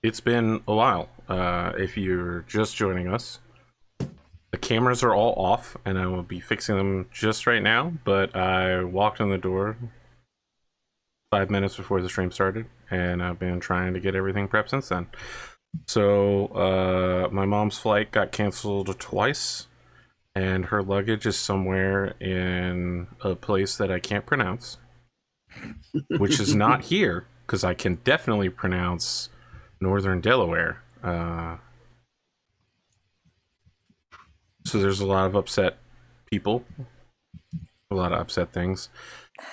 It's been a while. If you're just joining us, the cameras are all off, and I will be fixing them just right now. But I walked in the door 5 minutes before the stream started, and I've been trying to get everything prepped since then. So, my mom's flight got canceled twice, and her luggage is somewhere in a place that I can't pronounce, which is not here, because I can definitely pronounce Northern Delaware. So there's a lot of upset people, a lot of upset things.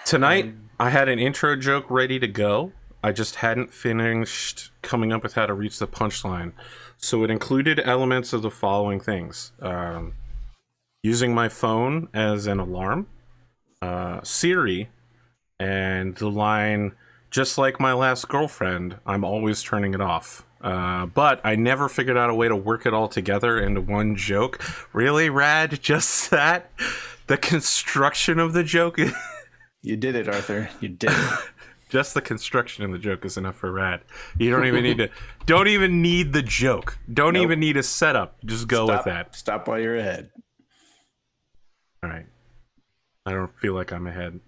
Tonight, I had an intro joke ready to go. I just hadn't finished coming up with how to reach the punchline. So it included elements of the following things: using my phone as an alarm, Siri, and the line, just like my last girlfriend, I'm always turning it off. But I never figured out a way to work it all together into one joke. Really, Rad? Just that? The construction of the joke? You did it, Arthur. You did it. Just the construction of the joke is enough for Rad. You don't even need to. Don't even need the joke. Don't Nope. even need a setup. Just go with that. Stop while you're ahead. All right. I don't feel like I'm ahead.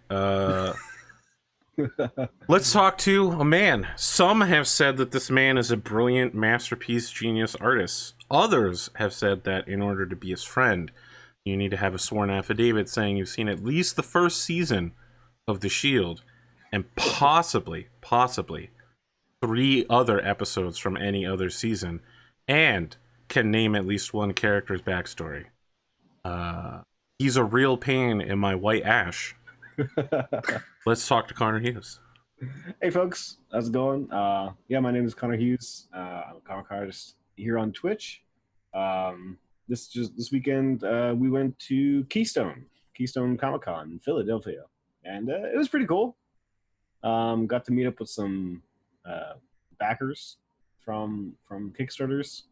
Let's talk to a man. Some have said that this man is a brilliant masterpiece genius artist. Others have said that in order to be his friend, you need to have a sworn affidavit saying you've seen at least the first season of The Shield and possibly 3 other episodes from any other season and can name at least one character's backstory. He's a real pain in my white ash. Let's talk to Conorhughes. Hey folks, how's it going? Yeah, my name is Connor Hughes. I'm a comic artist here on Twitch. This weekend we went to Keystone Comic Con in Philadelphia, and it was pretty cool. Got to meet up with some backers from Kickstarters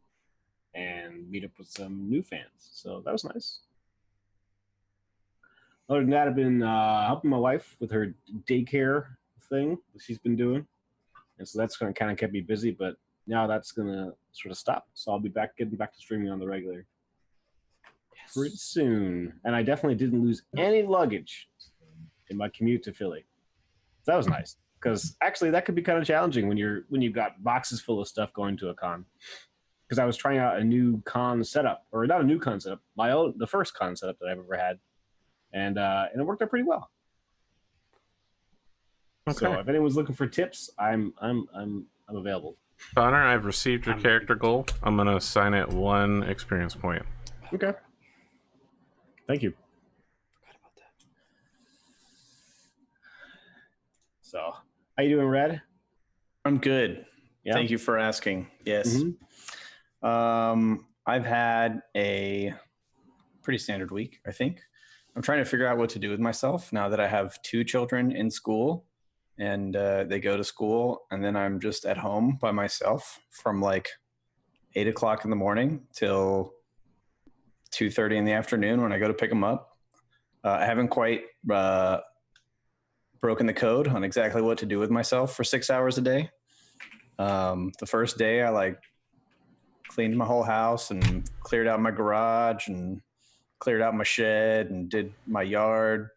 and meet up with some new fans. So that was nice. Other than that, I've been helping my wife with her daycare thing that she's been doing, and so that's going to kind of keep me busy. But now that's going to sort of stop, so I'll be getting back to streaming on the regular pretty soon. And I definitely didn't lose any luggage in my commute to Philly. So that was nice, because actually that could be kind of challenging when you've got boxes full of stuff going to a con. Because I was trying out a new con setup, or not a new con setup, the first con setup that I've ever had, and it worked out pretty well. Okay. So if anyone's looking for tips, I'm available. Connor, I've received your character goal. I'm gonna assign it 1 experience point. Okay. Thank you. Forgot about that. So, how you doing, Red? I'm good. Yeah? Thank you for asking. Yes. I've had a pretty standard week, I think. I'm trying to figure out what to do with myself now that I have 2 children in school, and they go to school, and then I'm just at home by myself from like 8 o'clock in the morning till 2:30 in the afternoon when I go to pick them up. I haven't quite broken the code on exactly what to do with myself for 6 hours a day. The first day I cleaned my whole house and cleared out my garage and cleared out my shed and did my yard.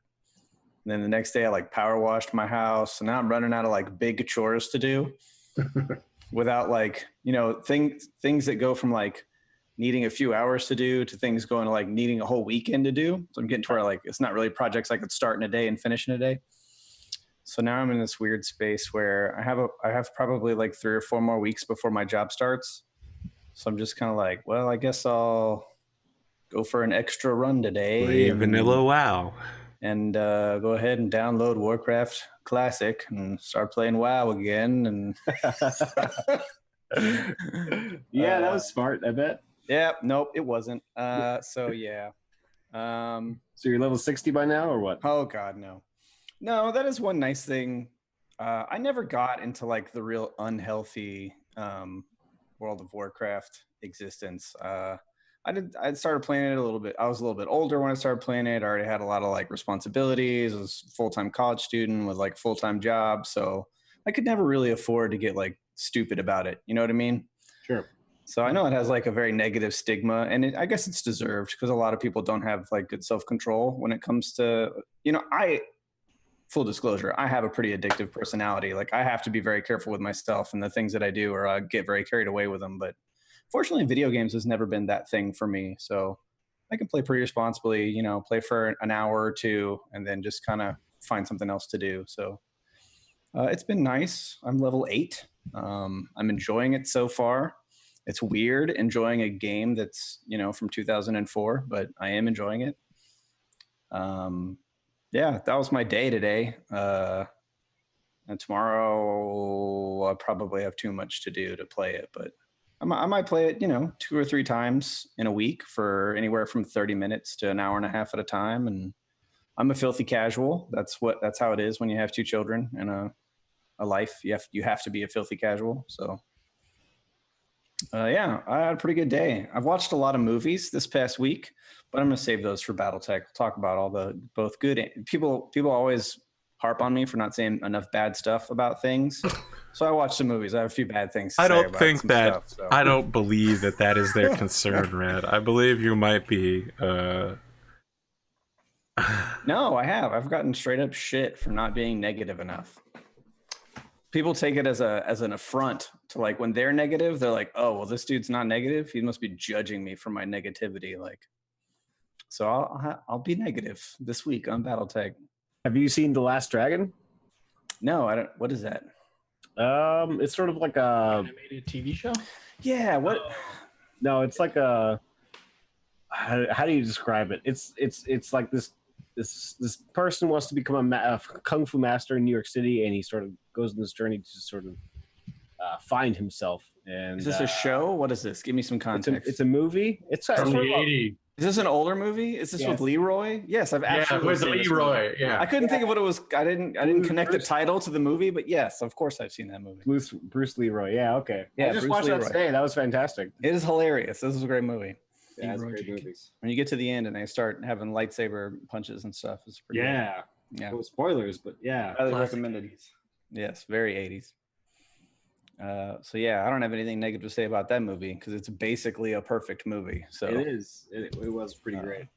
And then the next day I power washed my house. And now I'm running out of big chores to do without things that go from needing a few hours to do to things going to needing a whole weekend to do. So I'm getting to where it's not really projects I could start in a day and finish in a day. So now I'm in this weird space where I have probably 3 or 4 more weeks before my job starts. So I'm just kind of well, I guess I'll go for an extra run today. Play vanilla WoW. And go ahead and download Warcraft Classic and start playing WoW again. And yeah, that was smart, I bet. Yeah, nope, it wasn't. So yeah. So you're level 60 by now, or what? Oh God, no. No, that is one nice thing. I never got into the real unhealthy World of Warcraft existence. I started playing it a little bit. I was a little bit older when I started playing it. I already had a lot of responsibilities. I was a full-time college student with full-time job. So I could never really afford to get like stupid about it. You know what I mean? Sure. So I know it has like a very negative stigma, and I guess it's deserved because a lot of people don't have like good self-control when it comes to, full disclosure, I have a pretty addictive personality. Like I have to be very careful with myself and the things that I do, or I get very carried away with them. But fortunately, video games has never been that thing for me. So I can play pretty responsibly, play for an hour or two and then just kind of find something else to do. So it's been nice. I'm level 8. I'm enjoying it so far. It's weird enjoying a game that's, from 2004, but I am enjoying it. Yeah, that was my day today. And tomorrow I'll probably have too much to do to play it, but I might play it, 2 or 3 times in a week for anywhere from 30 minutes to an hour and a half at a time. And I'm a filthy casual. That's how it is when you have 2 children and a life. You have to be a filthy casual. So yeah, I had a pretty good day. I've watched a lot of movies this past week, but I'm going to save those for BattleTech. We'll talk about all the both good people always harp on me for not saying enough bad stuff about things. So I watched some movies. I have a few bad things to I say don't about think some that. stuff, so. I don't believe that is their concern, Red. I believe you might be. No, I have. I've gotten straight up shit for not being negative enough. People take it as an affront to like when they're negative, they're like, "Oh, well, this dude's not negative. He must be judging me for my negativity." Like, so I'll be negative this week on BattleTech. Have you seen The Last Dragon? No, I don't. What is that? It's sort of like a animated TV show. Yeah. What? No, it's like a. How do you describe it? It's like this person wants to become a kung fu master in New York City, and he sort of goes on this journey to sort of find himself. And Is this a show? What is this? Give me some context. It's a movie. It's From sort the of 80s. Is this an older movie? Is this Yes. with Leroy? Yes, I've absolutely with seen this Leroy. movie. Yeah. I couldn't think of what it was. I didn't connect the title to the movie, but yes, of course I've seen that movie. Bruce Leroy. Yeah, okay. Yeah, I just Bruce watched Leroy. that today. That was fantastic. It is hilarious. This is a great movie. Yeah, that's a Leroy great movie. Jenkins. When you get to the end and they start having lightsaber punches and stuff, it's pretty Yeah. good. Yeah. Well, spoilers, but yeah. Highly Classic recommended. Yes, very 80s. So yeah, I don't have anything negative to say about that movie because it's basically a perfect movie. So It is. It was pretty great.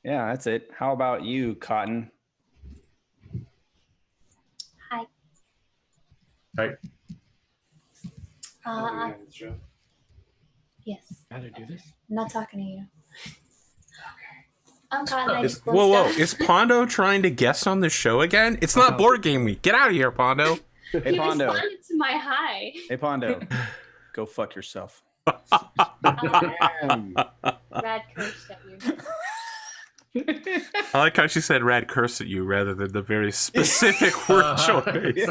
yeah, that's it. How about you, Cotton? Hi. Right. Yes. How to do this? I'm not talking to you. I'm Cotton. I just Whoa! closed Is Pondo trying to guest on the show again? It's not board game week. Get out of here, Pondo. Hey, He Pondo. responded to my hi. Hey, Pondo. Go fuck yourself. Damn. Rad cursed at you. I like how she said "rad curse" at you rather than the very specific word choice.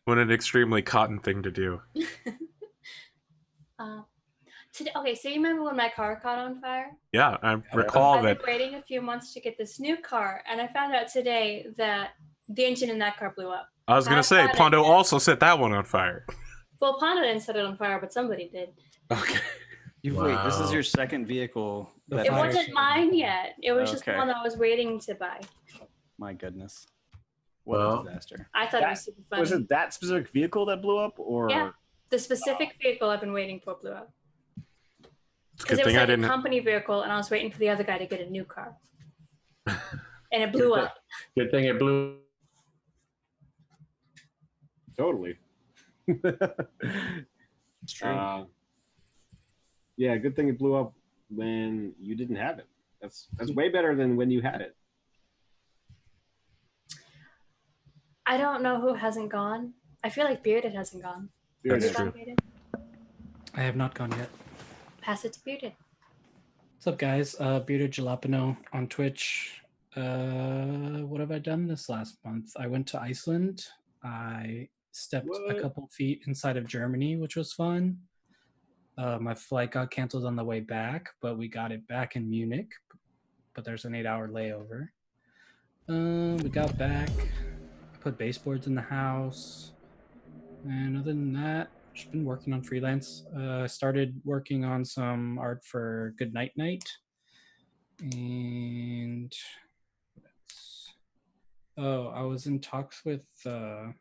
What an extremely Cotton thing to do. Today, okay, so you remember when my car caught on fire? Yeah, I recall I've that. been waiting a few months to get this new car, and I found out today that the engine in that car blew up. I was gonna say Pondo also set that one on fire. Well, Pondo didn't set it on fire, but somebody did. Okay. Wait, this is Wow. your second vehicle. It fire wasn't mine yet. It was just the Okay. one that I was waiting to buy. My goodness. What Well, a disaster. I thought it was super funny. Was it that specific vehicle that blew up, or Yeah. The specific vehicle I've been waiting for blew up. It's a Because good it was thing I like a didn't. company vehicle, and I was waiting for the other guy to get a new car. And it blew up. Good thing it blew. totally? It's true. Yeah, good thing it blew up when you didn't have it. That's way better than when you had it. I don't know who hasn't gone. I feel like Bearded hasn't gone. That's Have you true. gone, Bearded? I have not gone yet. Pass it to Bearded. What's up, guys? Bearded Jalapno on Twitch. What have I done this last month? I went to Iceland. I stepped a What? couple feet inside of Germany, which was fun. My flight got canceled on the way back, but we got it back in Munich. But there's an 8-hour layover. We got back. I put baseboards in the house. And other than that, just been working on freelance. I started working on some art for Good Night Night. And Oh, I was in talks with I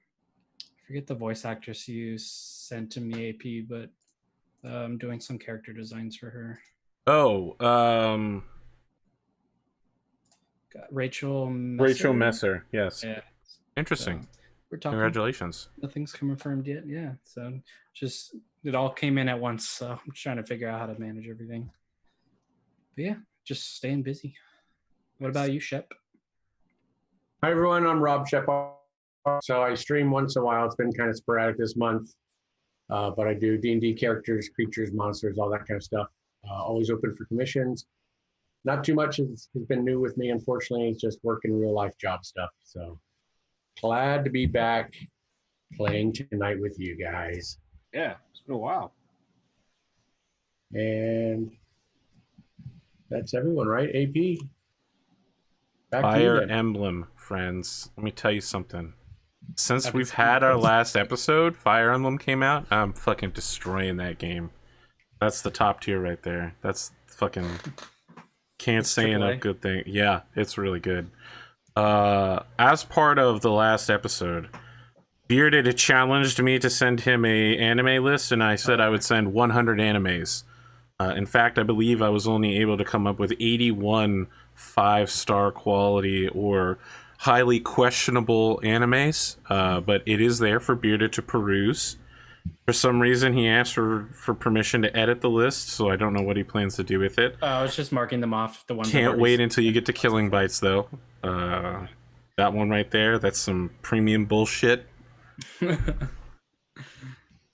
forget the voice actress you sent to me, AP, but I'm doing some character designs for her. Oh, Got Rachel Messer. Rachel Messer. Yes. Yeah. Interesting. So we're talking. Congratulations. Nothing's confirmed yet. Yeah. So just it all came in at once. So I'm trying to figure out how to manage everything. But yeah, just staying busy. What about you, Shep? Hi everyone, I'm robSHEPart. So I stream once in a while. It's been kind of sporadic this month, but I do D&D characters, creatures, monsters, all that kind of stuff. Always open for commissions. Not too much has been new with me, unfortunately. It's just working real life job stuff. So glad to be back playing tonight with you guys. Yeah, it's been a while. And that's everyone, right? AP? Back to you Fire then. Emblem, friends. Let me tell you something. Since Haven't we've seen had it. our last episode, Fire Emblem came out. I'm fucking destroying that game. That's the top tier right there. That's fucking can't It's say AAA. enough good thing. Yeah, it's really good. As part of the last episode, Bearded had challenged me to send him a anime list, and I said I would send 100 animes. In fact, I believe I was only able to come up with 81 5-star quality or highly questionable animes, but it is there for Bearded to peruse. For some reason, he asked for permission to edit the list, so I don't know what he plans to do with it. I was just marking them off. The ones I've Can't already wait seen. until you get to Killing Bites, though. That one right there, that's some premium bullshit.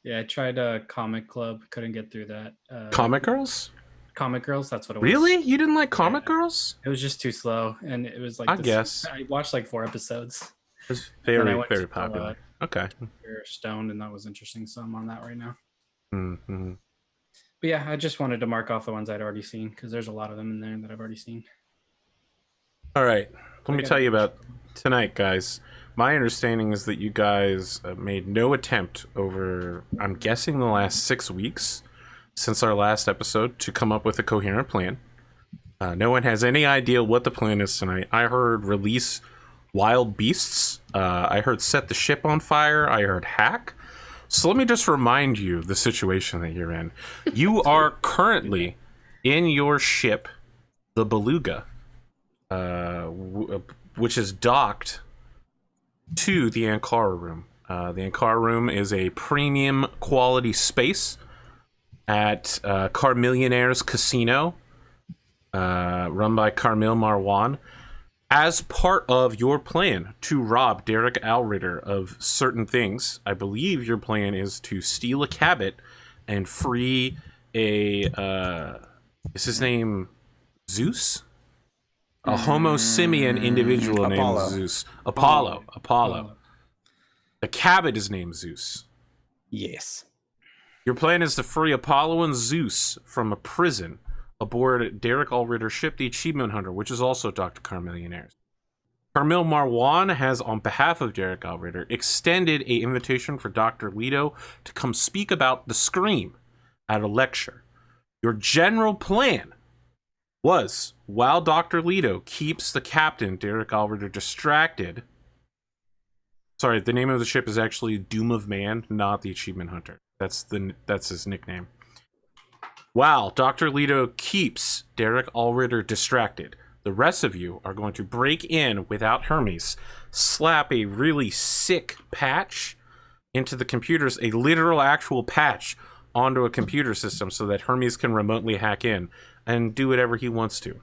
Yeah, I tried Comic Club, couldn't get through that. Comic Girls? Comic Girls, that's what it was. Really? You didn't like Comic Yeah. Girls? It was just too slow, and it was like I guess. I watched like 4 episodes. It's Then I very, went very to, popular. Okay. You're stoned, and that was interesting. So I'm on that right now. Mm-hmm. But yeah, I just wanted to mark off the ones I'd already seen because there's a lot of them in there that I've already seen. All right. Let me gotta tell you go. about tonight, guys. My understanding is that you guys made no attempt over, I'm guessing, the last 6 weeks since our last episode to come up with a coherent plan. No one has any idea what the plan is tonight. I heard release wild beasts. I heard set the ship on fire. I heard hack. So let me just remind you the situation that you're in. You are currently in your ship, the Beluga, which is docked to the Ankara room. The Ankara room is a premium quality space at Carmillionaire's Casino, run by Carmil Marwan. As part of your plan to rob Derek Alritter of certain things, I believe your plan is to steal a cabot and free a, is his name Zeus? A Homo simian individual Apollo. named Zeus. Apollo. The cabot is named Zeus. Yes. Your plan is to free Apollo and Zeus from a prison aboard Derek Alritter's ship, the Achievement Hunter, which is also Dr. Carmillionaire's. Carmil Marwan has, on behalf of Derek Alritter, extended an invitation for Dr. Leeto to come speak about the Scream at a lecture. Your general plan was, while Dr. Leeto keeps the captain, Derek Alritter, distracted. Sorry, the name of the ship is actually Doom of Man, not the Achievement Hunter. That's his nickname. While Dr. Leeto keeps Derek Alritter distracted, the rest of you are going to break in without Hermes, slap a really sick patch into the computers, a literal actual patch onto a computer system so that Hermes can remotely hack in and do whatever he wants to.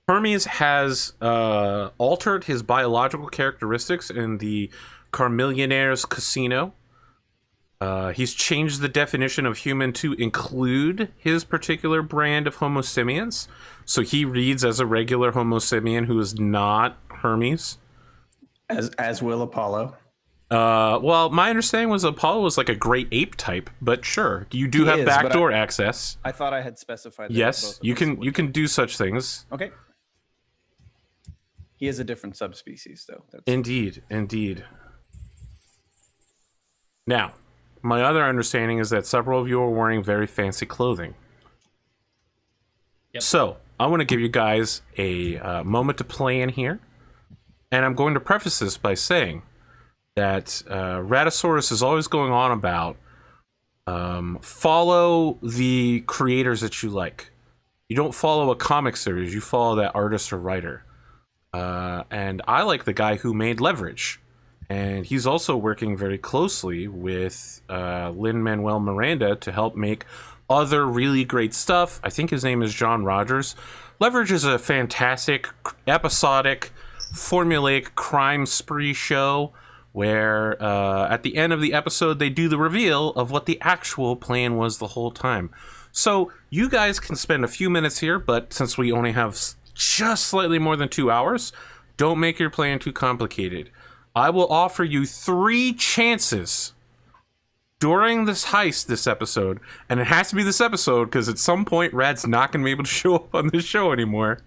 Hermes has altered his biological characteristics in the Carmillionaire's Casino. He's changed the definition of human to include his particular brand of Homo simians. So he reads as a regular Homo simian who is not Hermes. As will Apollo. Well, my understanding was Apollo was like a great ape type, but sure, you do He have is, but backdoor access. I thought I had specified that. Yes, both of you us can would. you can do such things. Okay. He is a different subspecies, though. That's Indeed. Now, my other understanding is that several of you are wearing very fancy clothing. Yep. So, I want to give you guys a moment to plan here. And I'm going to preface this by saying that Ratosaurus is always going on about follow the creators that you like. You don't follow a comic series, you follow that artist or writer. And I like the guy who made Leverage. And he's also working very closely with Lin-Manuel Miranda to help make other really great stuff. I think his name is John Rogers. Leverage is a fantastic, episodic, formulaic crime spree show where at the end of the episode they do the reveal of what the actual plan was the whole time. So you guys can spend a few minutes here, but since we only have just slightly more than 2 hours, don't make your plan too complicated. I will offer you 3 chances during this heist this episode, and it has to be this episode because at some point Rad's not going to be able to show up on this show anymore.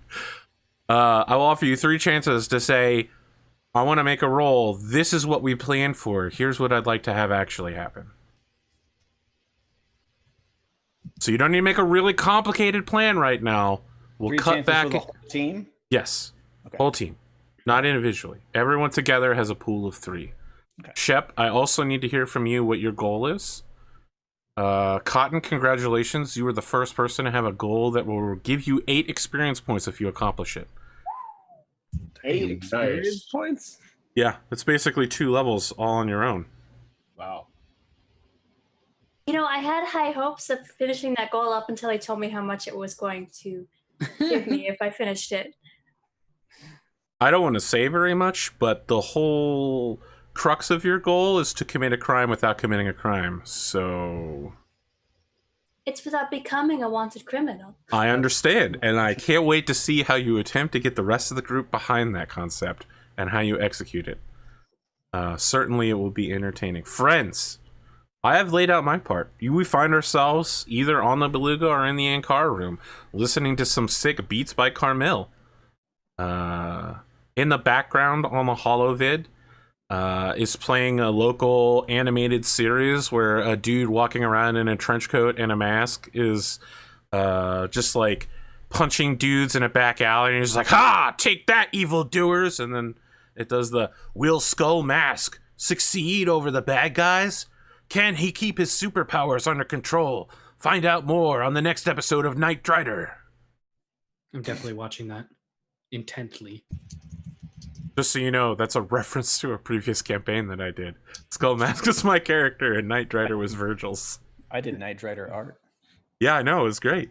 I will offer you 3 chances to say, I want to make a roll. This is what we planned for. Here's what I'd like to have actually happen. So you don't need to make a really complicated plan right now. We'll 3 cut chances back. for the whole team. Yes. Okay. Whole team. Not individually. Everyone together has a pool of 3. Okay. Shep, I also need to hear from you what your goal is. Cotton, congratulations. You were the first person to have a goal that will give you 8 experience points if you accomplish it. 8 experience Nice. points? Yeah, it's basically 2 levels all on your own. Wow. You know, I had high hopes of finishing that goal up until he told me how much it was going to give me if I finished it. I don't want to say very much, but the whole crux of your goal is to commit a crime without committing a crime. So It's without becoming a wanted criminal. I understand, and I can't wait to see how you attempt to get the rest of the group behind that concept and how you execute it. Certainly it will be entertaining. Friends, I have laid out my part. We find ourselves either on the Beluga or in the Ankara room, listening to some sick beats by Carmel. In the background on the holovid is playing a local animated series where a dude walking around in a trench coat and a mask is just like punching dudes in a back alley, and he's like, "Ha! Take that, evildoers!" And then it does the "Will Skull Mask succeed over the bad guys? Can he keep his superpowers under control? Find out more on the next episode of Knight Rider." I'm definitely watching that intently. Just so you know, that's a reference to a previous campaign that I did. Skull Mask is my character, and Knight Rider was Virgil's. I did Knight Rider art. Yeah, I know, it was great.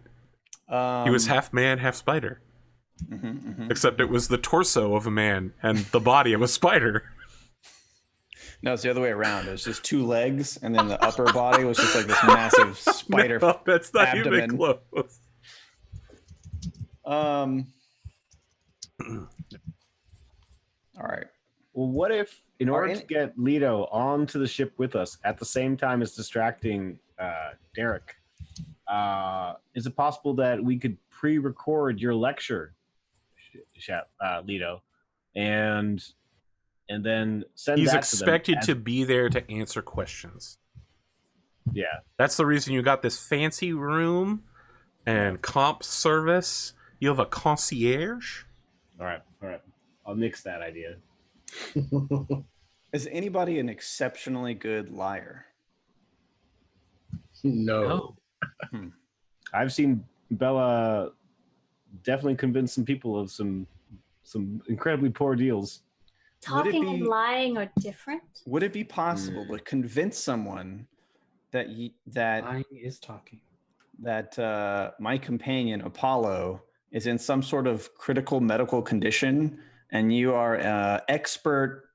He was half man, half spider. Mm-hmm. Except it was the torso of a man and the body of a spider. No, it's the other way around. It was just 2 legs, and then the upper body was just like this massive spider. No, that's not even abdomen. close. All right. Well, what if, in Are order any- to get Leeto onto the ship with us at the same time as distracting Derek, is it possible that we could pre-record your lecture, Leeto, and then send He's that expected to them to be there to answer questions. Yeah. That's the reason you got this fancy room and comp service. You have a concierge. All right. I'll nix that idea. Is anybody an exceptionally good liar? No. Oh, I've seen Bella definitely convince some people of some incredibly poor deals. Would it Talking and be- lying are different. Would it be possible to convince someone that that lying is talking. my companion Apollo is in some sort of critical medical condition, and you are an expert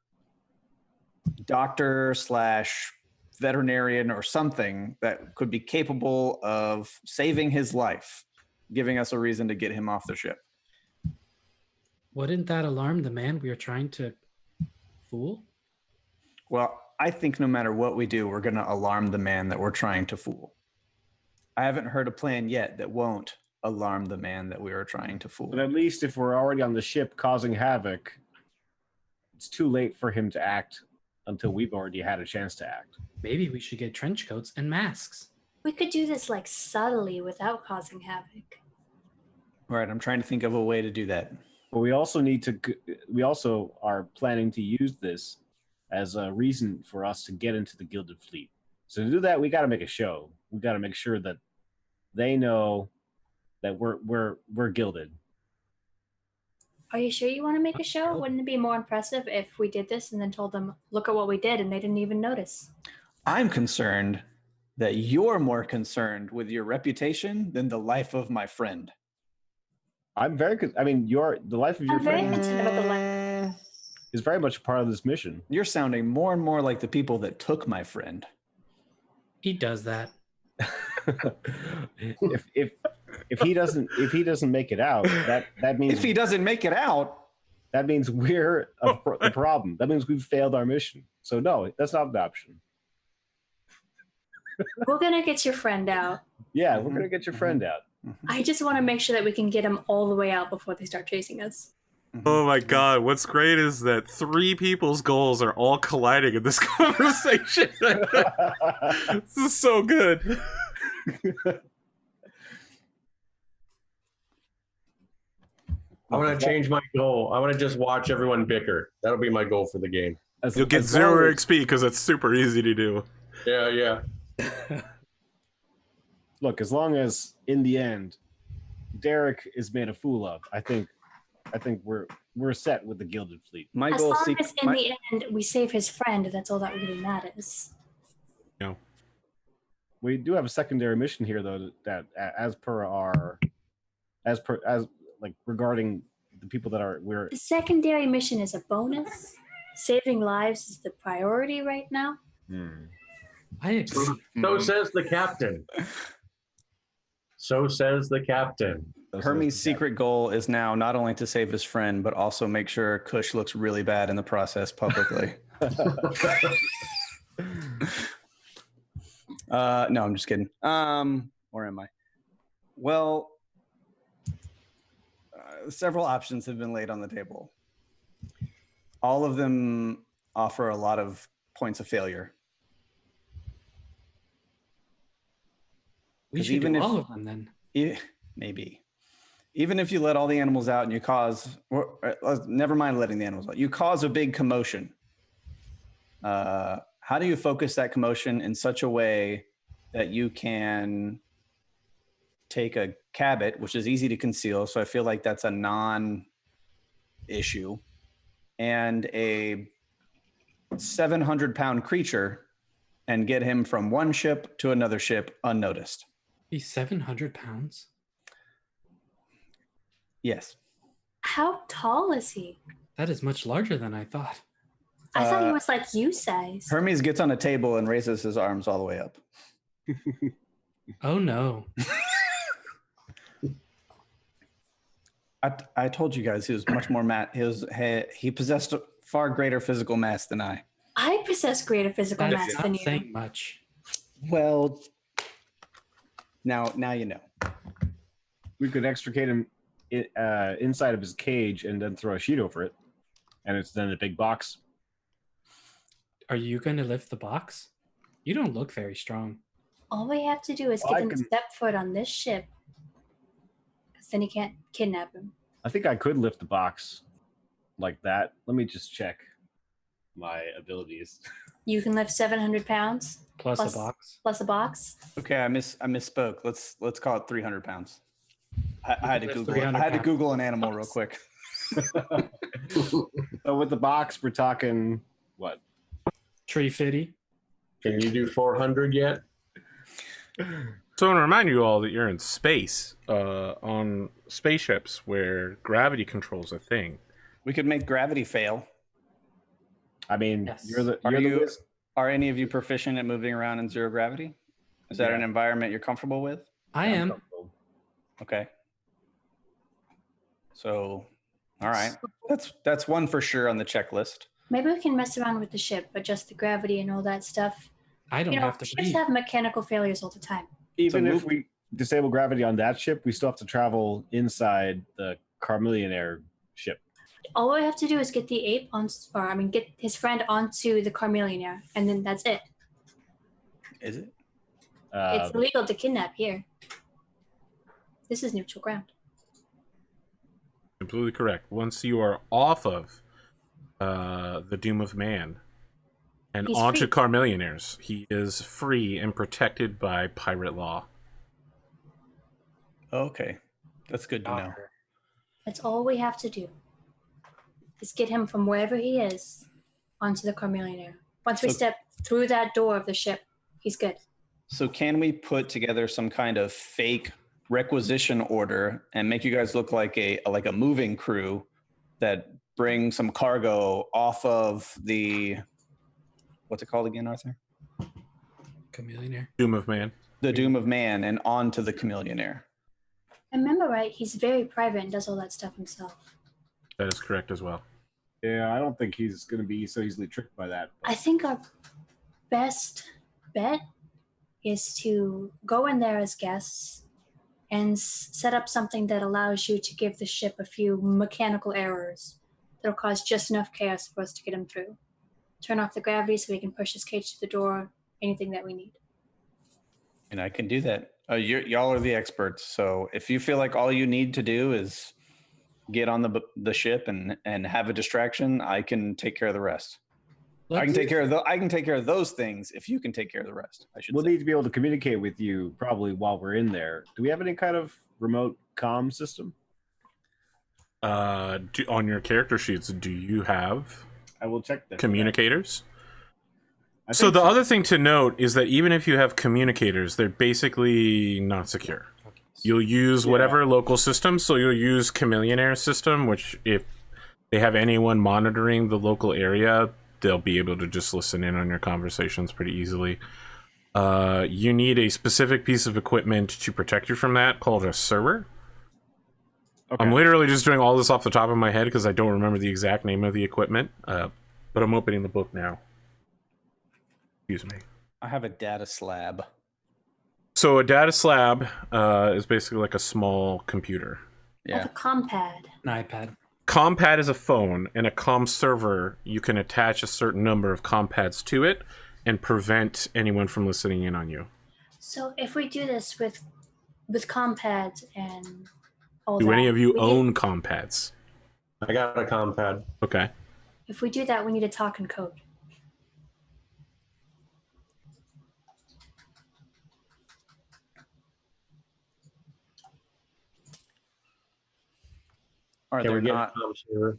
doctor / veterinarian or something that could be capable of saving his life, giving us a reason to get him off the ship? Wouldn't that alarm the man we are trying to fool? Well, I think no matter what we do, we're going to alarm the man that we're trying to fool. I haven't heard a plan yet that won't alarm the man that we are trying to fool. But at least if we're already on the ship causing havoc, it's too late for him to act until we've already had a chance to act. Maybe we should get trench coats and masks. We could do this like subtly without causing havoc. All right, I'm trying to think of a way to do that. But we also need to. We also are planning to use this as a reason for us to get into the Gilded Fleet. So to do that, we got to make a show. We got to make sure that they know that we're gilded. Are you sure you want to make a show? Wouldn't it be more impressive if we did this and then told them, look at what we did, and they didn't even notice? I'm concerned that you're more concerned with your reputation than the life of my friend. I'm very. I mean, the life of your I'm very friend concerned about the life. is very much a part of this mission. You're sounding more and more like the people that took my friend. He does that. if he doesn't make it out, that means If he doesn't make it out, that means we're the problem. That means we've failed our mission. So no, that's not an option. We're going to get your friend out. Yeah, we're gonna get your friend out. I just want to make sure that we can get him all the way out before they start chasing us. Oh my god, what's great is that 3 people's goals are all colliding in this conversation. This is so good. I want to change my goal. I want to just watch everyone bicker. That'll be my goal for the game. You'll get 0 XP because it's super easy to do. Yeah. Look, as long as in the end, Derek is made a fool of, I think we're set with the Gilded Fleet. my As goal long seek- as in my- the end we save his friend, that's all that really matters. We do have a secondary mission here, though, that as regarding the people that we're. The secondary mission is a bonus. Saving lives is the priority right now. I agree. So says the captain. So says the captain. Hermes' secret goal is now not only to save his friend, but also make sure Kush looks really bad in the process publicly. No, I'm just kidding. Where am I? Well, several options have been laid on the table. All of them offer a lot of points of failure. We 'Cause should even do if- all of them then. Maybe. Even if you let all the animals out and you cause, never mind letting the animals out, you cause a big commotion. How do you focus that commotion in such a way that you can take a cabot, which is easy to conceal, so I feel like that's a non-issue, and a 700-pound creature and get him from one ship to another ship unnoticed? He's 700 pounds. Yes. How tall is he? That is much larger than I thought. I thought he was like you size. Hermes gets on a table and raises his arms all the way up. Oh no. I told you guys he was much more he possessed a far greater physical mass than I. I possess greater physical That mass is than not you. saying much. Well, now you know. We could extricate him inside of his cage and then throw a sheet over it, and it's then a big box. Are you going to lift the box? You don't look very strong. All we have to do is Well, get I him to can- step foot on this ship. Because then he can't kidnap him. I think I could lift the box like that. Let me just check my abilities. You can lift 700 pounds Plus Plus- a box. plus a box. Okay, I misspoke. Let's call it 300 pounds. I had to That's Google. 300 I had to pounds. Google an animal real quick. So with the box, we're talking what? Tree fitty. Can you do 400 yet? So I want to remind you all that you're in space, on spaceships where gravity controls a thing. We could make gravity fail. I mean, Yes. Are any of you proficient at moving around in zero gravity? Is that Yeah. an environment you're comfortable with? I am. Okay. So, all right. That's one for sure on the checklist. Maybe we can mess around with the ship, adjust the gravity and all that stuff. I don't You know, have to ships breathe. have mechanical failures all the time. Even So if we disable gravity on that ship, we still have to travel inside the Carmillionaire ship. All we have to do is get the ape get his friend onto the Carmillionaire, and then that's it. Is it? It's illegal to kidnap here. This is neutral ground. Completely correct. Once you are off of the Doom of Man and He's onto free. Carmillionaires, he is free and protected by pirate law. Okay, that's good to know. That's all we have to do. Is get him from wherever he is onto the Carmillionaire. Once we So- step through that door of the ship, he's good. So can we put together some kind of fake requisition order and make you guys look like a moving crew that bring some cargo off of the, what's it called again, Arthur? Chameleonaire. Doom of Man. The Doom of Man and onto the Chameleonaire. And remember, right? He's very private and does all that stuff himself. That is correct as well. Yeah, I don't think he's going to be so easily tricked by that. I think our best bet is to go in there as guests and set up something that allows you to give the ship a few mechanical errors that'll cause just enough chaos for us to get him through. Turn off the gravity so we can push his cage to the door, anything that we need. And I can do that. Y'all are the experts. So if you feel like all you need to do is get on the ship and have a distraction, I can take care of the rest. I can take care of those things if you can take care of the rest. I should We'll say. need to be able to communicate with you probably while we're in there. Do we have any kind of remote comm system? On your character sheets, do you have I will check that. communicators? I So think the other thing to note is that even if you have communicators, they're basically not secure. You'll use whatever local system, so you'll use Chameleonaire system, which if they have anyone monitoring the local area, they'll be able to just listen in on your conversations pretty easily. You need a specific piece of equipment to protect you from that called a server. Okay. I'm literally just doing all this off the top of my head because I don't remember the exact name of the equipment, but I'm opening the book now. Excuse me. I have a data slab. So a data slab is basically like a small computer. Like Yeah. a compad. An iPad. Compad is a phone, and a com server, you can attach a certain number of compads to it and prevent anyone from listening in on you. So if we do this with compads and all Do that, any of you we own compads? I got a compad. Okay. if we do that, we need to talk in code. Are Can there we get a not comm server?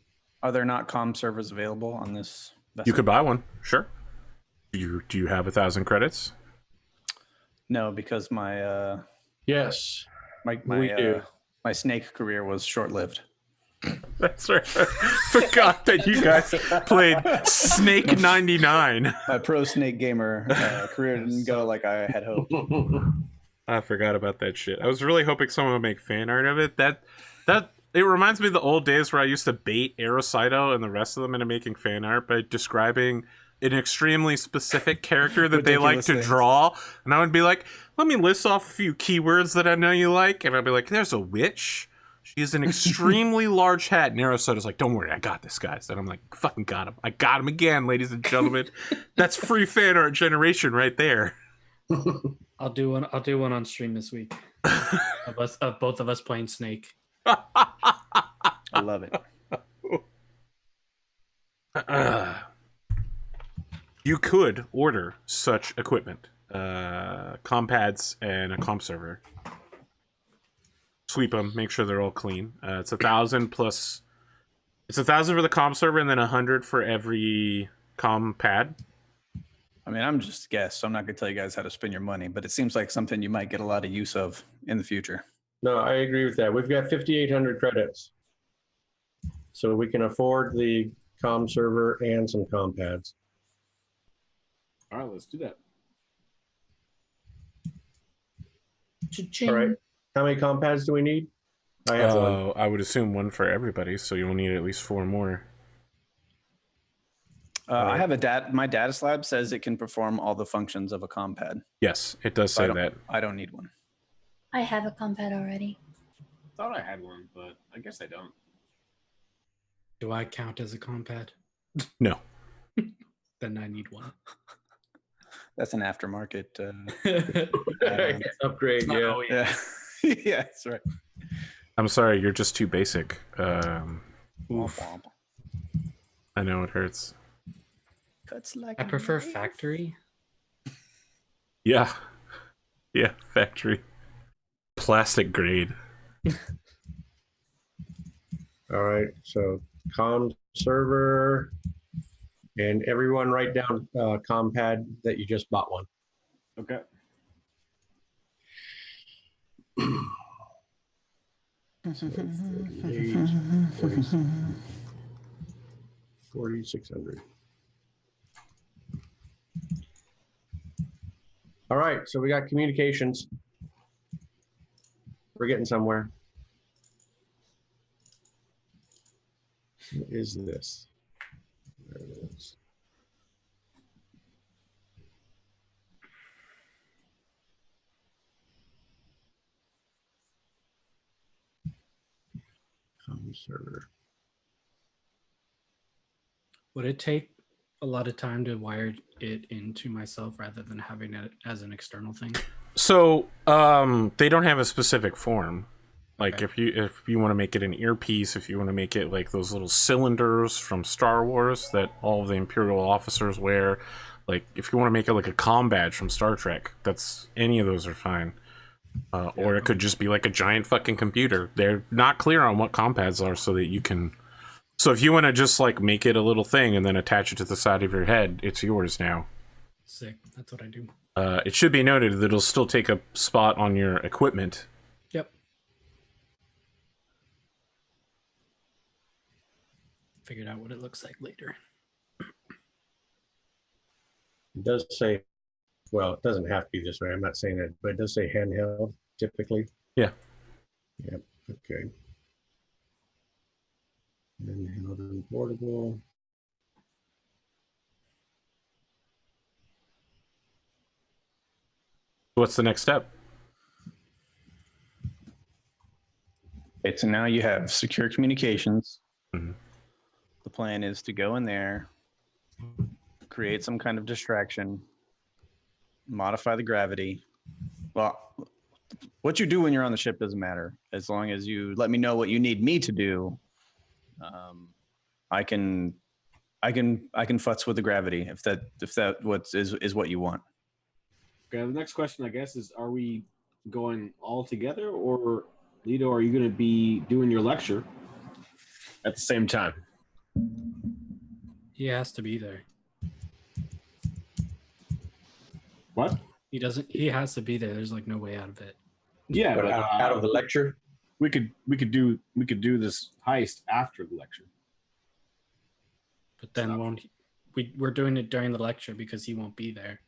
comm servers available on this vessel? You could buy one, sure. Do you have 1,000 credits? No, because my Yes. my We do. my snake career was short-lived. That's right. Forgot that you guys played Snake 99. My pro snake gamer career didn't go like I had hoped. I forgot about that shit. I was really hoping someone would make fan art of it. That it reminds me of the old days where I used to bait Aerocyto and the rest of them into making fan art by describing an extremely specific character that they like Ridiculous to things. draw. And I would be like, let me list off a few keywords that I know you like. And I'd be like, there's a witch. She has an extremely large hat. And Aerocyto's like, don't worry, I got this, guys. And I'm like, fucking got him. I got him again, ladies and gentlemen. That's free fan art generation right there. I'll do one on stream this week. of both of us playing Snake. I love it. You could order such equipment, compads and a comp server. Sweep them, make sure they're all clean. It's 1,000 plus. It's 1,000 for the comp server, and then 100 for every compad. I mean, I'm just a guest, so I'm not going to tell you guys how to spend your money, but it seems like something you might get a lot of use of in the future. No, I agree with that. We've got 5,800 credits. So we can afford the comm server and some compads. All right, let's do that. All right. How many compads do we need? I have one. I would assume one for everybody, so you'll need at least 4 more. I have my data slab says it can perform all the functions of a compad. Yes, it does say that. I don't need one. I have a compad already. Thought I had one, but I guess I don't. Do I count as a compad? No. Then I need one. That's an aftermarket. Upgrade, yeah. Yeah, yeah, that's right. I'm sorry, you're just too basic. Womp womp. I know it hurts. Cuts like I a prefer knife. factory. Yeah. Yeah, factory. Plastic grade. All right, so com server, and everyone write down compad that you just bought one. Okay. 4,600. All right, so we got communications. We're getting somewhere. What is this? There it is. Com server. Would it take a lot of time to wire it into myself rather than having it as an external thing? So, they don't have a specific form. Like Okay. if you want to make it an earpiece, if you want to make it like those little cylinders from Star Wars that all of the Imperial officers wear, like if you want to make it like a comm badge from Star Trek, that's any of those are fine. Or it could just be like a giant fucking computer. They're not clear on what compads are, so that you can. So if you want to just like make it a little thing and then attach it to the side of your head, it's yours now. Sick. That's what I do. It should be noted that it'll still take a spot on your equipment. Yep. Figured out what it looks like later. It does say, well, it doesn't have to be this way. I'm not saying that, but it does say handheld typically. Yeah. Yep. Okay. Handheld and portable. What's the next step? Okay, so now you have secure communications. Mhm. The plan is to go in there, create some kind of distraction, modify the gravity. Well, what you do when you're on the ship doesn't matter. As long as you let me know what you need me to do, I can futz with the gravity if that is what you want. Okay. The next question, I guess, is: are we going all together, or Leeto, are you going to be doing your lecture at the same time? He has to be there. What? He doesn't. He has to be there. There's like no way out of it. Yeah, But but out of the lecture. we could do this heist after the lecture. But then won't he, we're doing it during the lecture because he won't be there.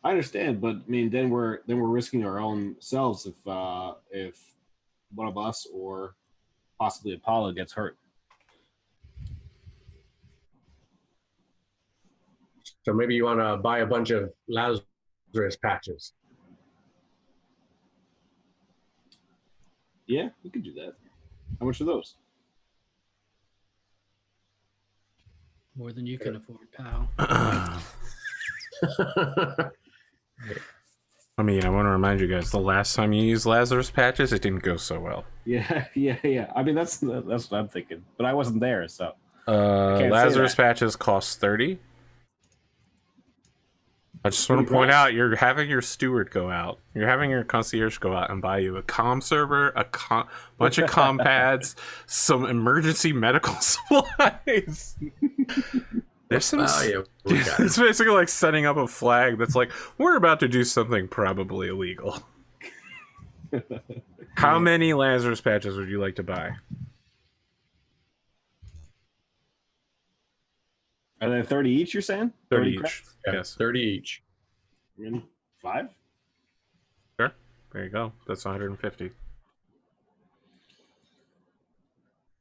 I understand, but I mean, then we're risking our own selves if one of us or possibly Apollo gets hurt. So maybe you want to buy a bunch of Lazarus patches. Yeah, we could do that. How much are those? More than you can afford, pal. I mean, I want to remind you guys, the last time you used Lazarus patches, it didn't go so well. Yeah. I mean, that's what I'm thinking, but I wasn't there, so. Lazarus patches cost 30. I just want to point out, you're having your steward go out. You're having your concierge go out and buy you a comm server, bunch of comm pads, some emergency medical supplies. There's some. It's basically like setting up a flag that's like, we're about to do something probably illegal. How many Lazarus patches would you like to buy? Are they 30 each, you're saying? 30 each. credits? Yeah, Yes. 30 each. I mean, 5? Sure. There you go. That's 150.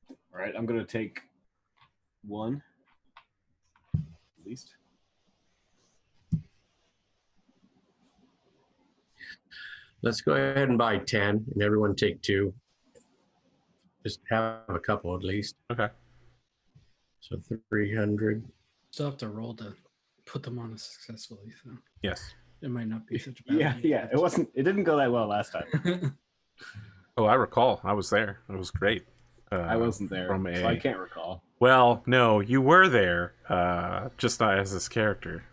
All right, I'm going to take one, at least. Let's go ahead and buy 10 and everyone take 2. Just have a couple at least. Okay. So 300. Still have to roll to put them on successfully, so Yes. it might not be such a bad idea. Yeah. It didn't go that well last time. Oh, I recall. I was there. It was great. I wasn't there, From so I can't recall. Well, no, you were there. Just not as this character.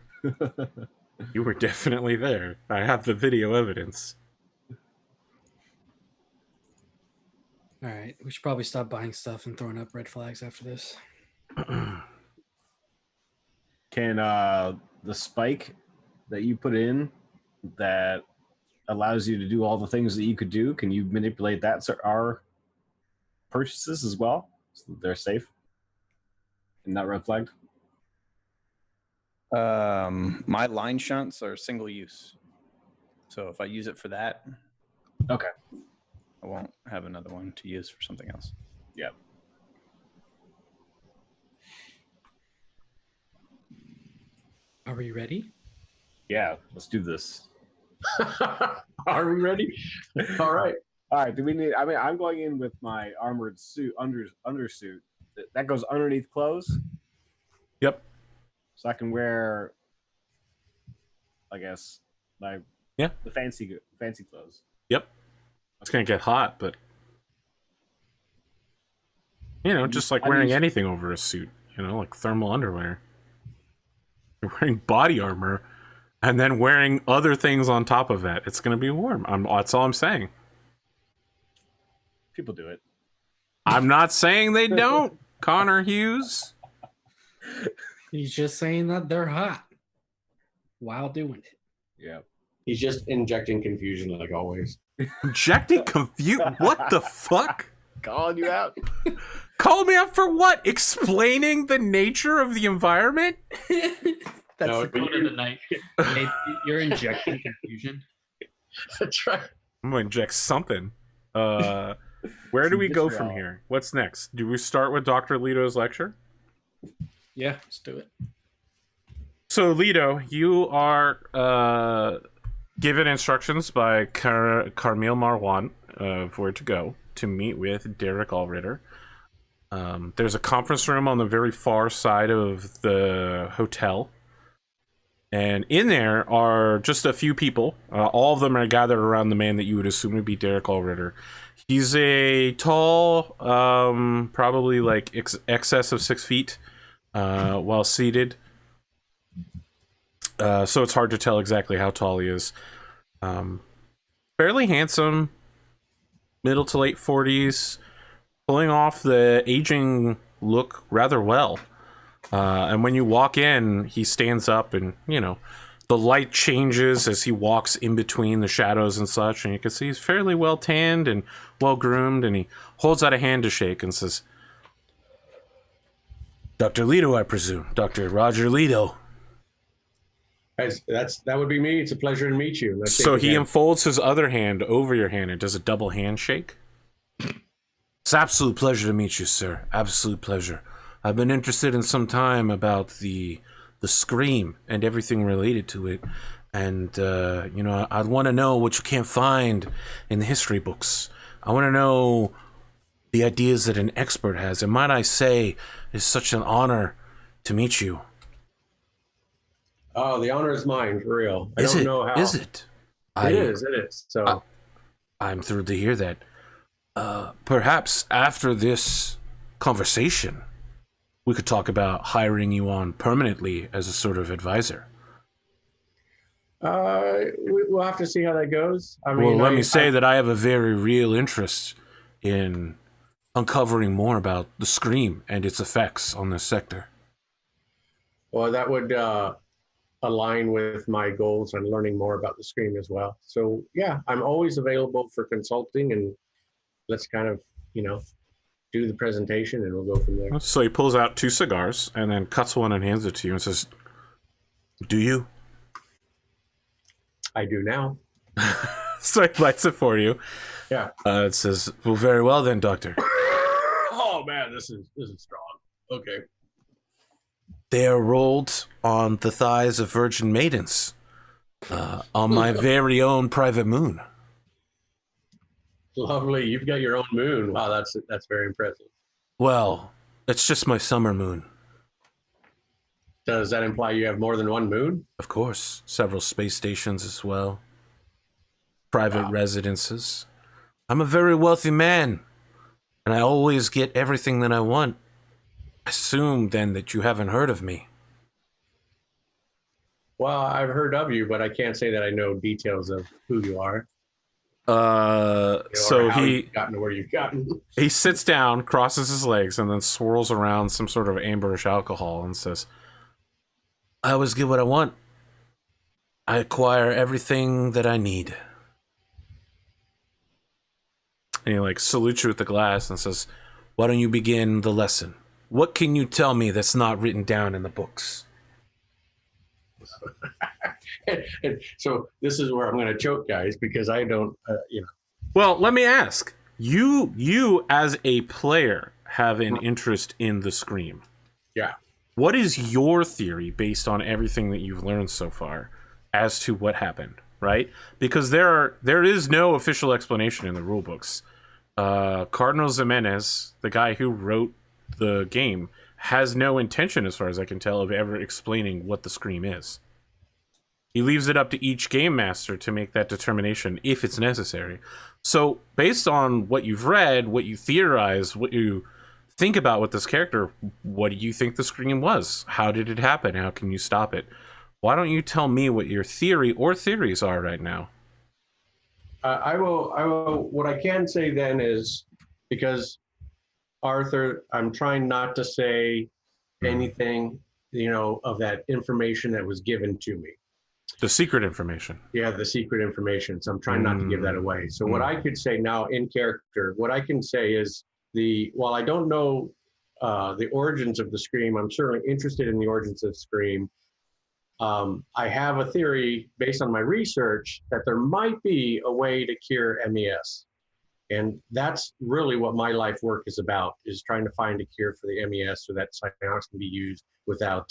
You were definitely there. I have the video evidence. All right, we should probably stop buying stuff and throwing up red flags after this. Can the spike that you put in that allows you to do all the things that you could do, can you manipulate that so our purchases as well, so that they're safe and not red flagged? My line shunts are single use, so if I use it for that, Okay. I won't have another one to use for something else. Yep. Are we ready? Yeah, let's do this. Are we ready? All right. All right. Do we need? I mean, I'm going in with my armored suit, undersuit that goes underneath clothes, Yep. so I can wear, I guess, the fancy clothes. Yep. It's gonna get hot, but just like wearing anything over a suit. Like thermal underwear. You're wearing body armor, and then wearing other things on top of that. It's gonna be warm. That's all I'm saying. People do it. I'm not saying they don't, conorhughes. He's just saying that they're hot while doing it. Yeah. He's just injecting confusion like always. Injecting confusion? What the fuck? Calling you out. Call me up for what? Explaining the nature of the environment? That's No, the quote of the night. Hey, you're injecting confusion. That's right. I'm gonna inject something. Where do we go from here? What's next? Do we start with Dr. Leeto's lecture? Yeah, let's do it. So, Leeto, you are given instructions by Carmel Marwan of where to go to meet with Derek Allritter. There's a conference room on the very far side of the hotel. And in there are just a few people. All of them are gathered around the man that you would assume would be Derek Allritter. He's a tall, probably like excess of 6 feet, while seated. So it's hard to tell exactly how tall he is. Fairly handsome, middle to late 40s, pulling off the aging look rather well. And when you walk in, he stands up and, the light changes as he walks in between the shadows and such. And you can see he's fairly well tanned and well groomed. And he holds out a hand to shake and says, Dr. Leeto, I presume. Dr. Rogr Leeto. That would be me. It's a pleasure to meet you. So he unfolds his other hand over your hand and does a double handshake. It's an absolute pleasure to meet you, sir. Absolute pleasure. I've been interested in some time about the Scream and everything related to it. And, I'd want to know what you can't find in the history books. I want to know the ideas that an expert has. And might I say, it's such an honor to meet you. Oh, the honor is mine, for real. I don't know how. Is it? It is. So I'm thrilled to hear that. Perhaps after this conversation, we could talk about hiring you on permanently as a sort of advisor. we'll have to see how that goes. I mean, Let me say that I have a very real interest in uncovering more about the Scream and its effects on this sector. Well, that would align with my goals on learning more about the Scream as well. So yeah, I'm always available for consulting, and let's kind of, do the presentation and we'll go from there. So he pulls out 2 cigars and then cuts one and hands it to you and says, "Do you?" I do now. So he lights it for you. Yeah. It says, "Well, very well then, Doctor." Oh man, this is strong. Okay. They are rolled on the thighs of virgin maidens on my very own private moon. Lovely. You've got your own moon. Wow, that's very impressive. Well, it's just my summer moon. Does that imply you have more than one moon? Of course. Several space stations as well. Private residences. I'm a very wealthy man, and I always get everything that I want. Assume then that you haven't heard of me. Well, I've heard of you, but I can't say that I know details of who you are, So or how he you've gotten to where you've gotten. he sits down, crosses his legs, and then swirls around some sort of amberish alcohol and says, I always get what I want. I acquire everything that I need. And he like salutes you with the glass and says, why don't you begin the lesson? What can you tell me that's not written down in the books? And so this is where I'm going to choke, guys, because I don't, Well, let me ask. You as a player have an interest in the Scream. Yeah. What is your theory based on everything that you've learned so far as to what happened, right? Because there is no official explanation in the rulebooks. Cardinal Ximenez, the guy who wrote the game, has no intention, as far as I can tell, of ever explaining what the Scream is. He leaves it up to each game master to make that determination if it's necessary. So, based on what you've read, what you theorize, what you think about with this character, what do you think the Scream was? How did it happen? How can you stop it? Why don't you tell me what your theory or theories are right now? I will. What I can say then is, because Arthur, I'm trying not to say anything, of that information that was given to me. The secret information. Yeah, the secret information. So I'm trying not to give that away. So what I could say now in character, what I can say is while I don't know the origins of the Scream, I'm certainly interested in the origins of the Scream. I have a theory based on my research that there might be a way to cure MES. And that's really what my life work is about, is trying to find a cure for the MES so that psionics can be used without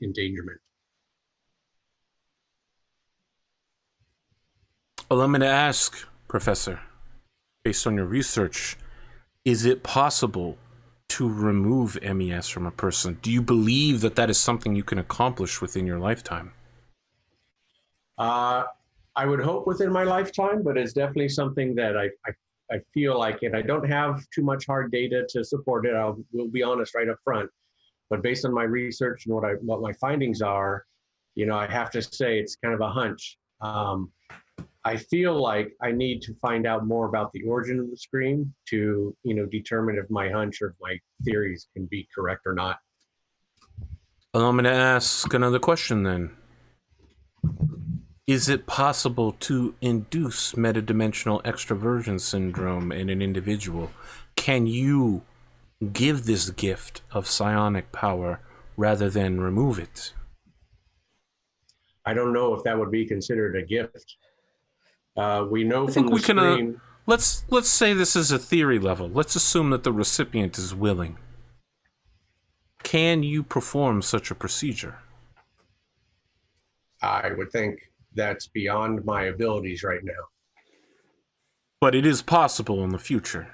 endangerment. Well, I'm going to ask, Professor, based on your research, is it possible to remove MES from a person? Do you believe that that is something you can accomplish within your lifetime? I would hope within my lifetime, but it's definitely something that I feel like, and I don't have too much hard data to support it. Will be honest right up front, but based on my research and what my findings are, I have to say it's kind of a hunch. I feel like I need to find out more about the origin of the Scream to, determine if my hunch or if my theories can be correct or not. Well, I'm going to ask another question then. Is it possible to induce metadimensional extroversion syndrome in an individual? Can you give this gift of psionic power rather than remove it? I don't know if that would be considered a gift. We know I from think the we can. Scream. Let's say this is a theory level. Let's assume that the recipient is willing. Can you perform such a procedure? I would think that's beyond my abilities right now. But it is possible in the future.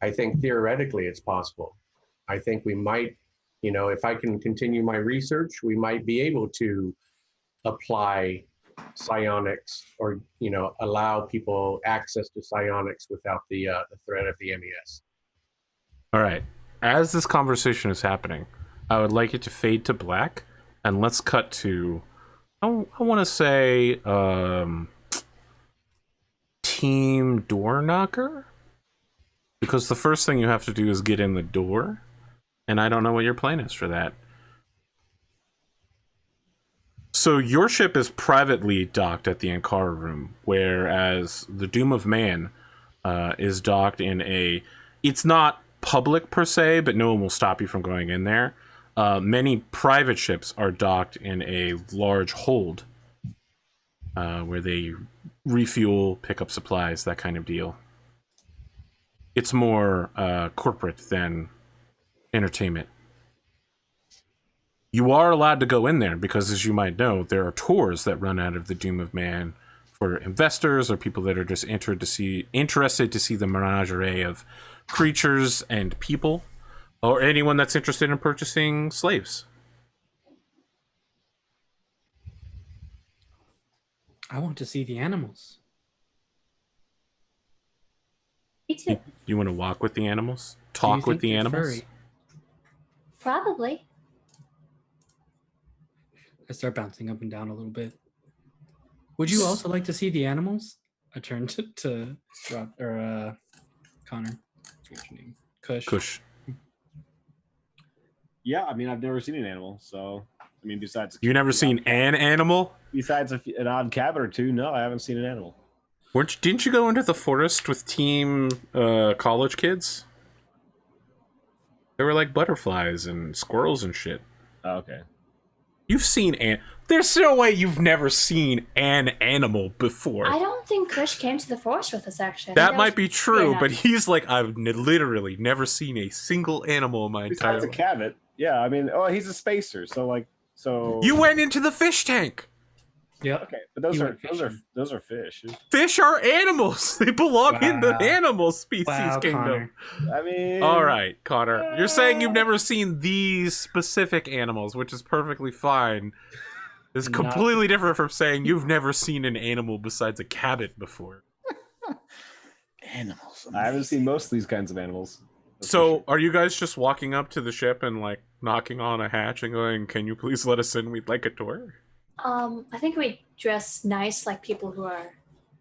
I think theoretically it's possible. I think we might, if I can continue my research, we might be able to apply psionics or, allow people access to psionics without the threat of the MES. All right. As this conversation is happening, I would like it to fade to black, and let's cut to, I want to say, Team Door Knocker? Because the first thing you have to do is get in the door, and I don't know what your plan is for that. So your ship is privately docked at the Ankara room, whereas the Doom of Man is docked in a... It's not public per se, but no one will stop you from going in there. Many private ships are docked in a large hold where they refuel, pick up supplies, that kind of deal. It's more corporate than entertainment. You are allowed to go in there because, as you might know, there are tours that run out of the Doom of Man for investors or people that are just interested to see the menagerie of creatures and people, or anyone that's interested in purchasing slaves. I want to see the animals. Me too. You want to walk with the animals? Do you Talk with think the they're animals? furry? Probably. I start bouncing up and down a little bit. Would you also like to see the animals? I turn to Rob, or Connor. What's your name? Kush. Kush. Yeah, I mean, I've never seen an animal, so I mean, besides You never seen an animal? besides an odd cabin or two, no, I haven't seen an animal. Didn't you go into the forest with team college kids? There were like butterflies and squirrels and shit. Oh, okay. You've seen There's no way you've never seen an animal before. I don't think Kush came to the forest with us, actually. I think That was might be true, enough. but he's like, I've literally never seen a single animal in my entire Besides a life. cabin, yeah. I mean, he's a spacer, so. You went into the fish tank. Yep. Okay, but those You are went those are fishing. those are fish. Fish are animals. They belong in the Wow. animal species Wow, kingdom. Connor. I mean, All right, Connor. You're saying you've never seen these specific animals, which is perfectly fine. It's Not- completely different from saying you've never seen an animal besides a cabin before. Animals. I haven't seen most of these kinds of animals. That's for So, sure. are you guys just walking up to the ship and like knocking on a hatch and going, "Can you please let us in? We'd like a tour." I think we dress nice like people who are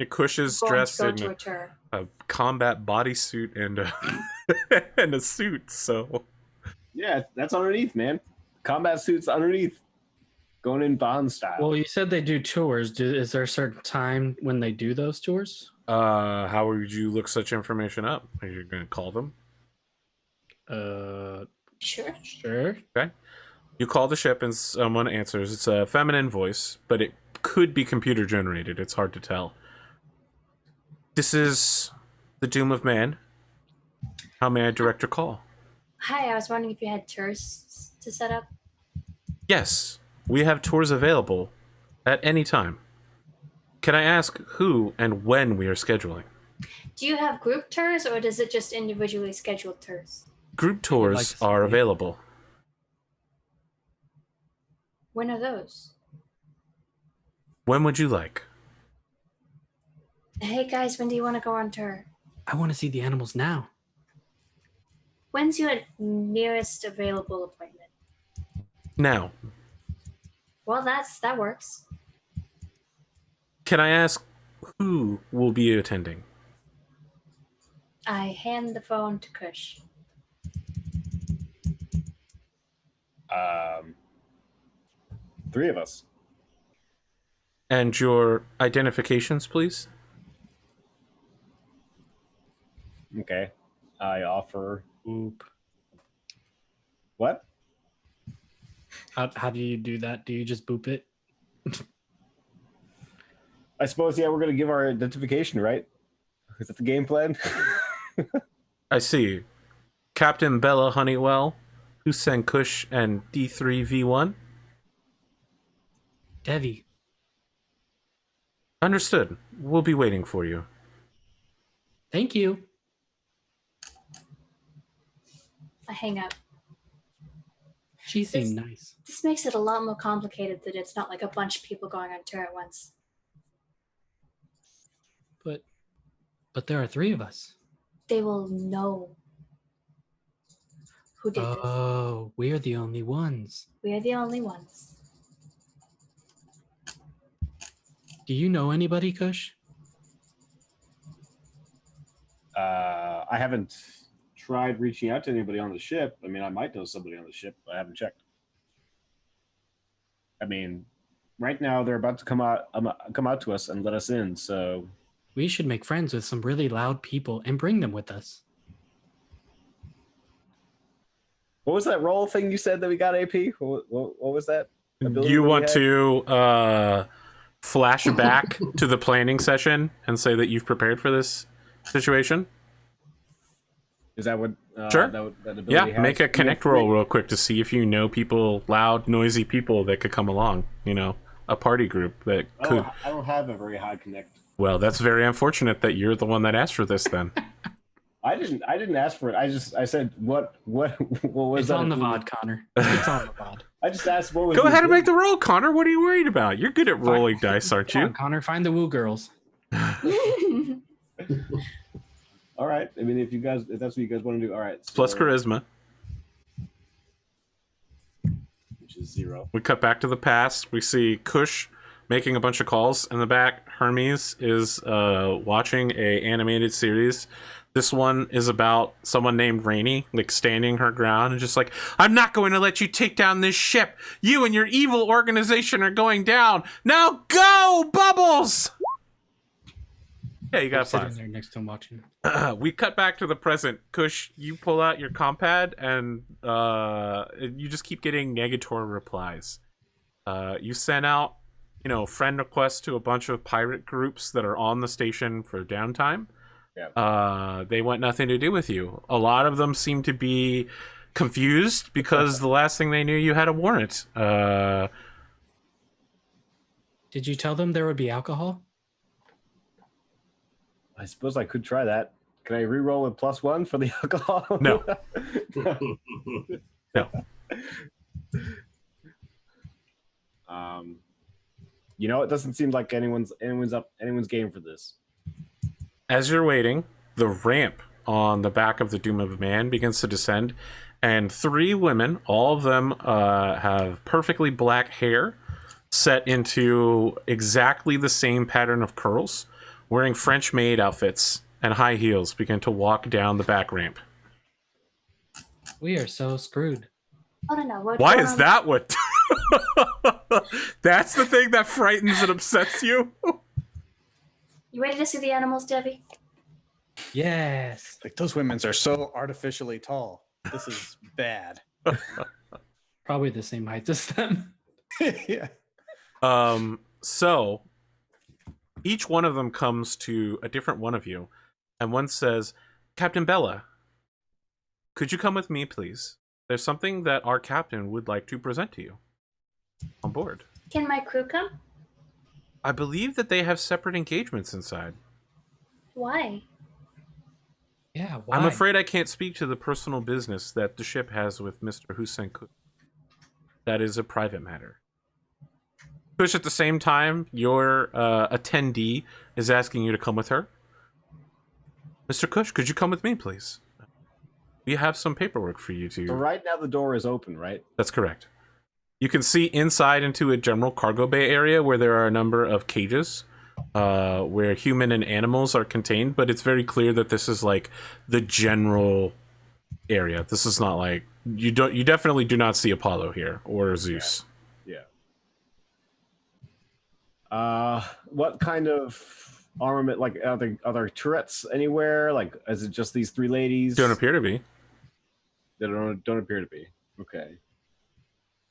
Kush is going dressed to go in to a tour. a combat bodysuit and and a suit. So, Yeah, that's underneath, man. Combat suits underneath, going in Bond style. Well, you said they do tours. Is there a certain time when they do those tours? how would you look such information up? Are you going to call them? Sure. Sure. You call the ship and someone answers. It's a feminine voice, but it could be computer generated. It's hard to tell. This is the Doom of Man. How may I direct your call? Hi, I was wondering if you had tours to set up. Yes, we have tours available at any time. Can I ask who and when we are scheduling? Do you have group tours or does it just individually scheduled tours? Group tours like to see are it. available. When are those? When would you like? Hey guys, when do you want to go on tour? I want to see the animals now. When's your nearest available appointment? Now, Well, that works. can I ask who will be attending? I hand the phone to Kush. Three of us. And your identifications, please? Okay. I offer Oop. what? How do you do that? Do you just boop it? I suppose, yeah, we're going to give our identification, right? Is that the game plan? I see. Captain Bella Honeywell, Hussein Kush, and D3V1? Devi. Understood. We'll be waiting for you. Thank you. I hang up. She seemed nice. This makes it a lot more complicated that it's not like a bunch of people going on tour at once. But there are three of us. They will know who did this. Oh, we're the only ones. We're the only ones. Do you know anybody, Kush? I haven't tried reaching out to anybody on the ship. I mean, I might know somebody on the ship, but I haven't checked. I mean, right now they're about to come out to us and let us in. So We should make friends with some really loud people and bring them with us. what was that roll thing you said that we got, AP? What was that? ability You that we want had? to flash back to the planning session and say that you've prepared for this situation? Is that what? Sure. That ability Yeah, has? make a connect roll real quick to see if you know people, loud, noisy people that could come along. You know, a party group that could. I don't have a very high connect. Well, that's very unfortunate that you're the one that asked for this then. I didn't ask for it. I said what was It's that? on the VOD, Connor. It's on the VOD. I just asked what was. Go the ahead and make ability. the roll, Connor. What are you worried about? You're good at rolling dice, aren't Come on, you? Connor, find the woo girls. All right. I mean, if that's what you guys want to do, all right. Plus so- charisma. which is 0. We cut back to the past. We see Kush making a bunch of calls. In the back, Hermes is watching a animated series. This one is about someone named Rainey, like standing her ground and just like, I'm not going to let you take down this ship. You and your evil organization are going down. Now go, Bubbles! Yeah, you got Sitting 5. there next to him watching. We cut back to the present. Kush, you pull out your compad and you just keep getting negatory replies. You sent out, friend requests to a bunch of pirate groups that are on the station for downtime. Yeah. They want nothing to do with you. A lot of them seem to be confused because the last thing they knew, you had a warrant. Did you tell them there would be alcohol? I suppose I could try that. Can I re-roll a +1 for the alcohol? No. No. It doesn't seem like anyone's game for this. As you're waiting, the ramp on the back of the Doom of Man begins to descend, and 3 women, all of them have perfectly black hair set into exactly the same pattern of curls, wearing French maid outfits and high heels, begin to walk down the back ramp. We are so screwed. I don't know. Why is that what? That's the thing that frightens and upsets you? You ready to see the animals, Debbie? Yes. Like, those women's are so artificially tall. This is bad. Probably the same height as them. Yeah. So each one of them comes to a different one of you, and one says, Captain Bella, could you come with me, please? There's something that our captain would like to present to you on board. Can my crew come? I believe that they have separate engagements inside. Why? Yeah, why? I'm afraid I can't speak to the personal business that the ship has with Mr. Hussein Kush. That is a private matter. Kush, at the same time, your attendee is asking you to come with her. Mr. Kush, could you come with me, please? We have some paperwork for you to... So right now the door is open, right? That's correct. You can see inside into a general cargo bay area where there are a number of cages where human and animals are contained, but it's very clear that this is like the general area. This is not like... You definitely do not see Apollo here or Zeus. Yeah. What kind of armament? Like, are there turrets anywhere? Like, is it just these 3 ladies? Don't appear to be. They don't appear to be. Okay.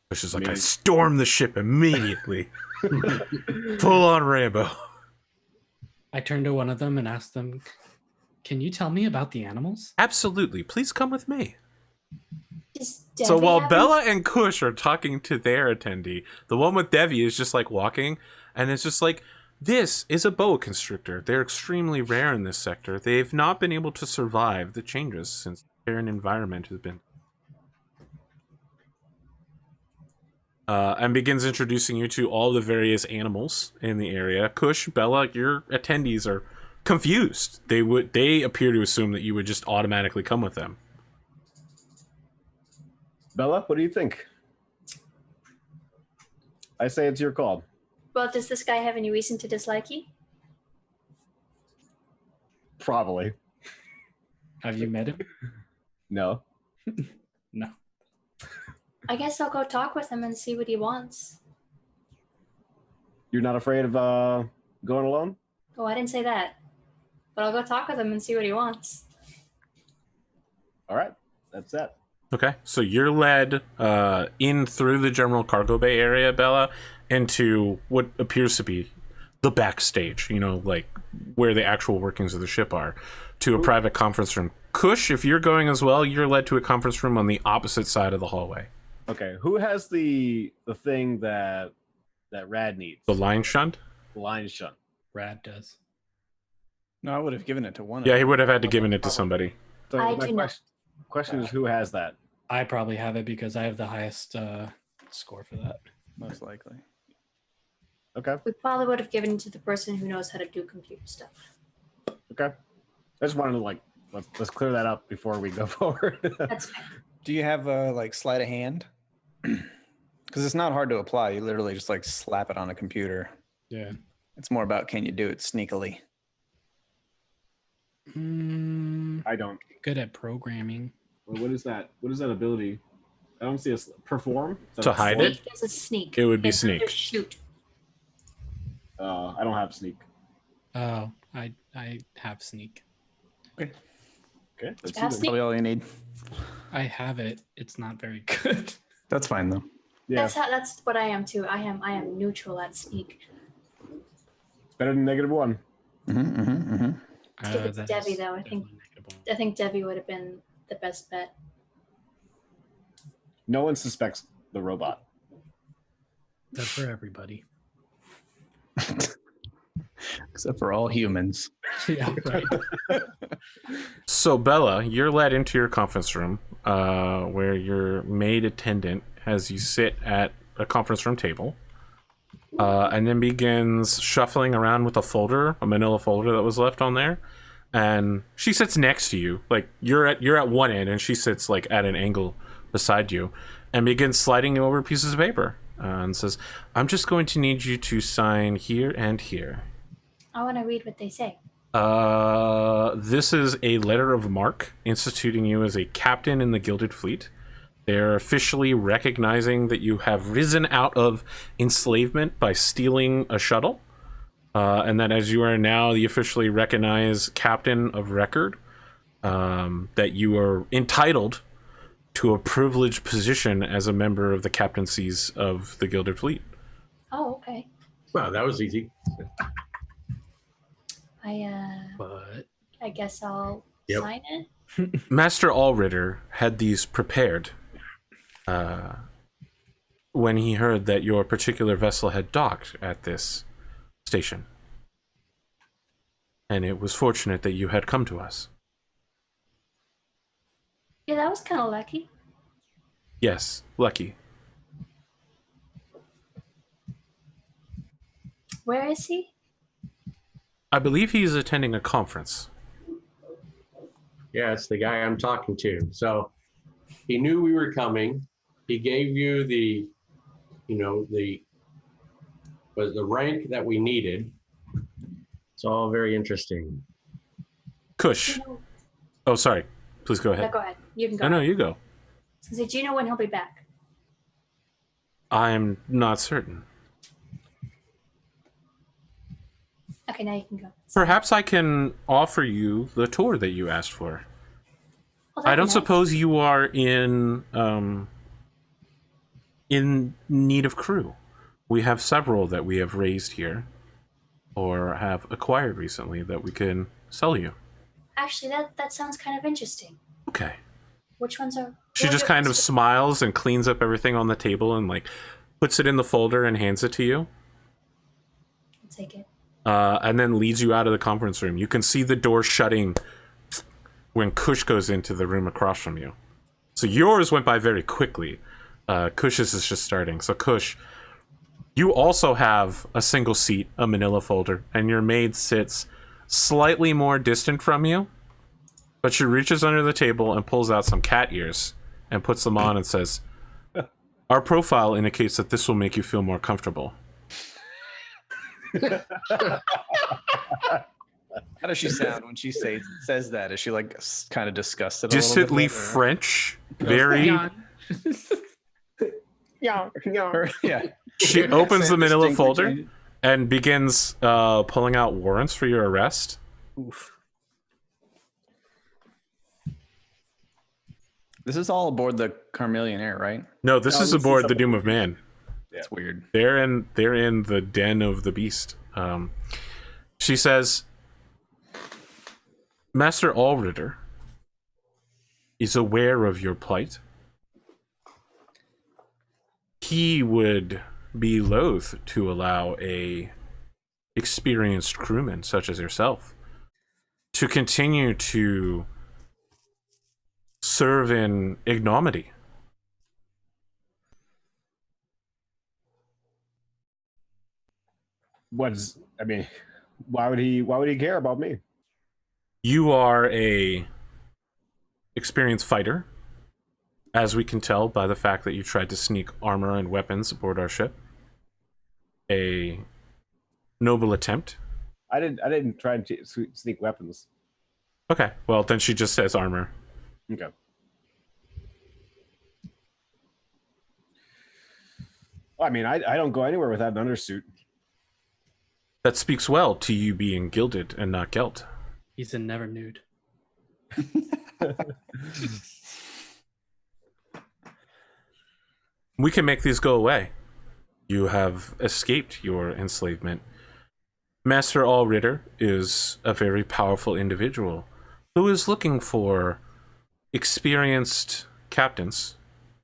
Which is like, I storm the ship immediately. Full on Rambo. I turned to one of them and asked them, can you tell me about the animals? Absolutely. Please come with me. Does So Debbie while have Bella and Kush are talking to their attendee, the one with Devi is just like walking, and it's just like, this is a boa constrictor. They're extremely rare in this sector. They've not been able to survive the changes since the current environment has been. And begins introducing you to all the various animals in the area. Kush, Bella, your attendees are confused. They appear to assume that you would just automatically come with them. Bella, what do you think? I say it's your call. Well, does this guy have any reason to dislike you? Probably. Have you met him? No. No. I guess I'll go talk with him and see what he wants. You're not afraid of going alone? Oh, I didn't say that. But I'll go talk with him and see what he wants. All right. That's that. Okay, so you're led in through the general cargo bay area, Bella, into what appears to be the backstage, like where the actual workings of the ship are, to a private conference room. Kush, if you're going as well, you're led to a conference room on the opposite side of the hallway. Okay. Who has the thing that Rad needs? The line shunt? Line shunt. Rad does. No, I would have given it to one of Yeah, them. he would have had to given it to somebody. So I my do not. question is, who has that? I probably have it because I have the highest score for that. Most likely. Okay. We probably would have given it to the person who knows how to do computer stuff. Okay. I just wanted to let's clear that up before we go forward. That's fair. Do you have like sleight of hand? Because it's not hard to apply. You literally just like slap it on a computer. Yeah. It's more about can you do it sneakily? I don't. Good at programming. Well, what is that? What is that ability? I don't see a perform. Is that To a hide sleight? it? Sneak is a sneak. It would be It's under sneak. Shoot. I don't have sneak. Oh, I have sneak. Okay. Let's Have see then. sneak? Probably all you need. I have it. It's not very good. That's fine though. Yeah, That's what I am too. I am neutral at sneak. it's better than -1. Let's give it to Debbie though. I think Debbie would have been the best bet. No one suspects the robot. That's for everybody. Except for all humans. Yeah, right. So Bella, you're led into your conference room, where your maid attendant has you sit at a conference room table, and then begins shuffling around with a manila folder that was left on there, and she sits next to you, like you're at one end, and she sits like at an angle beside you, and begins sliding you over pieces of paper, and says, "I'm just going to need you to sign here and here." I want to read what they say. This is a letter of marque instituting you as a captain in the Gilded Fleet. They're officially recognizing that you have risen out of enslavement by stealing a shuttle, and that as you are now the officially recognized captain of record, that you are entitled to a privileged position as a member of the captaincies of the Gilded Fleet. Oh, okay. Wow, that was easy. But I guess I'll Yep. sign it. Master Allritter had these prepared when he heard that your particular vessel had docked at this station. And it was fortunate that you had come to us. Yeah, that was kind of lucky. Yes, lucky. Where is he? I believe he's attending a conference. Yeah, it's the guy I'm talking to. So he knew we were coming. He gave you the rank that we needed. It's all very interesting. Kush. Oh, sorry. Please go No, ahead. go ahead. You can go. No, ahead. you go. So, do you know when he'll be back? I'm not certain. Okay, now you can go. Perhaps I can offer you the tour that you asked for. Oh, I that'd don't be nice. suppose you are in need of crew. We have several that we have raised here or have acquired recently that we can sell you. Actually, that sounds kind of interesting. Okay. Which ones are? She what just are kind of those- smiles and cleans up everything on the table and like puts it in the folder and hands it to you. I'll take it. And then leads you out of the conference room. You can see the door shutting when Kush goes into the room across from you. So yours went by very quickly. Kush's is just starting. So Kush, you also have a single seat, a manila folder, and your maid sits slightly more distant from you. But she reaches under the table and pulls out some cat ears and puts them on and says, "Our profile indicates that this will make you feel more comfortable." How does she sound when she says that? Is she like kind of disgusted? Distantly a little bit, French, very. Yeah. or- yeah. She opens the manila Distinctly folder changed. and begins pulling out warrants for your arrest. Oof. This is all aboard the Carmelian Air, right? No, this No, is this is aboard the up- Doom of Man. That's weird. They're in the den of the beast. She says, "Master Allritter is aware of your plight. He would be loath to allow a experienced crewman such as yourself to continue to serve in ignominy." I mean, why would he care about me? You are a experienced fighter, as we can tell by the fact that you tried to sneak armor and weapons aboard our ship. A noble attempt. I didn't try to sneak weapons. Okay, well, then she just says armor. Okay. Well, I mean, I don't go anywhere without an undersuit. That speaks well to you being gilded and not gelt. He's a never nude. We can make these go away. You have escaped your enslavement. Master Allritter is a very powerful individual who is looking for experienced captains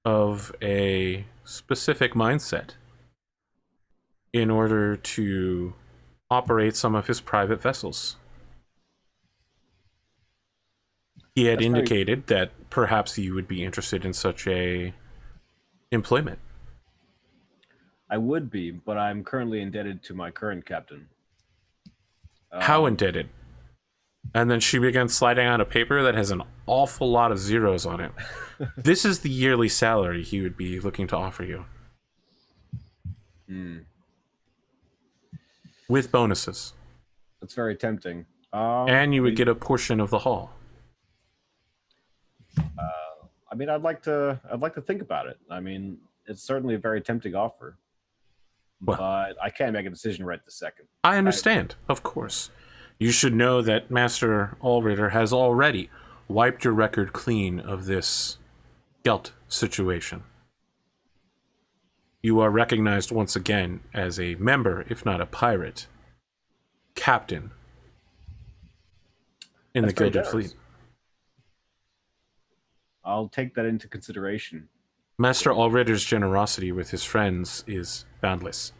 of a specific mindset in order to operate some of his private vessels. He had indicated that perhaps you would be interested in such a employment. I would be, but I'm currently indebted to my current captain. How indebted? And then she began sliding out a paper that has an awful lot of zeros on it. This is the yearly salary he would be looking to offer you. With bonuses. That's very tempting. And you would get a portion of the haul. I mean, I'd like to think about it. I mean, it's certainly a very tempting offer, Well, but I can't make a decision right this second. I understand, of course. You should know that Master Allritter has already wiped your record clean of this gelt situation. You are recognized once again as a member, if not a pirate, captain in That's the very Gilded generous. Fleet. I'll take that into consideration. Master Allritter's generosity with his friends is boundless.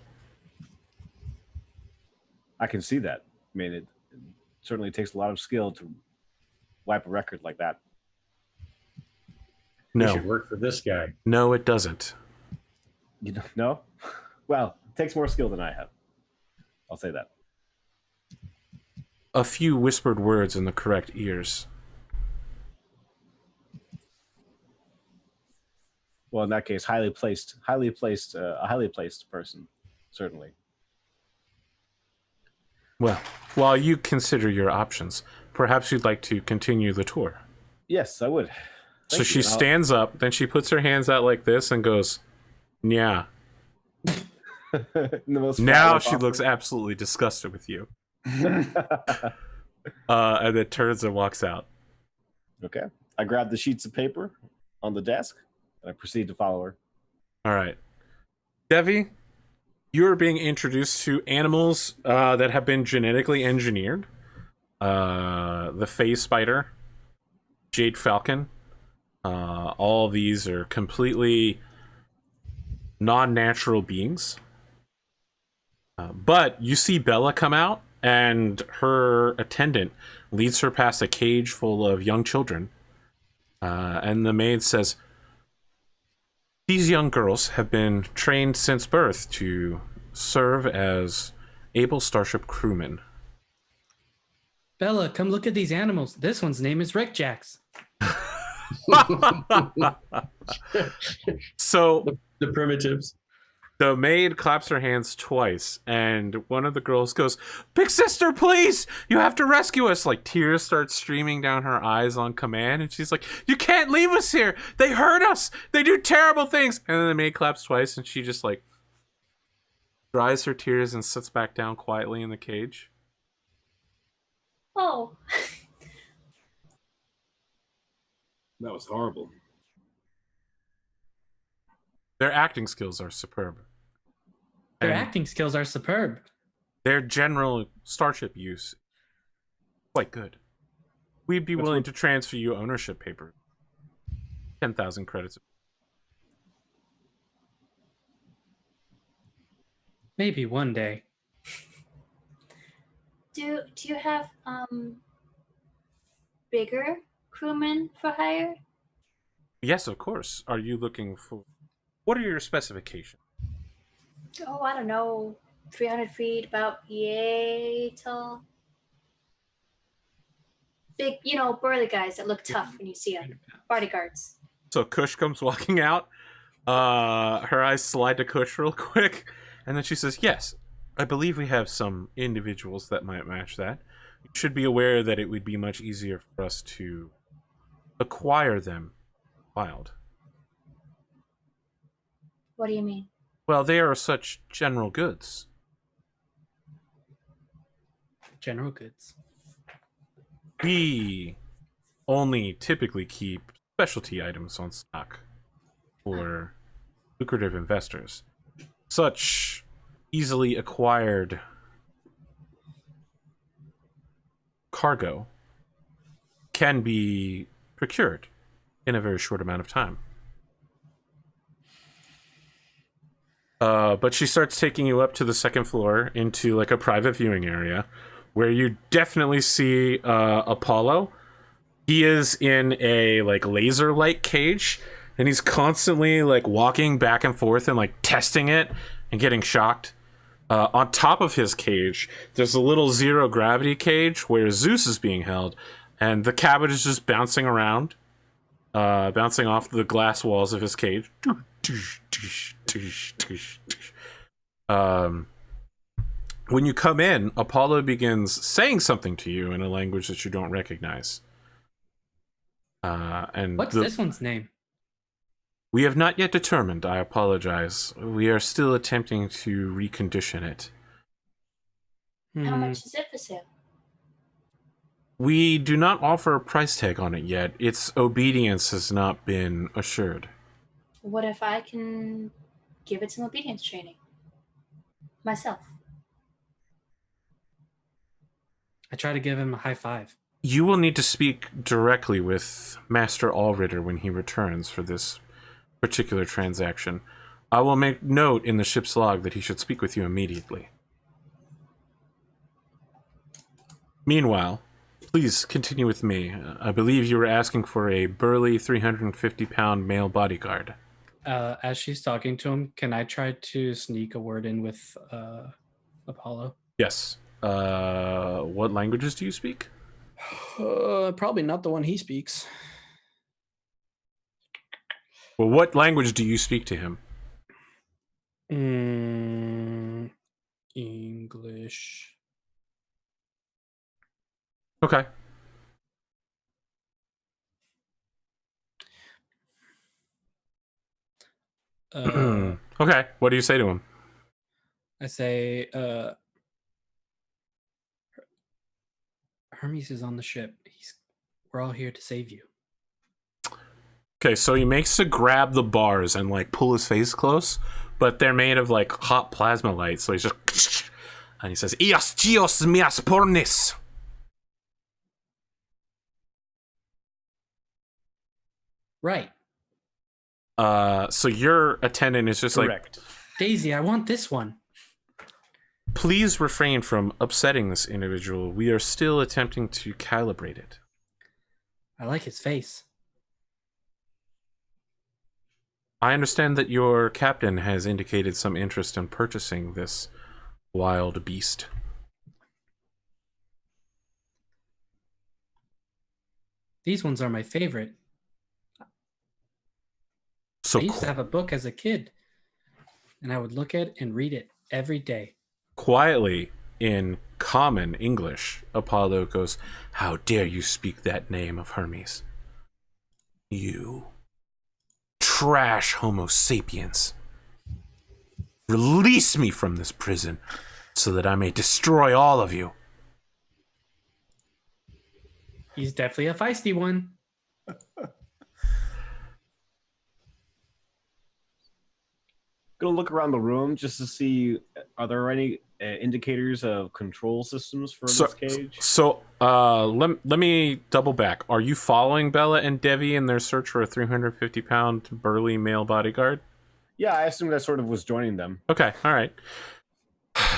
I can see that. I mean, it certainly takes a lot of skill to wipe a record like that. You No, should work for this guy. no, it doesn't. You know, no? Well, it takes more skill than I have. I'll say that. A few whispered words in the correct ears. Well, in that case, a highly placed person, certainly. Well, while you consider your options, perhaps you'd like to continue the tour. Yes, I would. So Thank she you. stands up, then she puts her hands out like this and goes, "Yeah." The most Now fat she offer. looks absolutely disgusted with you. And then turns and walks out. Okay. I grab the sheets of paper on the desk and I proceed to follow her. All right. Devi, you're being introduced to animals that have been genetically engineered. The phase spider, jade falcon. All these are completely non-natural beings. But you see Bella come out, and her attendant leads her past a cage full of young children. And the maid says, "These young girls have been trained since birth to serve as able starship crewmen." Bella, come look at these animals. This one's name is Rick Jacks. So The primitives. the maid claps her hands twice, and one of the girls goes, "Big sister, please! You have to rescue us!" Like, tears start streaming down her eyes on command, and she's like, "You can't leave us here! They hurt us! They do terrible things!" And then the maid claps twice, and she just, like, dries her tears and sits back down quietly in the cage. Oh, That was horrible. Their acting skills are superb. Their And acting skills are superb. their general starship use, quite good. We'd be willing to transfer you ownership paper. 10,000 credits. Maybe one day. do you have bigger crewmen for hire? Yes, of course. Are you looking for... What are your specifications? Oh, I don't know, 300 feet, about yay tall. big, burly guys that look tough when you see them. Bodyguards. So Kush comes walking out. Her eyes slide to Kush real quick, and then she says, "Yes, I believe we have some individuals that might match that. You should be aware that it would be much easier for us to acquire them wild. What do you mean? Well, they are such general goods. General goods. We only typically keep specialty items on stock for lucrative investors. Such easily acquired cargo can be procured in a very short amount of time." But she starts taking you up to the second floor into like a private viewing area where you definitely see Apollo. He is in a like laser light cage, and he's constantly like walking back and forth and like testing it and getting shocked. On top of his cage, there's a little zero gravity cage where Zeus is being held, and the cabbage is just bouncing around, bouncing off the glass walls of his cage. When you come in, Apollo begins saying something to you in a language that you don't recognize. And What's this one's name? We have not yet determined, I apologize. We are still attempting to recondition it. How much is it for sale? We do not offer a price tag on it yet. Its obedience has not been assured. What if I can give it some obedience training? Myself. I try to give him a high five. You will need to speak directly with Master Allritter when he returns for this particular transaction. I will make note in the ship's log that he should speak with you immediately. Meanwhile, please continue with me. I believe you were asking for a burly 350-pound male bodyguard. As she's talking to him, can I try to sneak a word in with Apollo? Yes. What languages do you speak? Probably not the one he speaks. Well, what language do you speak to him? English. Okay. Okay, what do you say to him? I say, Hermes is on the ship. We're all here to save you. Okay, so he makes to grab the bars and like pull his face close, but they're made of like hot plasma light, so he's just and he says, "Ios tios mias pornis." Right. So your attendant is just Correct. Daisy, I want this one. Please refrain from upsetting this individual. We are still attempting to calibrate it. I like his face. I understand that your captain has indicated some interest in purchasing this wild beast. These ones are my favorite. So I used to have a book as a kid, and I would look at and read it every day. quietly, in common English, Apollo goes, "How dare you speak that name of Hermes? You trash Homo sapiens. Release me from this prison so that I may destroy all of you." He's definitely a feisty one. Gonna look around the room just to see, are there any indicators of control systems for this cage? So, let me double back. Are you following Bella and Devi in their search for a 350-pound burly male bodyguard? Yeah, I assumed I sort of was joining them. Okay, all right.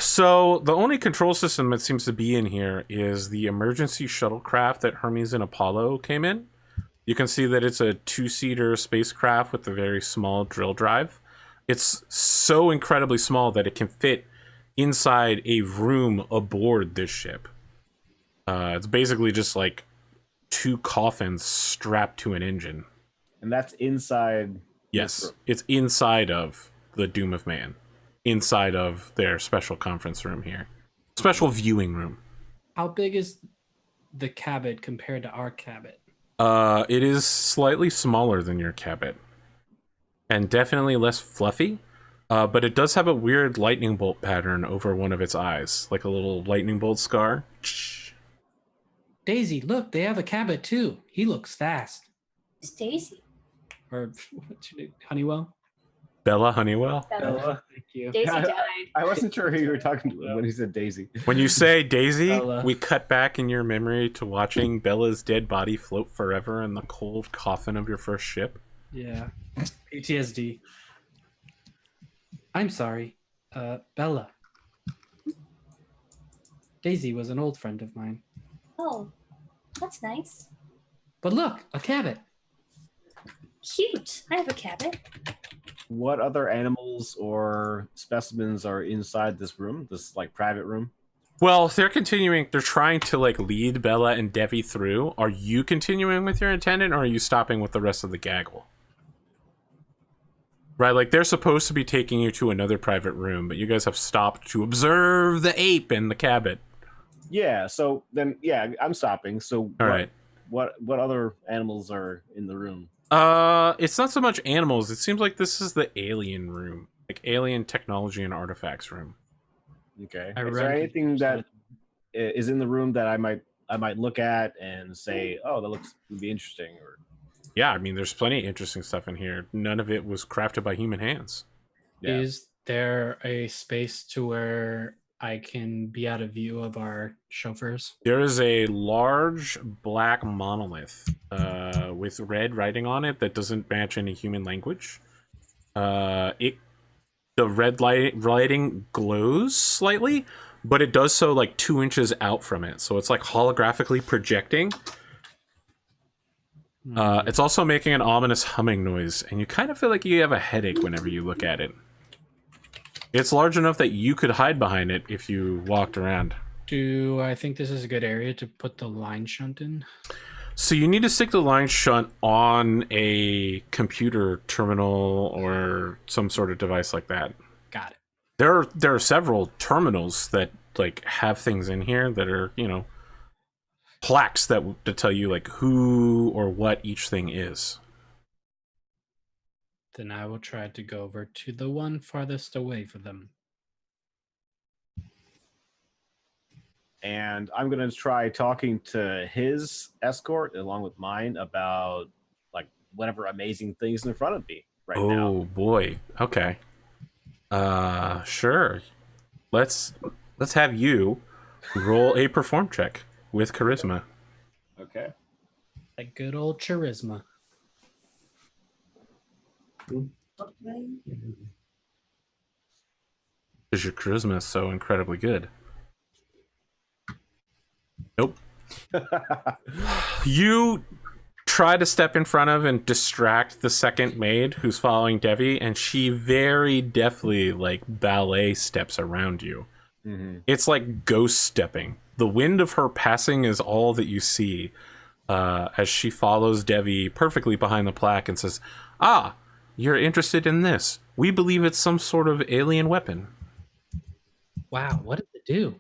So the only control system that seems to be in here is the emergency shuttlecraft that Hermes and Apollo came in. You can see that it's a 2-seater spacecraft with a very small drill drive. It's so incredibly small that it can fit inside a room aboard this ship. It's basically just like 2 coffins strapped to an engine. And that's inside. this Yes, room. it's inside of the Doom of Man, inside of their special conference room here, special viewing room. How big is the cabin compared to our cabin? It is slightly smaller than your cabin, and definitely less fluffy. But it does have a weird lightning bolt pattern over one of its eyes, like a little lightning bolt scar. Daisy, look, they have a cabin too. He looks fast. It's Daisy. Or what's your name? Honeywell? Bella Honeywell. Bella. Thank you. Daisy Yeah, died. I wasn't sure who you were talking to when he said Daisy. When you say Daisy, Bella. we cut back in your memory to watching Bella's dead body float forever in the cold coffin of your first ship. Yeah. PTSD. I'm sorry. Bella. Daisy was an old friend of mine. Oh, that's nice. But look, a cabin. Cute. I have a cabin. What other animals or specimens are inside this room? This like private room? Well, they're trying to like lead Bella and Devi through. Are you continuing with your attendant, or are you stopping with the rest of the gaggle? Right, like they're supposed to be taking you to another private room, but you guys have stopped to observe the ape in the cabin. Yeah. So then, yeah, I'm stopping. So All right. what other animals are in the room? It's not so much animals. It seems like this is the alien room, like alien technology and artifacts room. Okay. I Is there read- anything that is in the room that I might look at and say, oh, that would be interesting? Or Yeah, I mean, there's plenty of interesting stuff in here. None of it was crafted by human hands. Yeah. Is there a space to where I can be out of view of our chauffeurs? There is a large black monolith with red writing on it that doesn't match any human language. The red writing glows slightly, but it does so like 2 inches out from it, so it's like holographically projecting. It's also making an ominous humming noise, and you kind of feel like you have a headache whenever you look at it. It's large enough that you could hide behind it if you walked around. Do I think this is a good area to put the line shunt in? So you need to stick the line shunt on a computer terminal or some sort of device like that. Got it. There are several terminals that like have things in here that are, plaques that tell you like who or what each thing is. Then I will try to go over to the one farthest away from them. and I'm gonna try talking to his escort along with mine about like whatever amazing things in front of me right now. Oh boy. Okay. Sure. Let's have you roll a perform check with charisma. Okay. Like good old charisma. Because your charisma is so incredibly good. Nope. You try to step in front of and distract the second maid who's following Devi, and she very deftly like ballet steps around you. Mm-hmm. It's like ghost stepping. The wind of her passing is all that you see as she follows Devi perfectly behind the plaque and says, "Ah, you're interested in this. We believe it's some sort of alien weapon. Wow, what did it do?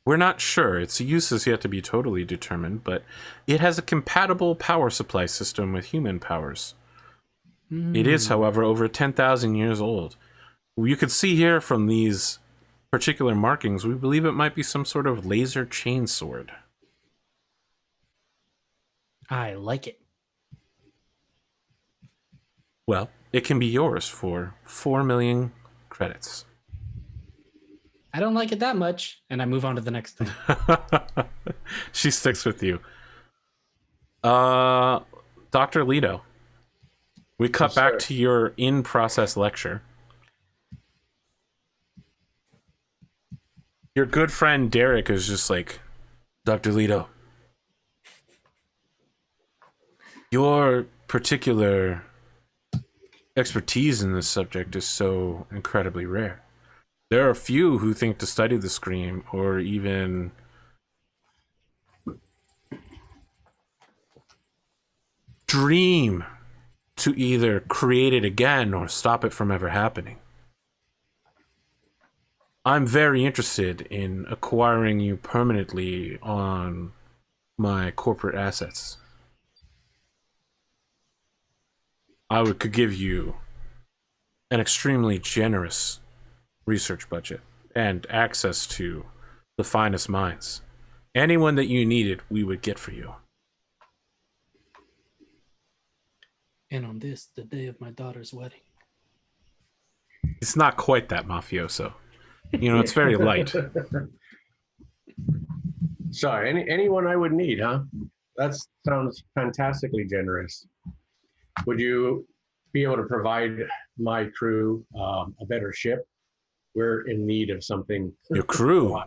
We're not sure. Its use is yet to be totally determined, but it has a compatible power supply system with human powers. It is, however, over 10,000 years old. You could see here from these particular markings, we believe it might be some sort of laser chainsword. I like it. Well, it can be yours for 4 million credits." I don't like it that much, and I move on to the next thing. She sticks with you. Dr. Leeto, we cut Yes, back sir. to your in-process lecture. Your good friend Derek is just like, "Dr. Leeto, your particular expertise in this subject is so incredibly rare. There are few who think to study the Scream or even dream to either create it again or stop it from ever happening. I'm very interested in acquiring you permanently on my corporate assets. Could give you an extremely generous research budget and access to the finest minds. Anyone that you needed, we would get for you. And on this, the day of my daughter's wedding. It's not quite that mafioso. You know, it's very light. Sorry, anyone I would need, huh? That sounds fantastically generous. Would you be able to provide my crew a better ship? We're in need of something. Your crew?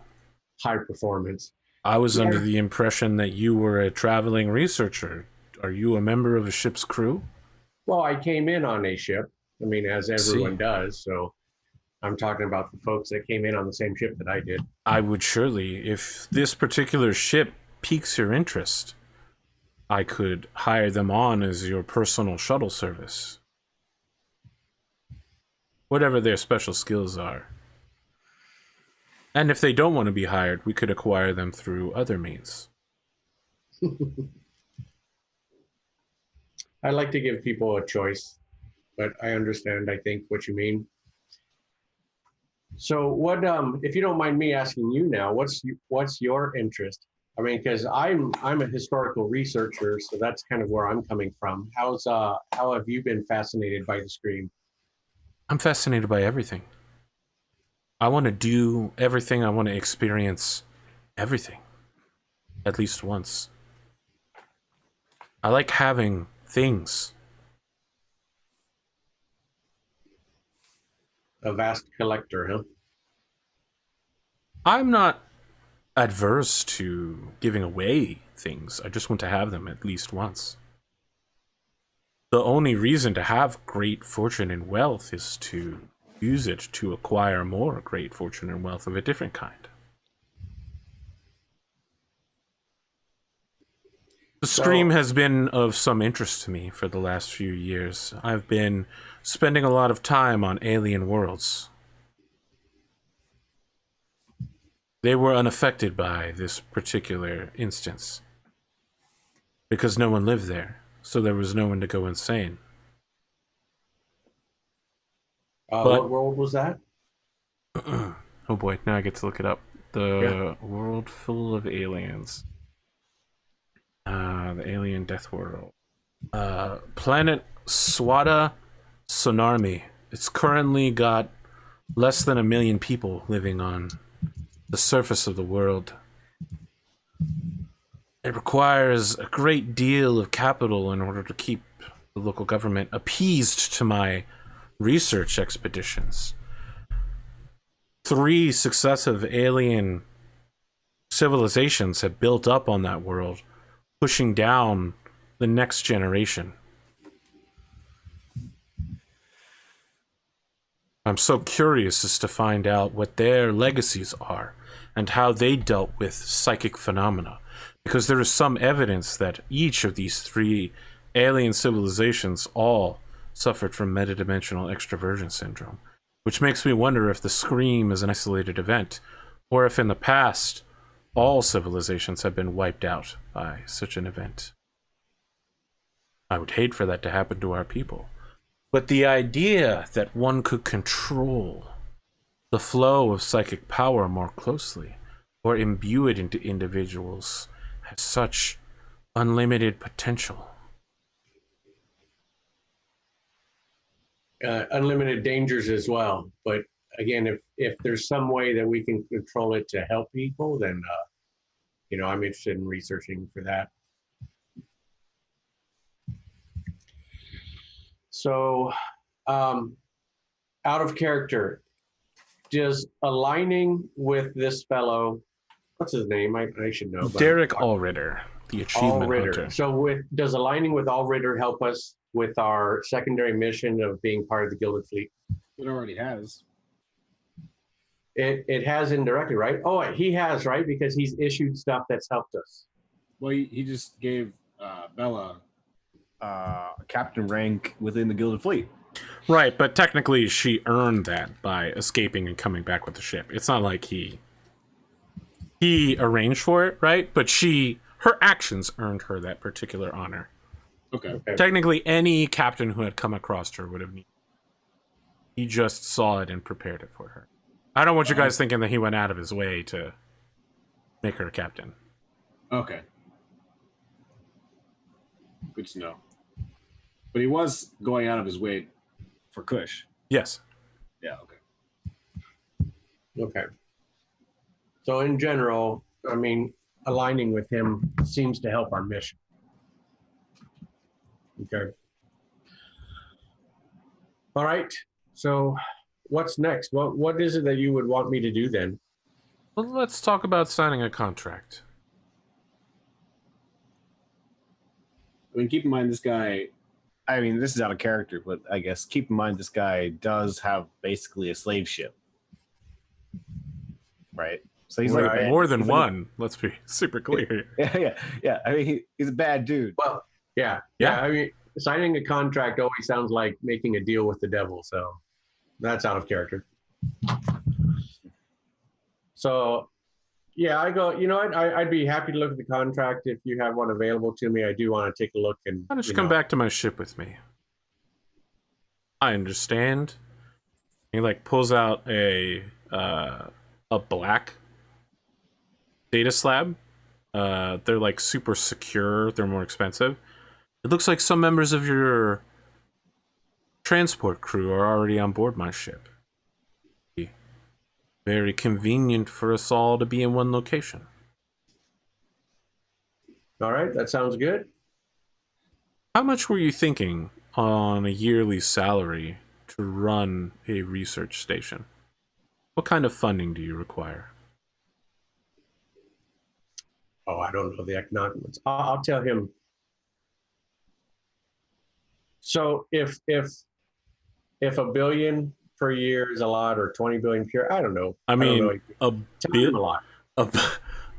High performance. I was under the impression that you were a traveling researcher. Are you a member of a ship's crew? Well, I came in on a ship. I mean, as everyone does. So I'm talking about the folks that came in on the same ship that I did. I would surely, if this particular ship piques your interest, I could hire them on as your personal shuttle service. Whatever their special skills are. And if they don't want to be hired, we could acquire them through other means. I like to give people a choice, but I understand, I think, what you mean. So what, if you don't mind me asking you now, what's your interest? I mean, because I'm a historical researcher, so that's kind of where I'm coming from. How have you been fascinated by the Scream? I'm fascinated by everything. I want to do everything. I want to experience everything. At least once. I like having things. A vast collector, huh? I'm not adverse to giving away things. I just want to have them at least once. The only reason to have great fortune and wealth is to use it to acquire more great fortune and wealth of a different kind. The Scream has been of some interest to me for the last few years. I've been spending a lot of time on alien worlds. They were unaffected by this particular instance because no one lived there, so there was no one to go insane. What world was that? Oh boy, now I get to look it up. The world full of aliens. The alien death world. Planet Swada Sonarmi. It's currently got less than 1 million people living on the surface of the world. It requires a great deal of capital in order to keep the local government appeased to my research expeditions. 3 successive alien civilizations have built up on that world, pushing down the next generation. I'm so curious as to find out what their legacies are and how they dealt with psychic phenomena, because there is some evidence that each of these 3 alien civilizations all suffered from metadimensional extroversion syndrome, which makes me wonder if the Scream is an isolated event, or if in the past all civilizations have been wiped out by such an event. I would hate for that to happen to our people. But the idea that one could control the flow of psychic power more closely, or imbue it into individuals, has such unlimited potential. Unlimited dangers as well. But again, if there's some way that we can control it to help people, then I'm interested in researching for that. So, out of character, does aligning with this fellow, what's his name? I should know. Derek Allritter, the achievement hunter. So does aligning with Allritter help us with our secondary mission of being part of the Gilded Fleet? It already has. It has indirectly, right? Oh, he has, right? Because he's issued stuff that's helped us. Well, he just gave Bella captain rank within the Gilded Fleet. Right, but technically she earned that by escaping and coming back with the ship. It's not like he arranged for it, right? But her actions earned her that particular honor. Okay. Technically, any captain who had come across her would have needed. He just saw it and prepared it for her. I don't want you guys thinking that he went out of his way to make her a captain. Okay. Good to know. But he was going out of his way for Kush. Yes. Yeah, okay. Okay. So in general, I mean, aligning with him seems to help our mission. Okay. All right. So what's next? What is it that you would want me to do then? Well, let's talk about signing a contract. I mean, keep in mind this guy, I mean, this is out of character, but I guess keep in mind this guy does have basically a slave ship. Right? So he's like More than one. Let's be super clear here. Yeah. I mean, he's a bad dude. Well, yeah. I mean, signing a contract always sounds like making a deal with the devil. So that's out of character. So, yeah, I go, you know what? I'd be happy to look at the contract if you have one available to me. I do want to take a look. And Why don't you come back to my ship with me? I understand. He pulls out a black data slab. They're super secure. They're more expensive. It looks like some members of your transport crew are already on board my ship. Very convenient for us all to be in one location. All right, that sounds good. How much were you thinking on a yearly salary to run a research station? What kind of funding do you require? Oh, I don't know the economics. I'll tell him. So if $1 billion per year is a lot, or 20 billion per year, I don't know. I mean, a lot.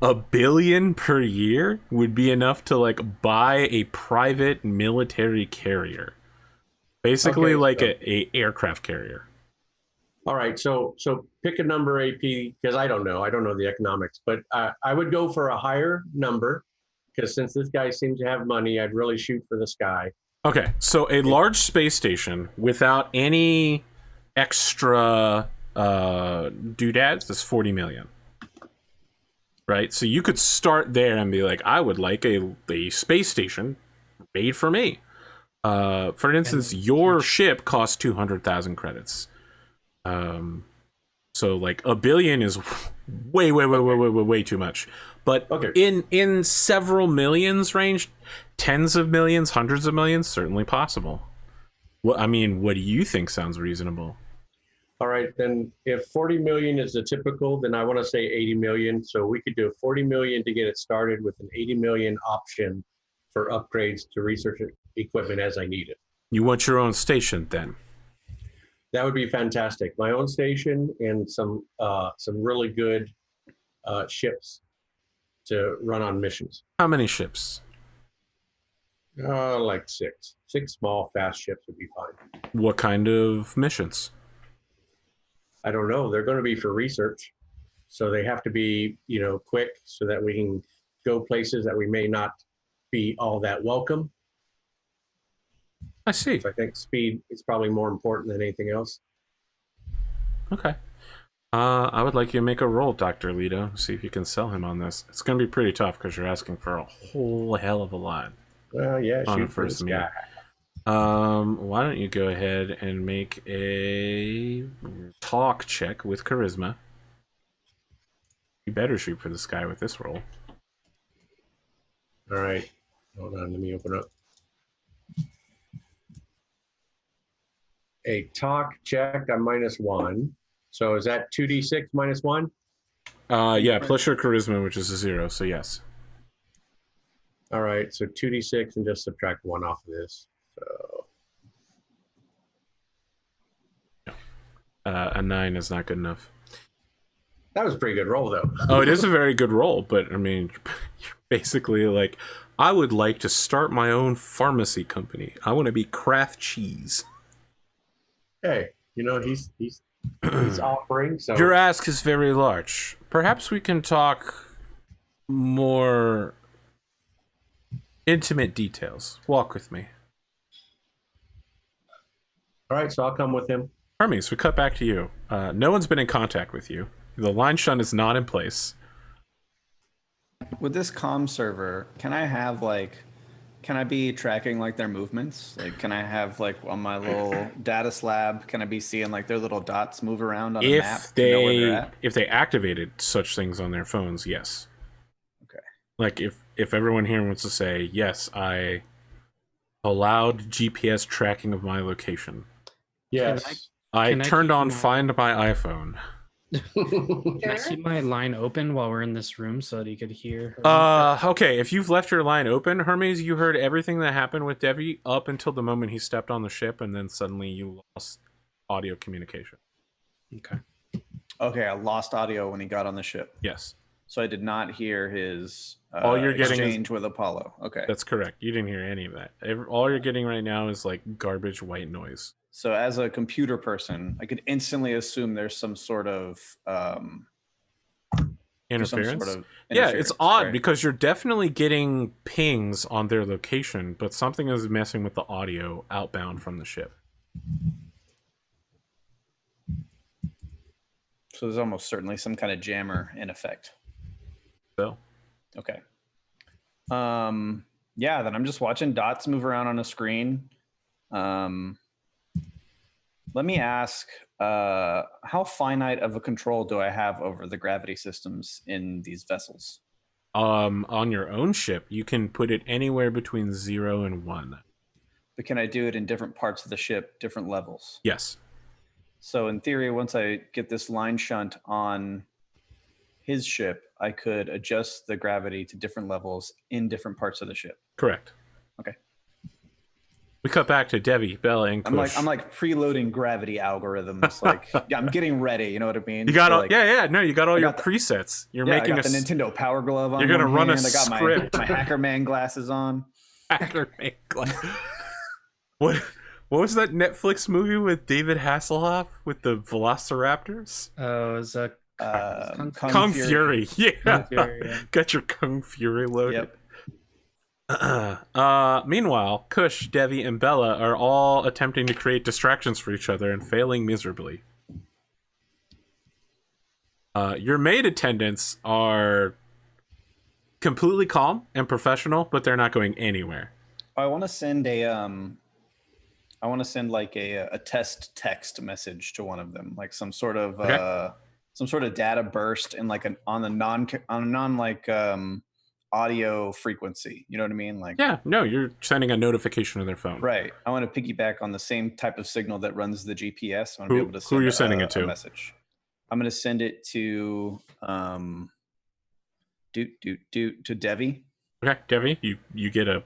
A billion per year would be enough to buy a private military carrier, basically a aircraft carrier. All right, so pick a number, AP, because I don't know the economics, but I would go for a higher number, because since this guy seems to have money, I'd really shoot for the sky. Okay, so a large space station without any extra doodads is 40 million. Right? So you could start there and be like, I would like a space station made for me. For instance, your ship costs 200,000 credits. So $1 billion is way too much. But in several millions range, tens of millions, hundreds of millions, certainly possible. What do you think sounds reasonable? All right, then if 40 million is the typical, then I want to say 80 million. So we could do 40 million to get it started with an 80 million option for upgrades to research equipment as I need it. You want your own station then? That would be fantastic. My own station and some really good ships to run on missions. How many ships? Like six. 6 small, fast ships would be fine. What kind of missions? I don't know. They're going to be for research. So they have to be, quick so that we can go places that we may not be all that welcome. I see. So I think speed is probably more important than anything else. Okay. I would like you to make a roll, Dr. Leeto. See if you can sell him on this. It's going to be pretty tough because you're asking for a whole hell of a lot. Well, yeah, on shoot a for first this meet. guy. Why don't you go ahead and make a talk check with charisma? You better shoot for this guy with this roll. All right. Hold on. Let me open up. A talk check on -1. So is that 2d6 -1? Yeah, plus your charisma, which is a 0, so yes. All right. So 2d6 and just subtract 1 off of this. So A 9 is not good enough. that was a pretty good roll, though. Oh, it is a very good roll, but Basically, like, I would like to start my own pharmacy company. I want to be Kraft Cheese. Hey, he's offering. So Your ask is very large. Perhaps we can talk more intimate details. Walk with me. all right, so I'll come with him. Hermes, we cut back to you. No one's been in contact with you. The line shunt is not in place. With this comm server, can I be tracking like their movements? Like, can I have like on my little data slab, can I be seeing like their little dots move around on a map to know where they're at? If they activated such things on their phones, yes. Okay. Like if everyone here wants to say, yes, I allowed GPS tracking of my location. Yes. I Can I turned keep on my- Find My iPhone. Can I Sure. keep my line open while we're in this room so that you could hear? her? Okay, if you've left your line open, Hermes, you heard everything that happened with Devi up until the moment he stepped on the ship, and then suddenly you lost audio communication. Okay. Okay, I lost audio when he got on the ship, Yes, so I did not hear his All you're getting is- exchange with Apollo. Okay, that's correct. You didn't hear any of that. All you're getting right now is like garbage white noise. so as a computer person, I could instantly assume there's some sort of Interference? Yeah, it's interference, odd right? because you're definitely getting pings on their location, but something is messing with the audio outbound from the ship. So there's almost certainly some kind of jammer in effect. So, Okay. Yeah, then I'm just watching dots move around on a screen. Let me ask, how finite of a control do I have over the gravity systems in these vessels? on your own ship, you can put it anywhere between 0 and 1. But can I do it in different parts of the ship, different levels? Yes. So in theory, once I get this line shunt on his ship, I could adjust the gravity to different levels in different parts of the ship. Correct. Okay. We cut back to Devi, Bella, and Kush. I'm like preloading gravity algorithms. Like, yeah, I'm getting ready. You know what I mean? You got So, all, like, no, you got all I your got the- presets. You're yeah, making I got a the Nintendo Power Glove on. you're gonna one run a hand. I got script. my Hacker Man glasses on. hacker make what was that Netflix movie with David Hasselhoff with the Velociraptors? Oh, is that Kung Fury. Yeah. Kung Fury, yeah. Got your Kung Fury loaded. Yep. Meanwhile, Kush, Devi, and Bella are all attempting to create distractions for each other and failing miserably. Your maid attendants are completely calm and professional, but they're not going anywhere. I want to send like a test text message to one of them, like some sort of data burst in like on a non audio frequency. You know what I mean? Like, Yeah, no, you're sending a notification to their phone. right. I want to piggyback on the same type of signal that runs the GPS. I want to be able to Who send you're sending it to? a message. I'm going to send it to to Devi. Okay, Devi, you get a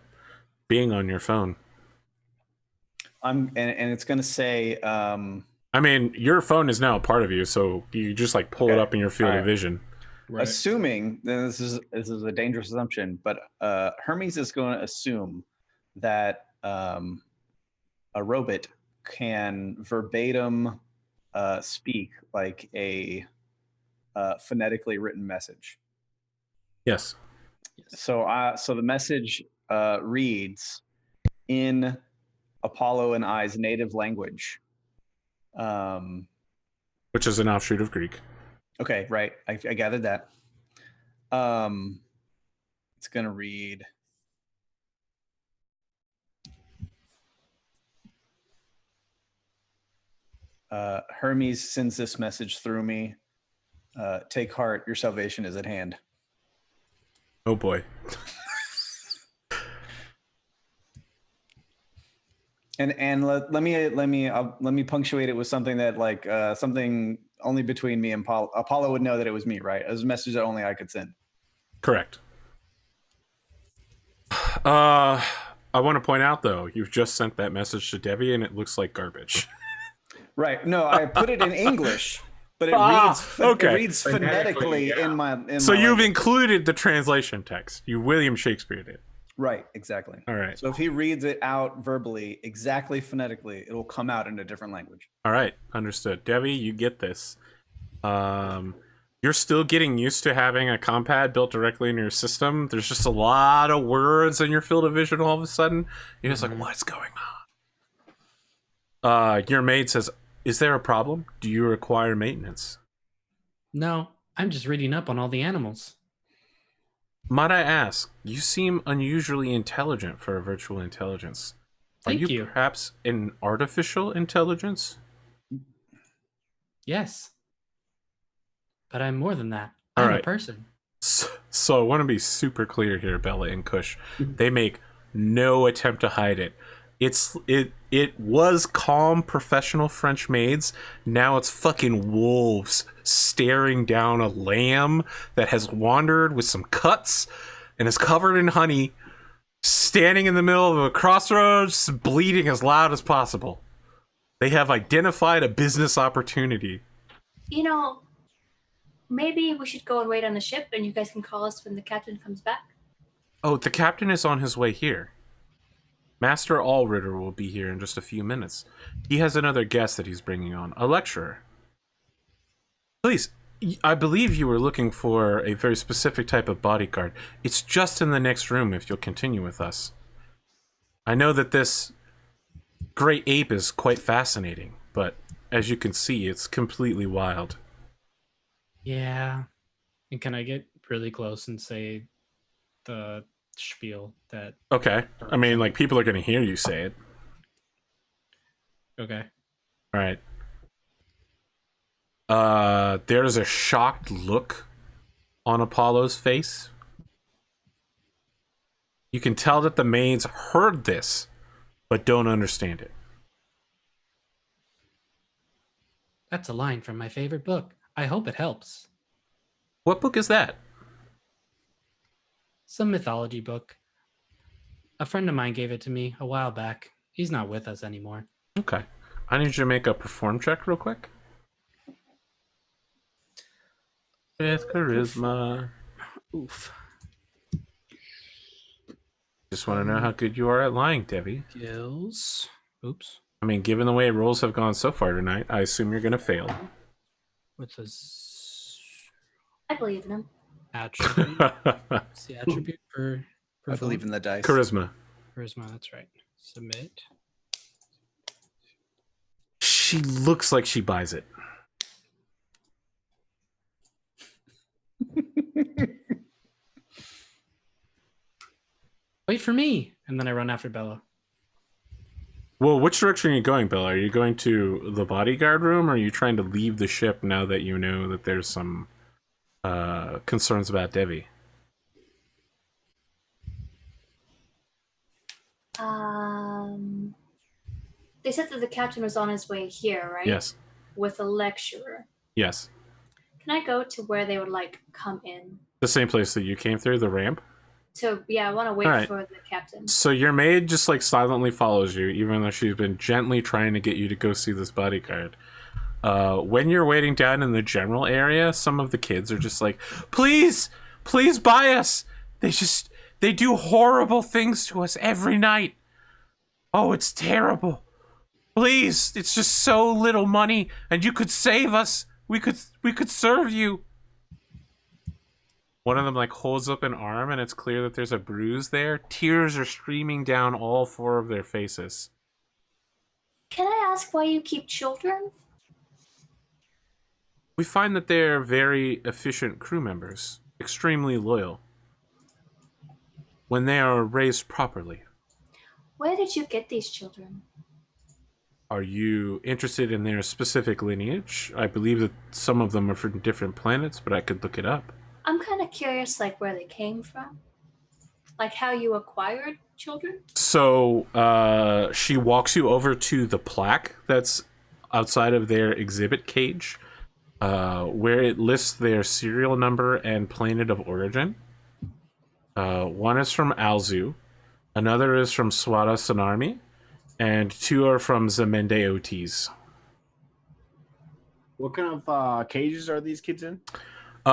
bing on your phone. And it's going to say I mean, your phone is now a part of you, so you just like pull it Okay. up in your field All of right. vision. Right. assuming, then this is a dangerous assumption, but Hermes is going to assume that a robot can verbatim speak like a phonetically written message. Yes. So the message reads in Apollo and I's native language. Which is an offshoot of Greek. Okay, right. I gathered that. It's going to read. Hermes sends this message through me. Take heart, your salvation is at hand. Oh boy. And let me punctuate it with something that like something only between me and Apollo would know that it was me, right? It was a message that only I could send. Correct. I want to point out though, you've just sent that message to Devi and it looks like garbage. Right. No, I put it in English. But okay. it reads phonetically in my. So my you've language. included the translation text. You William Shakespeare did. Right, exactly. All right. So if he reads it out verbally, exactly phonetically, it will come out in a different language. All right. Understood. Debbie, you get this. You're still getting used to having a compad built directly in your system. There's just a lot of words in your field of vision all of a sudden. You're just like, what's going on? Your maid says, is there a problem? Do you require maintenance? No, I'm just reading up on all the animals. Might I ask, you seem unusually intelligent for a virtual intelligence. Thank Are you. perhaps an artificial intelligence? Yes. But I'm more than that. All I'm right. a person. So I want to be super clear here, Bella and Kush. They make no attempt to hide it. It was calm professional French maids. Now it's fucking wolves staring down a lamb that has wandered with some cuts and is covered in honey, standing in the middle of a crossroads, bleeding as loud as possible. They have identified a business opportunity. You know, maybe we should go and wait on the ship, and you guys can call us when the captain comes back. Oh, the captain is on his way here. Master Allritter will be here in just a few minutes. He has another guest that he's bringing on, a lecturer. Please, I believe you were looking for a very specific type of bodyguard. It's just in the next room if you'll continue with us. I know that this great ape is quite fascinating, but as you can see, it's completely wild. Yeah. And can I get really close and say the spiel that... Okay. I mean, like, people are going to hear you say it. Okay. All right. There's a shocked look on Apollo's face. You can tell that the maids heard this, but don't understand it. That's a line from my favorite book. I hope it helps. What book is that? Some mythology book. A friend of mine gave it to me a while back. He's not with us anymore. Okay. I need you to make a perform check real quick. With charisma. Oof. Just want to know how good you are at lying, Debbie. Gills. Oops. I mean, given the way rolls have gone so far tonight, I assume you're going to fail. What's the I believe in him. attribute? What's the attribute for I believe in the dice. Charisma. charisma? That's right. Submit. She looks like she buys it. Wait for me! And then I run after Bella. Well, which direction are you going, Bella? Are you going to the bodyguard room, or are you trying to leave the ship now that you know that there's some concerns about Debbie? They said that the captain was on his way here, right? Yes. With a lecturer. Yes. Can I go to where they would like come in? The same place that you came through, the ramp? So yeah, I want to wait Alright. for the captain. So your maid just like silently follows you, even though she's been gently trying to get you to go see this bodyguard. When you're waiting down in the general area, some of the kids are just like, please buy us. They do horrible things to us every night. Oh, it's terrible. Please, it's just so little money, and you could save us. We could serve you. One of them like holds up an arm, and it's clear that there's a bruise there. Tears are streaming down all four of their faces. Can I ask why you keep children? We find that they're very efficient crew members, extremely loyal. When they are raised properly. Where did you get these children? Are you interested in their specific lineage? I believe that some of them are from different planets, but I could look it up. I'm kind of curious, like where they came from, like how you acquired children. So she walks you over to the plaque that's outside of their exhibit cage, where it lists their serial number and planet of origin. One is from Alzu, another is from Swada Sonarmi, and two are from Zemende Otis. What kind of cages are these kids in?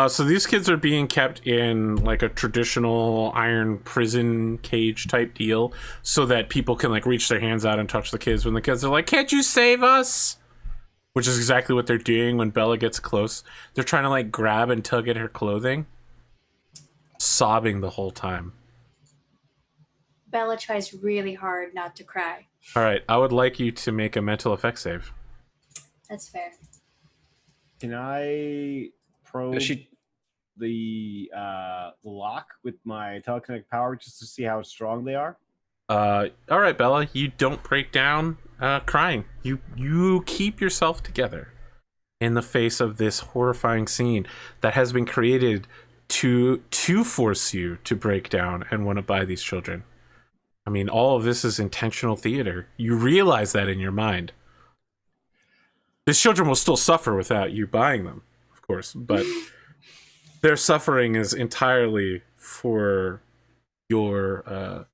So these kids are being kept in like a traditional iron prison cage type deal, so that people can like reach their hands out and touch the kids when the kids are like, "Can't you save us?" Which is exactly what they're doing when Bella gets close. They're trying to like grab and tug at her clothing, sobbing the whole time. Bella tries really hard not to cry. All right, I would like you to make a mental effect save. That's fair. Can I probe Does she? the lock with my telekinetic power just to see how strong they are? All right, Bella, you don't break down crying. You keep yourself together in the face of this horrifying scene that has been created to force you to break down and want to buy these children. I mean, all of this is intentional theater. You realize that in your mind. These children will still suffer without you buying them, of course, but their suffering is entirely for your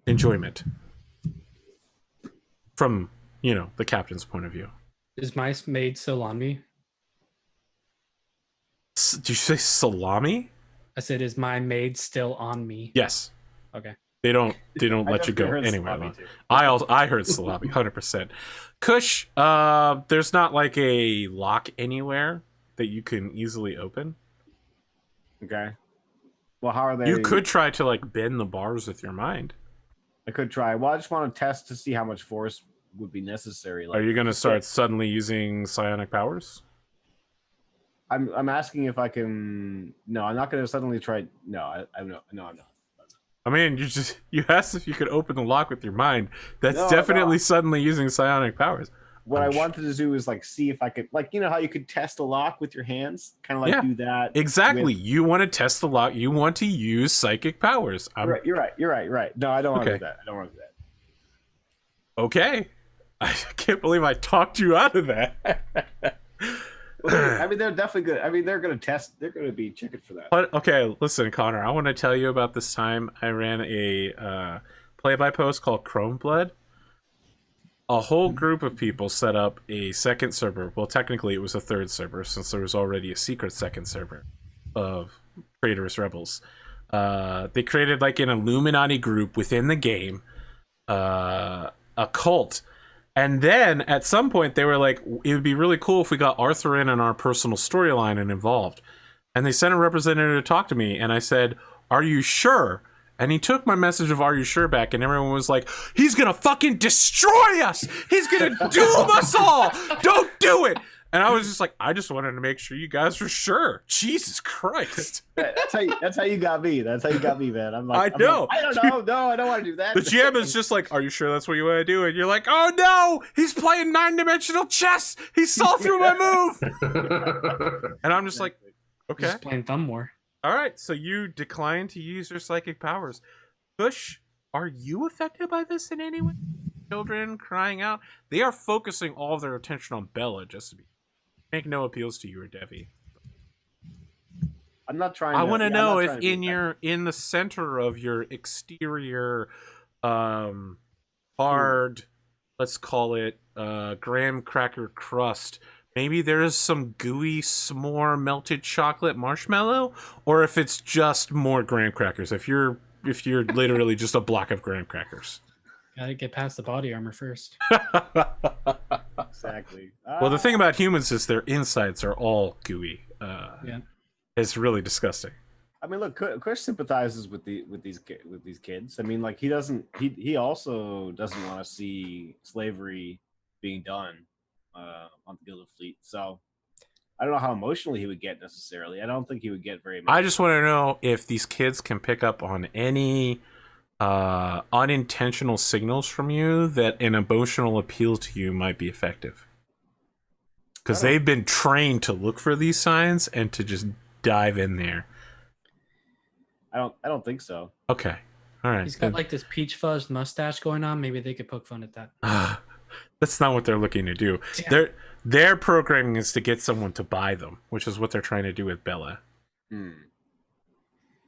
enjoyment. From, the captain's point of view. Is my maid still on me? Did you say salami? I said, is my maid still on me? Yes. Okay. They don't let you go anywhere. I heard salami 100%. Kush, there's not like a lock anywhere that you can easily open. Okay. Well, how are they? You could try to like bend the bars with your mind. I could try. Well, I just want to test to see how much force would be necessary. Are you going to start suddenly using psionic powers? I'm asking if I can. No, I'm not going to suddenly try. No, I'm not. I mean, you asked if you could open the lock with your mind. That's No, definitely no. suddenly using psionic powers. What I wanted to do is like see if I could, like, you know how you could test a lock with your hands, kind of like Yeah, do that. Exactly. You want to test the lock. You want to use psychic powers. You're right. No, I don't want to do that. I don't want to do that. Okay. I can't believe I talked you out of that. I mean, they're definitely good. I mean, they're going to test. They're going to be checking for that. But, okay, listen, Connor. I want to tell you about this time I ran a play-by-post called Chrome Blood. A whole group of people set up a second server. Well, technically, it was a third server since there was already a secret second server of traitorous rebels. They created like an Illuminati group within the game, a cult. And then at some point they were like, it would be really cool if we got Arthur in on our personal storyline and involved. And they sent a representative to talk to me. And I said, "Are you sure?" And he took my message of "Are you sure?" back. And everyone was like, "He's going to fucking destroy us. He's going to doom us all. Don't do it." And I was just like, I just wanted to make sure you guys were sure. Jesus Christ. That's how you got me. That's how you got me, man. I'm like, I know. I don't know. No, I don't want to do that. The GM is just like, "Are you sure that's what you want to do?" And you're like, "Oh no, he's playing 9-dimensional chess. He saw through my move." And I'm just like, okay. Just playing Thumb War. All right, so you decline to use your psychic powers. Bush, are you affected by this in any way? Children crying out. They are focusing all of their attention on Bella, just to make no appeals to you or Devi. I'm not trying. I want to know if in the center of your exterior, hard, let's call it graham cracker crust, maybe there is some gooey s'more melted chocolate marshmallow, or if it's just more graham crackers. If you're literally just a block of graham crackers. Gotta get past the body armor first. Exactly. Well, the thing about humans is their insides are all gooey. Yeah. It's really disgusting. I mean, look, Kush sympathizes with these kids. I mean, like he also doesn't want to see slavery being done on the Gilded Fleet. So I don't know how emotionally he would get necessarily. I don't think he would get very much. I just want to know if these kids can pick up on any unintentional signals from you that an emotional appeal to you might be effective. Because they've been trained to look for these signs and to just dive in there. I don't think so. Okay. All right. He's got like this peach fuzz mustache going on. Maybe they could poke fun at that. That's not what they're looking to do. Yeah. Their programming is to get someone to buy them, which is what they're trying to do with Bella.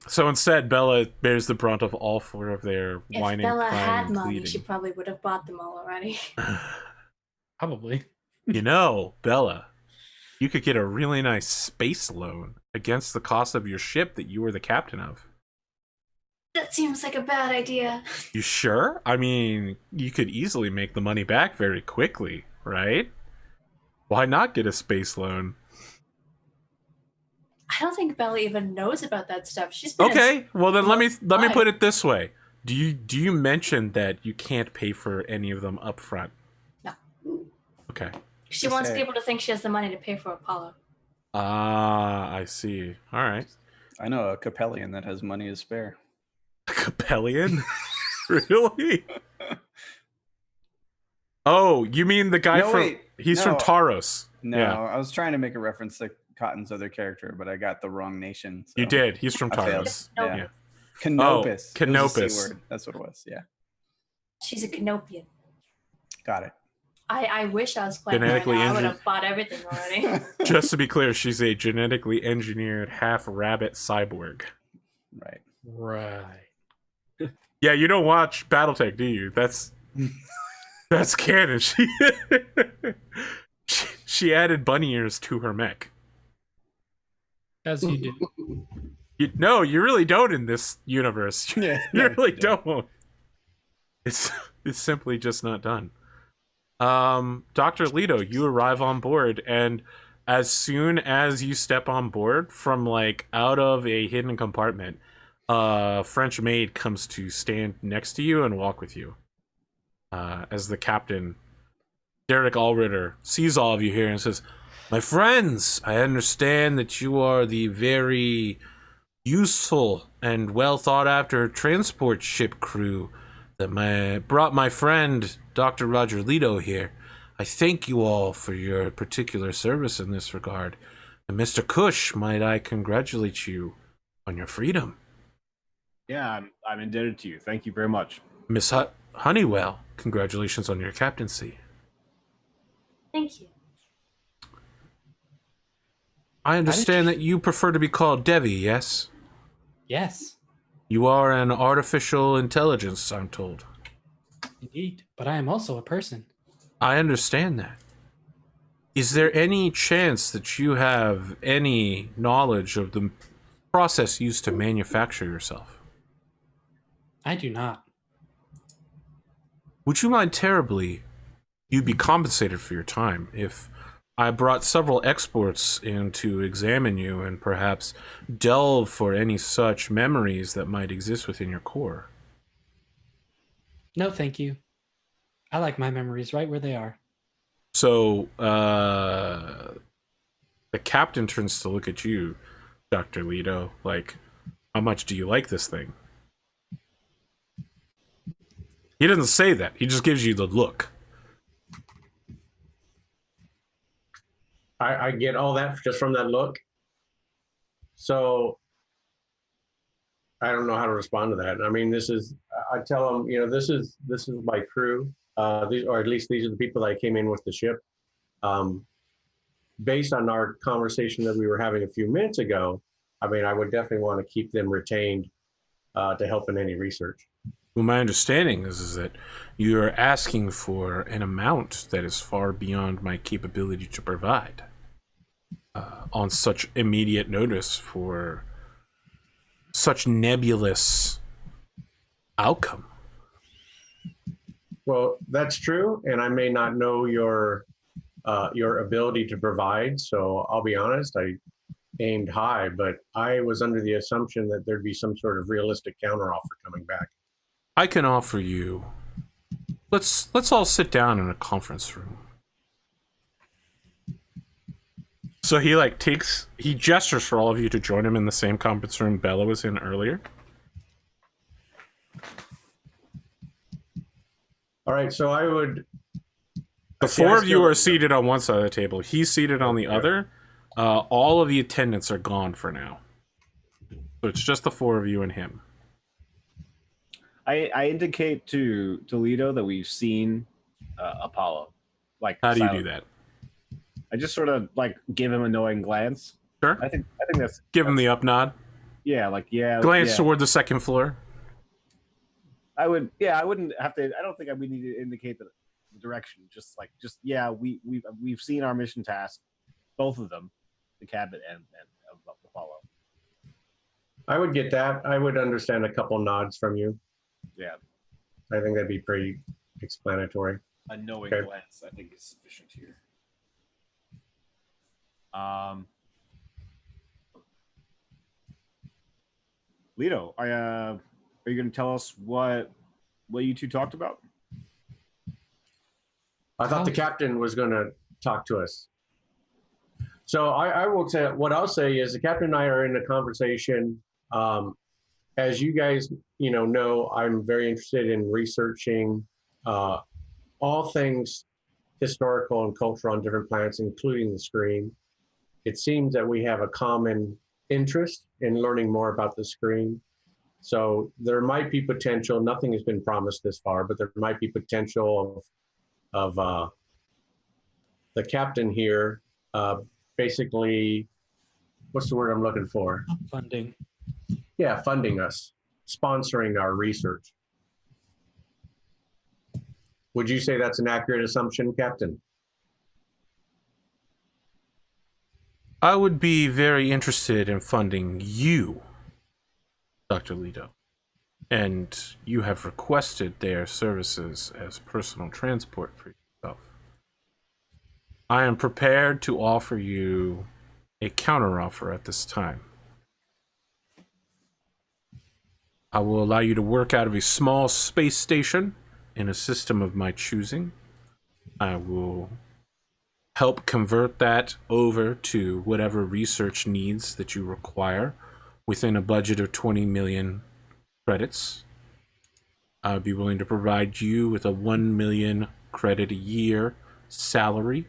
So instead, Bella bears the brunt of all four of their whining, If Bella crying, had and money, pleading. she probably would have bought them all already. Probably. Bella, You could get a really nice space loan against the cost of your ship that you were the captain of. That seems like a bad idea. You sure? I mean, you could easily make the money back very quickly, right? Why not get a space loan? I don't think Bella even knows about that stuff. She's been Okay, well then let me Why? put it this way. Do you mention that you can't pay for any of them up front? No. Okay. She wants people to think she has the money to pay for Apollo. Ah, I see. All right. I know a Capellian that has money to spare. Capellian? Really? Oh, you mean the guy No, from wait. he's No. from Taros. No, Yeah. I was trying to make a reference to Cotton's other character, but I got the wrong nation. So You did. He's from I failed. Taros. Nope. Yeah. Canopus. Oh, It was a Canopus. C word. That's what it was. Yeah. She's a Canopian. Got it. I wish I was playing her Genetically now. I would engineered. have bought everything already. Just to be clear, she's a genetically engineered half rabbit cyborg. Right. Right. Yeah, you don't watch BattleTech, do you? That's canon. She added bunny ears to her mech. As you do. No, you really don't in this universe. Yeah. You really don't. It's simply just not done. Dr. Leeto, you arrive on board, and as soon as you step on board from like out of a hidden compartment, a French maid comes to stand next to you and walk with you. As the captain, Derek Allritter, sees all of you here and says, "My friends, I understand that you are the very useful and well thought after transport ship crew that brought my friend Dr. Rogr Leeto here. I thank you all for your particular service in this regard. And Mr. Cush, might I congratulate you on your freedom. Yeah, I'm indebted to you. Thank you very much. Miss Honeywell, congratulations on your captaincy. Thank you. I understand that you prefer to be called Devi, yes? Yes, You are an artificial intelligence, I'm told. indeed. But I am also a person. I understand that. Is there any chance that you have any knowledge of the process used to manufacture yourself? I do not. Would you mind terribly? You'd be compensated for your time if I brought several exports in to examine you and perhaps delve for any such memories that might exist within your core. No, thank you. I like my memories right where they are. So, the captain turns to look at you, Dr. Leeto, like, how much do you like this thing? He doesn't say that. He just gives you the look. I get all that just from that look. So I don't know how to respond to that. I mean, I tell them, this is my crew. Or at least these are the people that I came in with the ship. Based on our conversation that we were having a few minutes ago, I mean, I would definitely want to keep them retained to help in any research. Well, my understanding is that you're asking for an amount that is far beyond my capability to provide on such immediate notice for such nebulous outcome. Well, that's true, and I may not know your ability to provide. So I'll be honest, I aimed high, but I was under the assumption that there'd be some sort of realistic counteroffer coming back. I can offer you. Let's all sit down in a conference room. So he gestures for all of you to join him in the same conference room Bella was in earlier. All right, so I would. The four of you are seated on one side of the table. He's seated on the other. All of the attendants are gone for now. So it's just the four of you and him. I indicate to Toledo that we've seen Apollo. Like, How do you do that? I just sort of like give him a knowing glance. Sure. I think that's Give him the up nod. yeah, like yeah. Glance yeah. toward the second floor. I wouldn't have to. I don't think we need to indicate the direction. Just yeah, we've seen our mission task. both of them, the cabin and the follow. I would get that. I would understand a couple nods from you. Yeah, I think that'd be pretty explanatory. a knowing Okay. glance, I think, is sufficient here. Leeto, are you going to tell us what you two talked about? I thought the How- captain was going to talk to us. So I will say, what I'll say is the captain and I are in a conversation. As you guys, know, I'm very interested in researching all things historical and cultural on different planets, including the screen. It seems that we have a common interest in learning more about the screen. So there might be potential, nothing has been promised this far, but there might be potential of the captain here basically, what's the word I'm looking for? Funding. Yeah, funding us, sponsoring our research. Would you say that's an accurate assumption, Captain? I would be very interested in funding you, Dr. Leeto. And you have requested their services as personal transport for yourself. I am prepared to offer you a counteroffer at this time. I will allow you to work out of a small space station in a system of my choosing. I will help convert that over to whatever research needs that you require within a budget of 20 million credits. I'd be willing to provide you with a 1 million credit a year salary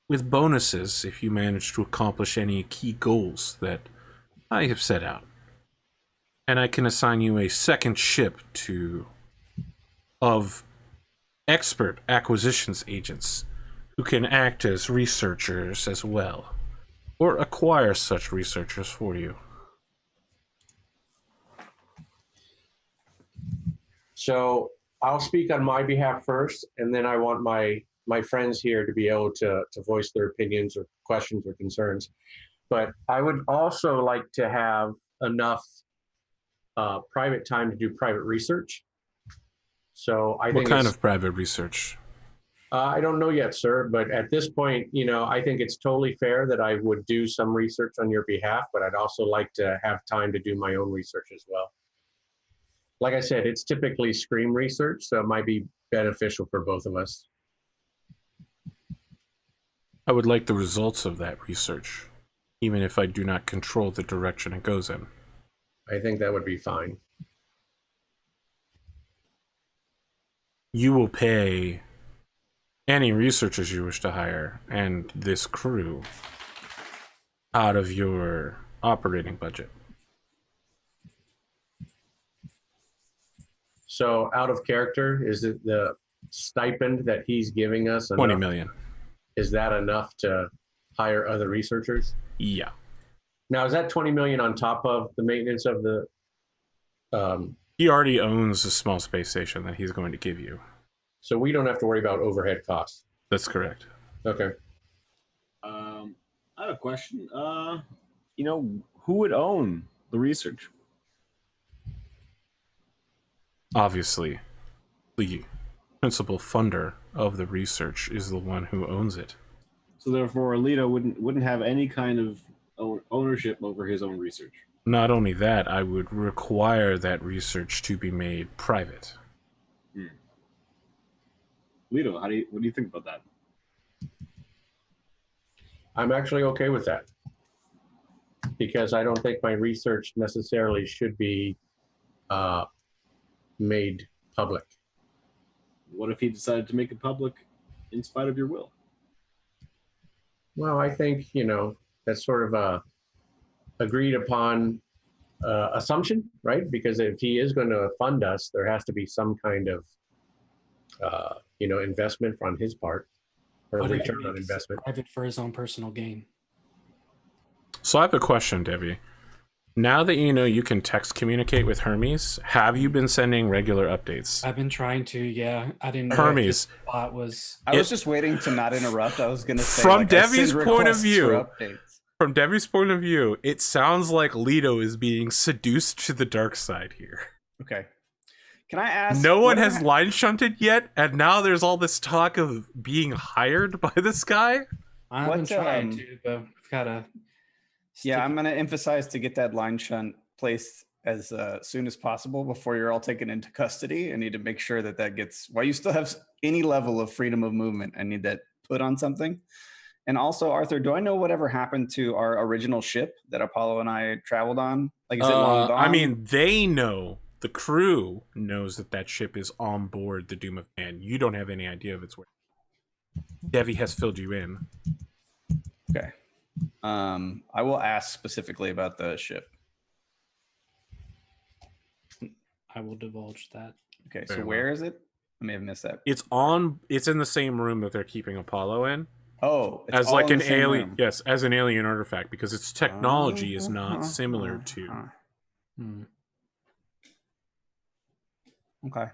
with bonuses if you manage to accomplish any key goals that I have set out. And I can assign you a second ship of expert acquisitions agents who can act as researchers as well, or acquire such researchers for you. So I'll speak on my behalf first, and then I want my friends here to be able to voice their opinions or questions or concerns. But I would also like to have enough private time to do private research. So I What think kind of private research? I don't know yet, sir, but at this point, I think it's totally fair that I would do some research on your behalf, but I'd also like to have time to do my own research as well. Like I said, it's typically Scream research, so it might be beneficial for both of us. I would like the results of that research, even if I do not control the direction it goes in. I think that would be fine. You will pay any researchers you wish to hire and this crew out of your operating budget. So out of character, is it the stipend that he's giving us? 20 million. Is that enough to hire other researchers? Yeah. Now, is that 20 million on top of the maintenance of the? He already owns a small space station that he's going to give you. So we don't have to worry about overhead costs. That's correct. Okay. I have a question. Who would own the research? Obviously, the principal funder of the research is the one who owns it. So therefore, Leeto wouldn't have any kind of ownership over his own research. Not only that, I would require that research to be made private. Leeto, what do you think about that? I'm actually okay with that because I don't think my research necessarily should be made public. What if he decided to make it public in spite of your will? Well, I think, that's sort of a agreed upon assumption, right? Because if he is going to fund us, there has to be some kind of, investment on his part or What if he return on makes it investment. private for his own personal gain? So I have a question, Debbie. Now that you know you can text communicate with Hermes, have you been sending regular updates? I've been trying to, yeah. I didn't know Hermes. if this bot was. I was just waiting to not interrupt. I was going to say, From like, I send Devi's point of requests view, for updates. From Devi's point of view, it sounds like Leeto is being seduced to the dark side here. Okay. Can I ask? No one what has line shunted yet, and now there's all this talk of being hired by this guy. I've been What, trying to, but we've got to. Yeah, I'm going to emphasize to get that line shunt placed as soon as possible before you're all taken into custody. I need to make sure that that gets, while you still have any level of freedom of movement, I need that put on something. And also, Arthur, do I know whatever happened to our original ship that Apollo and I traveled on? Like, is it long gone? I mean, they know. The crew knows that that ship is on board the Doom of Man. You don't have any idea of its where. Devi has filled you in. Okay. I will ask specifically about the ship. I will divulge that. Okay, Very so where is it? I may have missed that. It's in the same room that they're keeping Apollo in. Oh, it's As all like in an the same alien, room. yes, as an alien artifact, because its technology is not similar to. Hmm. Okay.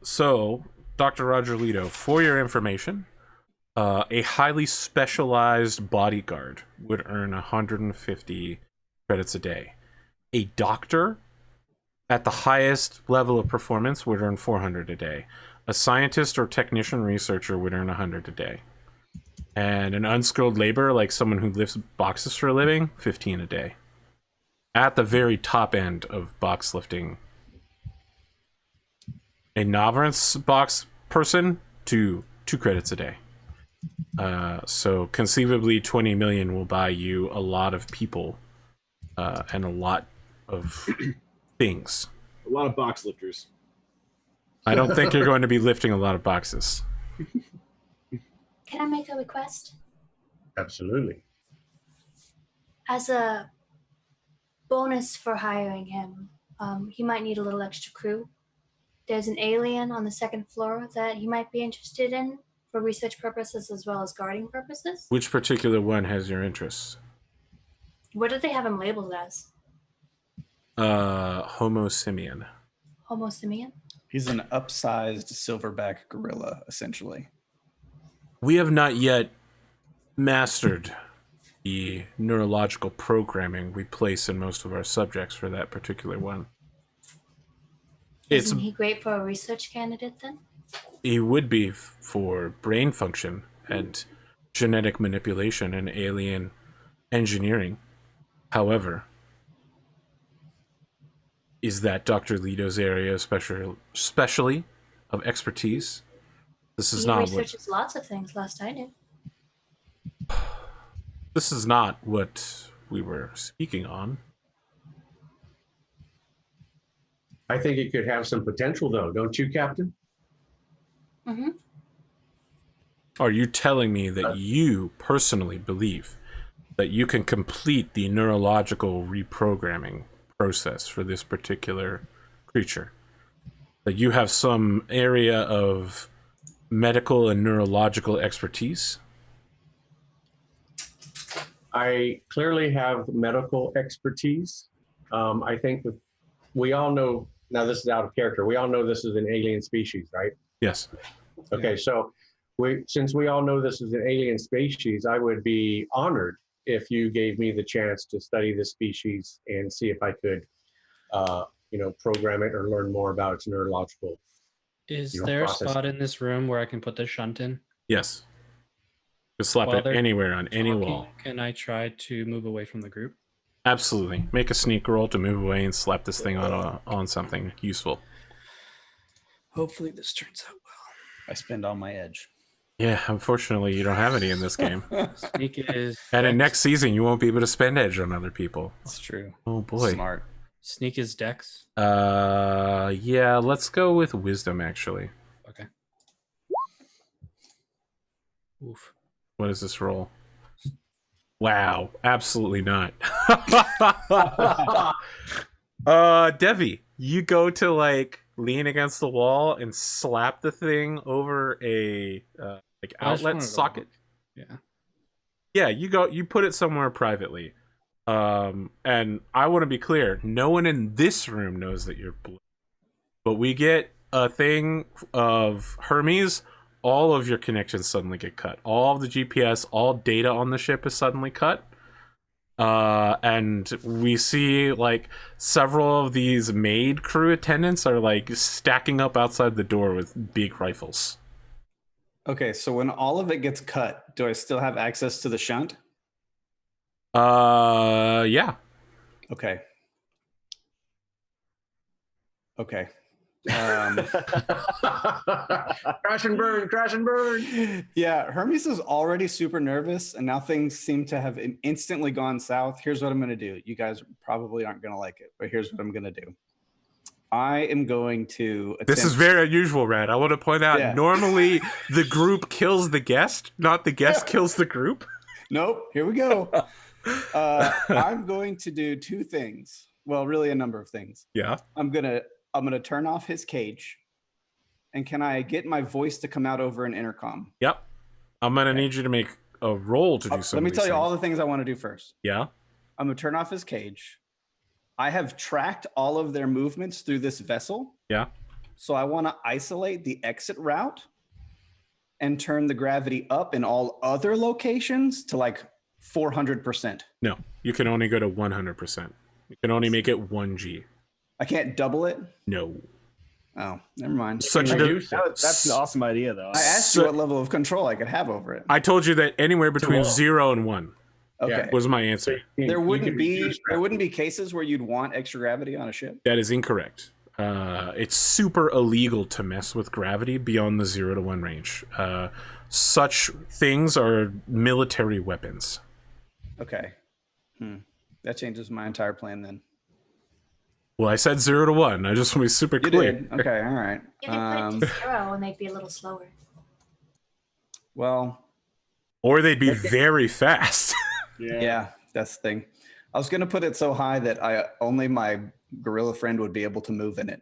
So Dr. Rogr Leeto, for your information, a highly specialized bodyguard would earn 150 credits a day. A doctor at the highest level of performance would earn 400 a day. A scientist or technician researcher would earn 100 a day. And an unskilled laborer, like someone who lifts boxes for a living, 15 a day. At the very top end of box lifting. A novice box person, two credits a day. So conceivably 20 million will buy you a lot of people and a lot of things. A lot of box lifters. I don't think you're going to be lifting a lot of boxes. Can I make a request? Absolutely. As a bonus for hiring him, he might need a little extra crew. There's an alien on the second floor that he might be interested in for research purposes as well as guarding purposes. Which particular one has your interests? What did they have him labeled as? Homo simian. Homo simian? He's an upsized silverback gorilla, essentially. We have not yet mastered the neurological programming we place in most of our subjects for that particular one. Isn't he great for a research candidate then? He would be for brain function and genetic manipulation and alien engineering. However, is that Dr. Leeto's area especially of expertise? This is He not researches lots of things, last I knew. This is not what we were speaking on. I think it could have some potential, though, don't you, Captain? Mm-hmm. Are you telling me that you personally believe that you can complete the neurological reprogramming process for this particular creature? That you have some area of medical and neurological expertise? I clearly have medical expertise. I think that we all know, now this is out of character, we all know this is an alien species, right? Yes. Okay, so since we all know this is an alien species, I would be honored if you gave me the chance to study this species and see if I could, program it or learn more about its neurological. Is Your there process. a spot in this room where I can put the shunt in? Yes. Just slap While it they're anywhere on any Talking, wall. Can I try to move away from the group? Absolutely. Make a sneak roll to move away and slap this thing on something useful. Hopefully this turns out well. I spend all my edge. Yeah, unfortunately, you don't have any in this game. Sneak is And in dex. next season, you won't be able to spend edge on other people. That's true. Oh boy. Smart. Sneak is dex. Yeah, let's go with wisdom, actually. Okay. Oof. What is this roll? Wow, absolutely not. Devi, you go to like lean against the wall and slap the thing over a I just outlet wanted to socket. look. Yeah. Yeah, you put it somewhere privately. And I want to be clear, no one in this room knows that you're blue. But we get a thing of Hermes, all of your connections suddenly get cut. All of the GPS, all data on the ship is suddenly cut. And we see like several of these maid crew attendants are like stacking up outside the door with big rifles. Okay, so when all of it gets cut, do I still have access to the shunt? Yeah. Okay. Okay. Crash and burn. Yeah, Hermes is already super nervous, and now things seem to have instantly gone south. Here's what I'm going to do. You guys probably aren't going to like it, but here's what I'm going to do. I am going to attempt... This is very unusual, Rad. I want to point out, normally the group kills the guest, not the guest kills the group. Nope, here we go. I'm going to do two things. Well, really a number of things. Yeah. I'm gonna turn off his cage. And can I get my voice to come out over an intercom? Yep. I'm gonna need you to make a roll to do something. Let me tell you all the things I want to do first. Yeah. I'm gonna turn off his cage. I have tracked all of their movements through this vessel. Yeah. So I want to isolate the exit route and turn the gravity up in all other locations to like 400%. No, you can only go to 100%. You can only make it 1G. I can't double it? No. Oh, never mind. That's an awesome idea, though. I asked you what level of control I could have over it. I told you that anywhere between 0 and 1 was my answer. There wouldn't be cases where you'd want extra gravity on a ship? That is incorrect. It's super illegal to mess with gravity beyond the 0 to 1 range. Such things are military weapons. Okay. That changes my entire plan then. Well, I said 0 to 1. I just want to be super clear. Did. Okay, all right. You can put it to 0 and they'd be a little slower. Well. Or they'd be very fast. Yeah, that's the thing. I was going to put it so high that only my gorilla friend would be able to move in it.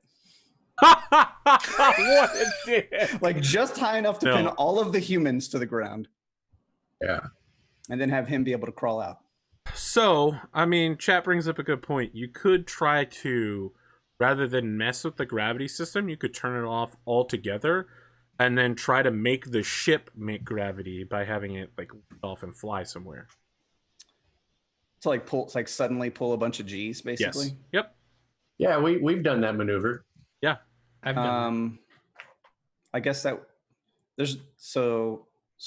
What a dick. Like just high enough to pin all of the humans to the ground. Yeah. And then have him be able to crawl out. So, I mean, chat brings up a good point. You could try to, rather than mess with the gravity system, you could turn it off altogether and then try to make the ship make gravity by having it like lift off and fly somewhere. To like suddenly pull a bunch of G's, basically? Yes. Yep. Yeah, we've done that maneuver. Yeah. I've done I guess that there's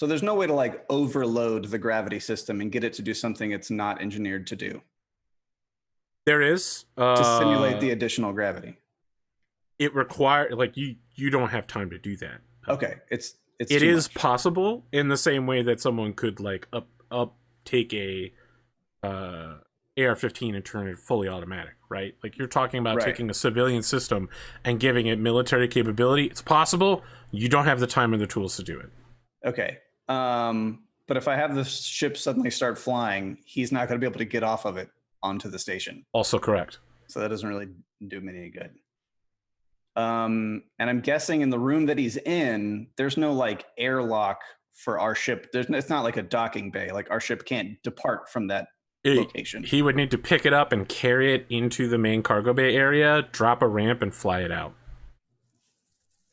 there's no way to like overload the gravity system and get it to do something it's not engineered to do. There is To simulate the additional gravity. It requires like you don't have time to do that. Okay, it is possible in the same way that someone could like take a AR-15 and turn it fully automatic, right? Like you're talking about taking a civilian system and giving it military capability. It's possible. You don't have the time or the tools to do it. Okay. But if I have the ship suddenly start flying, he's not going to be able to get off of it onto the station. Also correct. So that doesn't really do me any good. And I'm guessing in the room that he's in, there's no like airlock for our ship. It's not like a docking bay. Like our ship can't depart from that location. He would need to pick it up and carry it into the main cargo bay area, drop a ramp, and fly it out.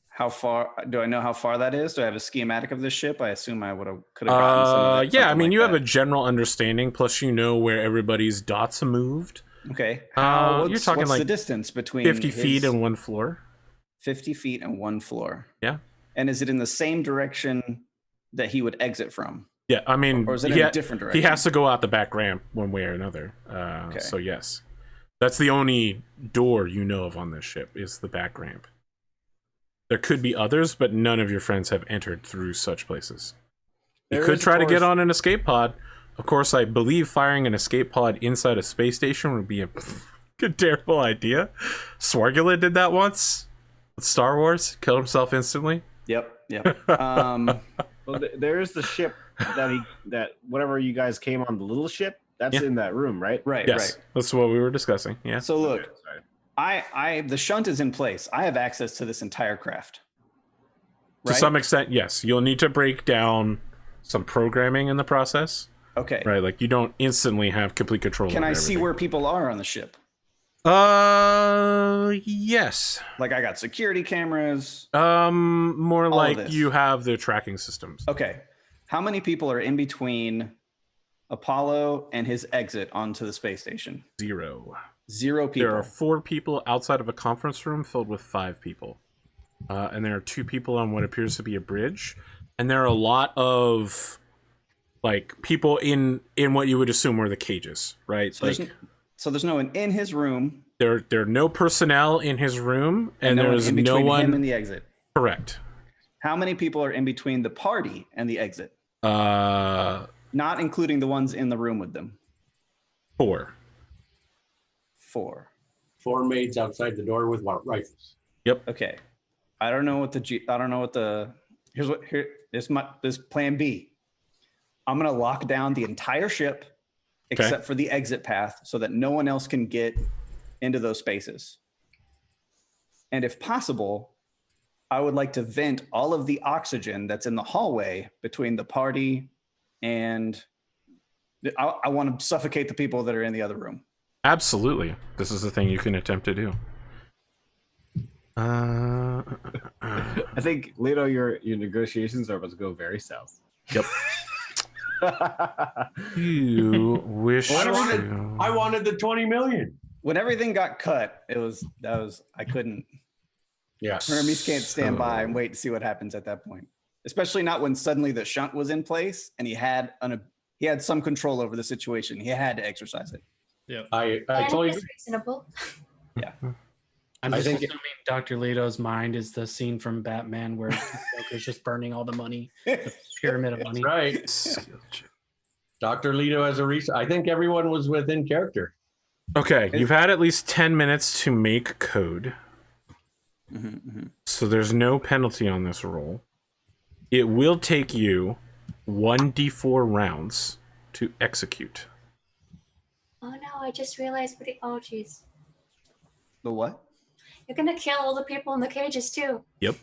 How far do I know how far that is? Do I have a schematic of this ship? I assume I could have gotten some of that. Yeah, I mean, you have a general understanding, plus you know where everybody's dots moved. Okay. You're talking what's like the distance between 50 feet and one floor. 50 feet and one floor. Yeah. And is it in the same direction that he would exit from? Yeah, I mean, or is it in a different direction? He has to go out the back ramp one way or another. So yes, that's the only door you know of on this ship is the back ramp. There could be others, but none of your friends have entered through such places. You could try to get on an escape pod. Of course, I believe firing an escape pod inside a space station would be a terrible idea. Swargula did that once with Star Wars, killed himself instantly. Yep. Well, there's the ship that whenever you guys came on the little ship, that's in that room, right? Yes, that's what we were discussing. Yeah. So look, the shunt is in place. I have access to this entire craft. To some extent, yes. You'll need to break down some programming in the process. Okay. right? Like you don't instantly have complete control. Can over I see everything. where people are on the ship? Yes. Like I got security cameras. More of like this. you have the tracking systems. Okay. How many people are in between Apollo and his exit onto the space station? 0. 0 people. There are 4 people outside of a conference room filled with 5 people. And there are 2 people on what appears to be a bridge. And there are a lot of like people in what you would assume were the cages, right? So there's no one in his room. There are no personnel in his room, and no there's one in no between one him and the exit. correct. How many people are in between the party and the exit? 4. Not including the ones in the room with them. 4. 4. 4 maids outside the door with rifles. Okay. I don't know what this plan B. I'm going to lock down the entire ship except for the exit path so that no one else can get into those spaces. And if possible, I would like to vent all of the oxygen that's in the hallway between the party and I want to suffocate the people that are in the other room. Absolutely. This is the thing you can attempt to do. I think, Leeto, your negotiations are about to go very south. Yep. You wish I to... wanted the 20 million. When everything got cut, I couldn't. Yeah. Hermes can't stand by and wait to see what happens at that point. Especially not when suddenly the shunt was in place and he had some control over the situation. He had to exercise it. Yeah. I And totally it's reasonable. I'm I just think- assuming Dr. Leto's mind is the scene from Batman where Joker's just burning all the money, the pyramid of money. right. Skill check. Dr. Leeto has a reason. I think everyone was within character. Okay, you've had at least 10 minutes to make code. Mm-hmm. So there's no penalty on this roll. It will take you 1d4 rounds to execute. Oh no, I just realized oh jeez. The what? You're gonna kill all the people in the cages too. Yep.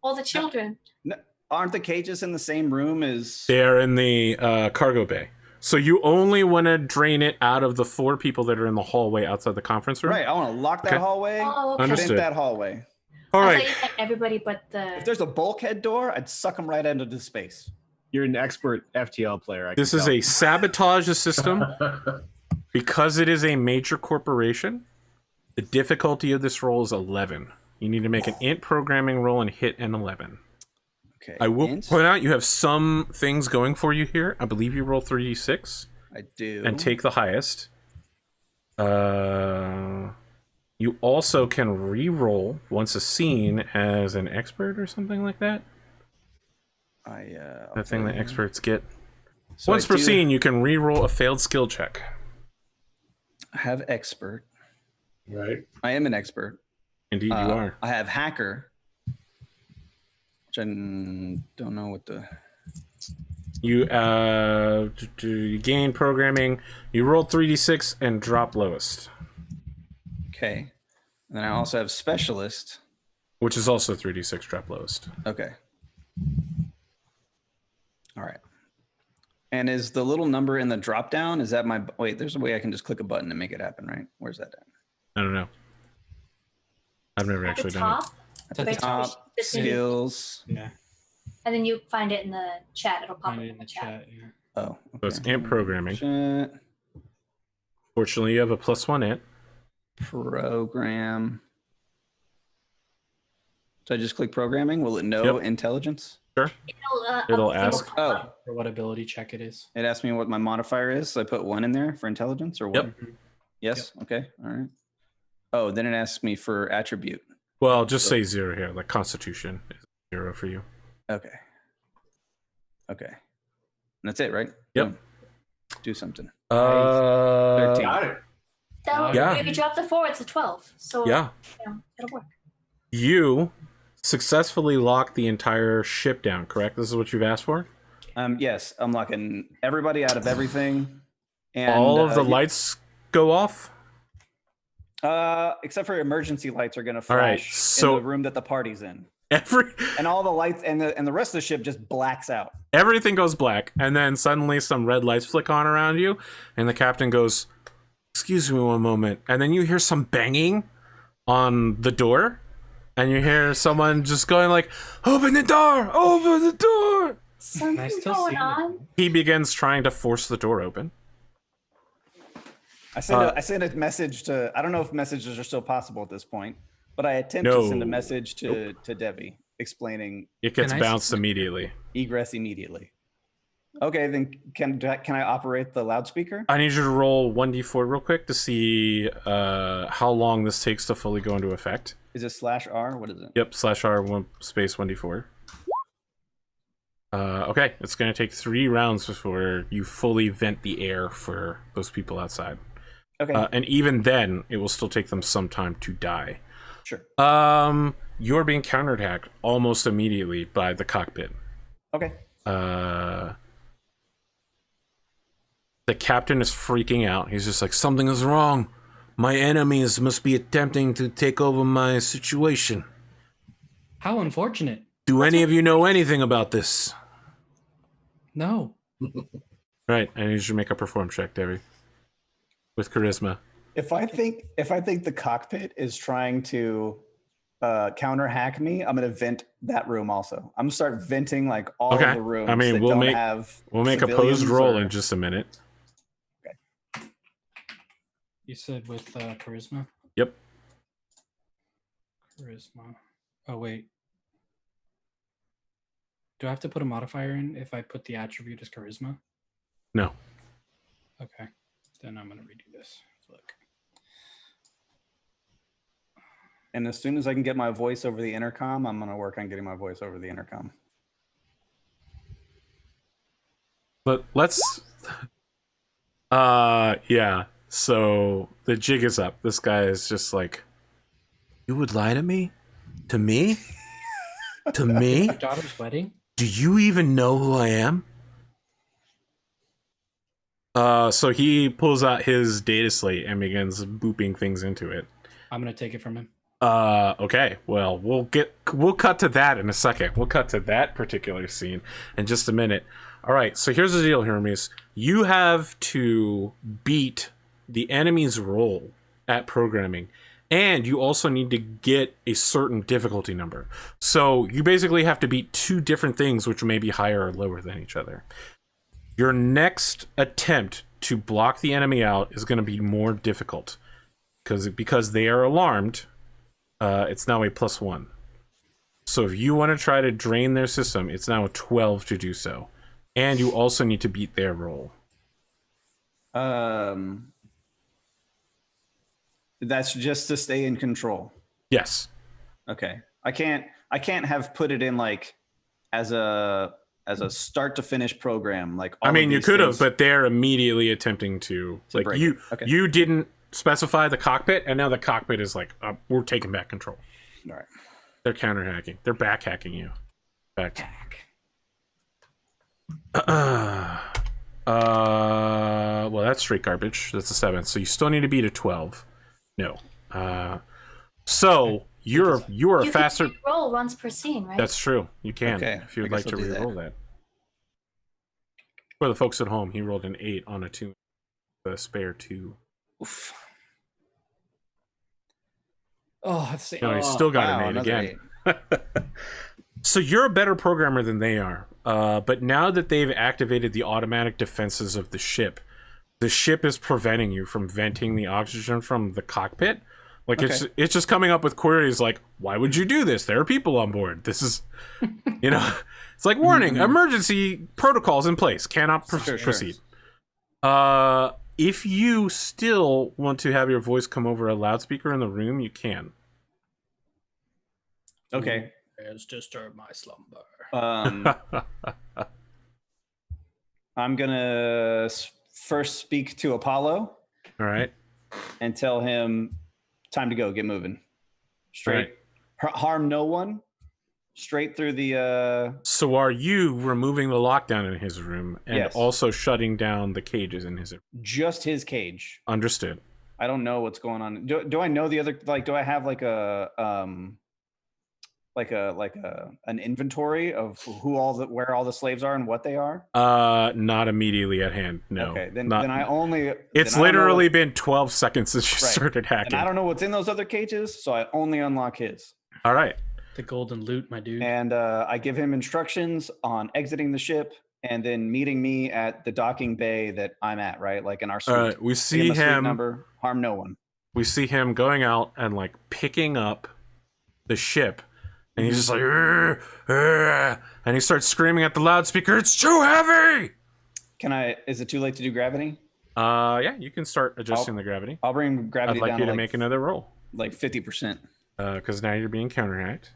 All the children. No, aren't the cages in the same room as? They're in the cargo bay. So you only want to drain it out of the 4 people that are in the hallway outside the conference room? Right, I want to lock that Okay. hallway. Oh, okay. Understood. Vent that hallway. All I right. thought you meant everybody but the. If there's a bulkhead door, I'd suck them right into the space. You're an expert FTL player. I can This is tell. a sabotage system. Because it is a major corporation, the difficulty of this roll is 11. You need to make an int programming roll and hit an 11. Okay. I will int. point out you have some things going for you here. I believe you roll 3d6 I do. and take the highest. You also can re-roll once a scene as an expert or something like that. I'll The thing tell that you. experts get. So Once I per do scene, you can re-roll a failed skill check. have expert. Right. I am an expert. Indeed, you are. I have hacker, which I don't know what the. You to gain programming. You roll 3d6 and drop lowest, Okay. And then I also have specialist. which is also 3d6 drop lowest. Okay. All right. And is the little number in the drop down? Is that my wait? There's a way I can just click a button and make it happen, right? Where's that at? I don't know. I've never At actually the done it. top, At But the it's top, just in- skills. Yeah, and then you find it in the chat. It'll pop find up it in the chat. Yeah. Oh, So it's okay. int programming. Chat, Fortunately, you have a +1 int. program. So I just click programming. Will it know Yep. intelligence? It'll ask. Oh, For what ability check it is. it asked me what my modifier is. So I put 1 in there for intelligence or what? Yep. Yes. Okay. All right. Oh, then it asks me for attribute. Well, just say 0 here. Like Constitution is 0 for you. Okay. Okay. And that's it, right? Yep. Boom. Do something. 13. Got it. That Yeah. If you drop the 4, it's a 12. So Yeah. it'll work. You successfully locked the entire ship down, correct? This is what you've asked for? Yes, I'm locking everybody out of everything. And All of the yeah, lights go off? except for emergency lights are going to All right, flash so- in the room that the party's in. And all the lights and the rest of the ship just blacks out. Everything goes black, and then suddenly some red lights flick on around you, and the captain goes, "Excuse me one moment," and then you hear some banging on the door, and you hear someone just going like, "Open the door! Open the door!" Something's still going see on. He begins trying to force the door open. I sent a message to. I don't know if messages are still possible at this point, but I attempt to send a No. message to Debbie explaining It gets Can I bounced immediately. egress immediately. Okay, then can I operate the loudspeaker? I need you to roll 1d4 real quick to see how long this takes to fully go into effect. Is it /R? What is it? Yep, /R space 1d4. Okay, it's going to take 3 rounds before you fully vent the air for those people outside. Okay, And even then, it will still take them some time to die. sure. You're being counterattacked almost immediately by the cockpit. Okay. The captain is freaking out. He's just like, something is wrong. My enemies must be attempting to take over my situation. How unfortunate. Do any of you know anything about this? No. Right, I need you to make a perform check, Debbie. With charisma. If I think the cockpit is trying to counter hack me, I'm gonna vent that room also. I'm gonna start venting like all Okay. of the rooms. I mean, that we'll don't make- have We'll make a civilians posed roll or- in just a minute. You said with charisma? Yep. Charisma. Oh, wait. Do I have to put a modifier in if I put the attribute as charisma? No. Okay. Then I'm going to redo this. Look. And as soon as I can get my voice over the intercom, I'm gonna work on getting my voice over the intercom. But let's yeah. So the jig is up. This guy is just like, you would lie to me? To me? To me? My daughter's wedding? Do you even know who I am? So he pulls out his data slate and begins booping things into it. I'm going to take it from him. Okay. Well, we'll cut to that in a second. We'll cut to that particular scene in just a minute. All right. So here's the deal, Hermes. You have to beat the enemy's roll at programming, and you also need to get a certain difficulty number. So you basically have to beat 2 different things, which may be higher or lower than each other. Your next attempt to block the enemy out is going to be more difficult because they are alarmed. It's now a +1. So if you want to try to drain their system, it's now a 12 to do so. And you also need to beat their roll. That's just to stay in control. Yes. Okay. I can't have put it in like as a start to finish program. Like all I mean, of you these could have, things but they're immediately attempting to like break you. it. Okay. You didn't specify the cockpit, and now the cockpit is like, we're taking back control. All right. They're counter hacking. They're back hacking you. Back. Well, that's straight garbage. That's a 7. So you still need to beat a 12. No. So you're a You faster. can roll once per scene, right? That's true. You can Okay, if you would I like guess to we'll do that. re-roll that. For the folks at home, he rolled an 8 on a 2, a spare 2. Oof. Oh, let's see. No, he still got Wow, an 8 another again. 8. So you're a better programmer than they are. But now that they've activated the automatic defenses of the ship is preventing you from venting the oxygen from the cockpit. Like it's just coming up with queries like, why would you do this? There are people on board. This is, it's like warning, emergency protocols in place. Cannot proceed. If you still want to have your voice come over a loudspeaker in the room, you can. Okay. Has disturbed my slumber. I'm gonna first speak to Apollo All right. and tell him time to go, get moving. Straight, harm no one. Straight through the. So are you removing the lockdown in his room and Yes. also shutting down the cages in his room? Just his cage. Understood. I don't know what's going on. Do I know the other? Like, do I have like a an inventory of where all the slaves are and what they are? Not immediately at hand. No. Okay, then not, I only. It's then I don't know literally what- been 12 seconds since you Right. started hacking. And I don't know what's in those other cages, so I only unlock his. All right. The golden loot, my dude. And I give him instructions on exiting the ship and then meeting me at the docking bay that I'm at, right? Like in our suite. All right. We Give see him a suite him. number, harm no one. We see him going out and like picking up the ship, and he's just like, "Arr, arr," and he starts screaming at the loudspeaker, "It's too heavy!" Is it too late to do gravity? Yeah, you can start adjusting the gravity. I'll bring gravity I'd like down you to like, make another roll. like 50%. Because now you're being counterhacked.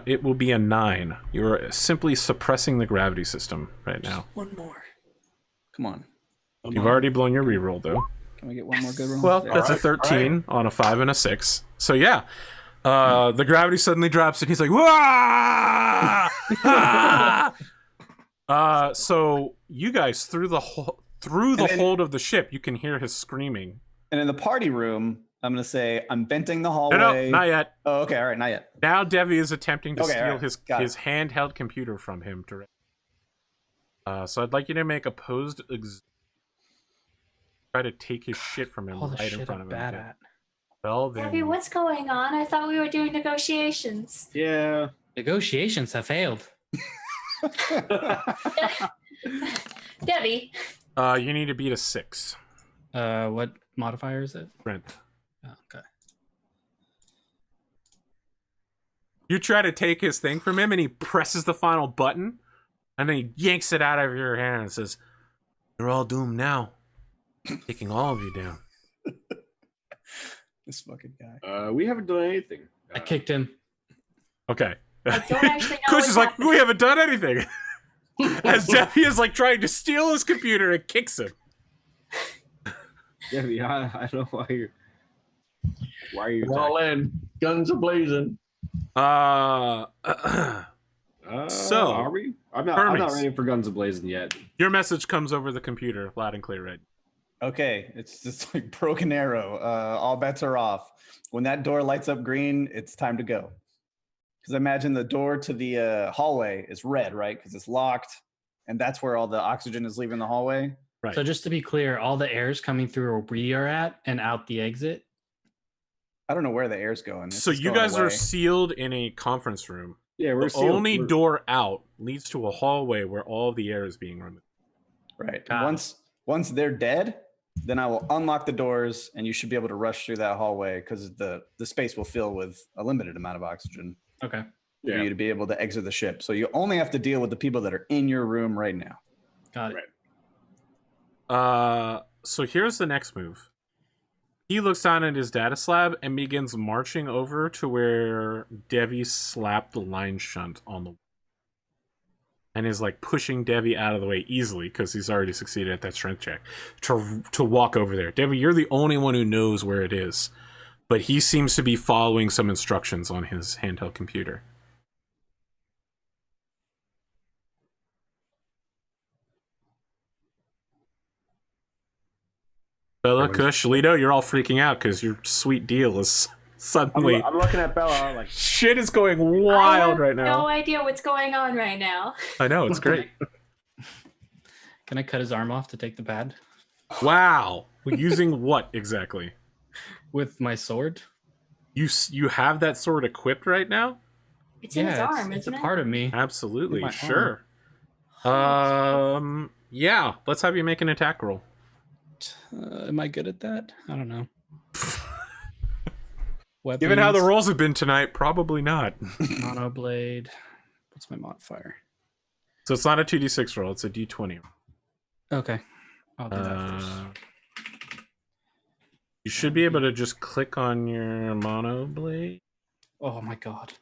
It will be a 9. You're simply suppressing the gravity system right now. One more. Come on. You've already blown your reroll, though. Can we get one more good roll? Well, There. that's a 13 on a 5 and a 6. So yeah, the gravity suddenly drops, and he's like, "Wah!" So you guys through the hold of the ship, you can hear his screaming. And in the party room, I'm going to say, I'm venting the No, hallway. not yet. Oh, okay. All right. Not yet. Now Devi is attempting to Okay, steal alright, his got it. handheld computer from him. So I'd like you to make opposed. Try to take his shit from him All the right in shit front I'm of him. bad too. at. Well Debbie, then, what's going on? I thought we were doing negotiations. Yeah. Negotiations have failed. Debbie, you need to beat a 6. What modifier is it? Strength. Oh, okay. You try to take his thing from him, and he presses the final button, and then he yanks it out of your hand and says, "You're all doomed now. Taking all of you down." This fucking guy. We haven't done anything. I kicked him. Okay. I don't actually know Kush what's is like, happening. "We haven't done anything." As Debbie is like trying to steal his computer and kicks him. Debbie, I don't know why you're. Why are you? We're all in. Guns a blazing. So Are we? I'm not Hermes. ready for guns ablazing yet. your message comes over the computer, loud and clear, right? Okay. It's just like broken arrow. All bets are off. When that door lights up green, it's time to go. Because imagine the door to the hallway is red, right? Because it's locked. And that's where all the oxygen is leaving the hallway. Right. So just to be clear, all the air is coming through where we are at and out the exit. I don't know where the air's going. It's So just you going guys are away. sealed in a conference room. Yeah, we're The sealed. only We're- door out leads to a hallway where all of the air is being removed. Right. Got it. Once they're dead, then I will unlock the doors and you should be able to rush through that hallway because the space will fill with a limited amount of oxygen Okay. for Yeah. you to be able to exit the ship. So you only have to deal with the people that are in your room right now. Got it. Right. So here's the next move. He looks down at his data slab and begins marching over to where Devi slapped the line shunt on the wall. And is like pushing Devi out of the way easily because he's already succeeded at that strength check to walk over there. Devi, you're the only one who knows where it is, but he seems to be following some instructions on his handheld computer. Bella, Kush, Leeto, you're all freaking out because your sweet deal is suddenly I'm looking at Bella like, shit is going I wild have right no now. idea what's going on right now. I know, it's great. Can I cut his arm off to take the pad Wow. Using what exactly? with my sword? You have that sword equipped right now? It's in his arm, it's isn't a it? part of me. Absolutely, My sure. Yeah, let's have you make an attack roll. Am I good at that? I don't know. Weapons, Given how the rolls have been tonight, probably not. mono blade. What's my modifier? So it's not a 2d6 roll, it's a d20. Okay, I'll do that first. You should be able to just click on your mono blade. Oh my god.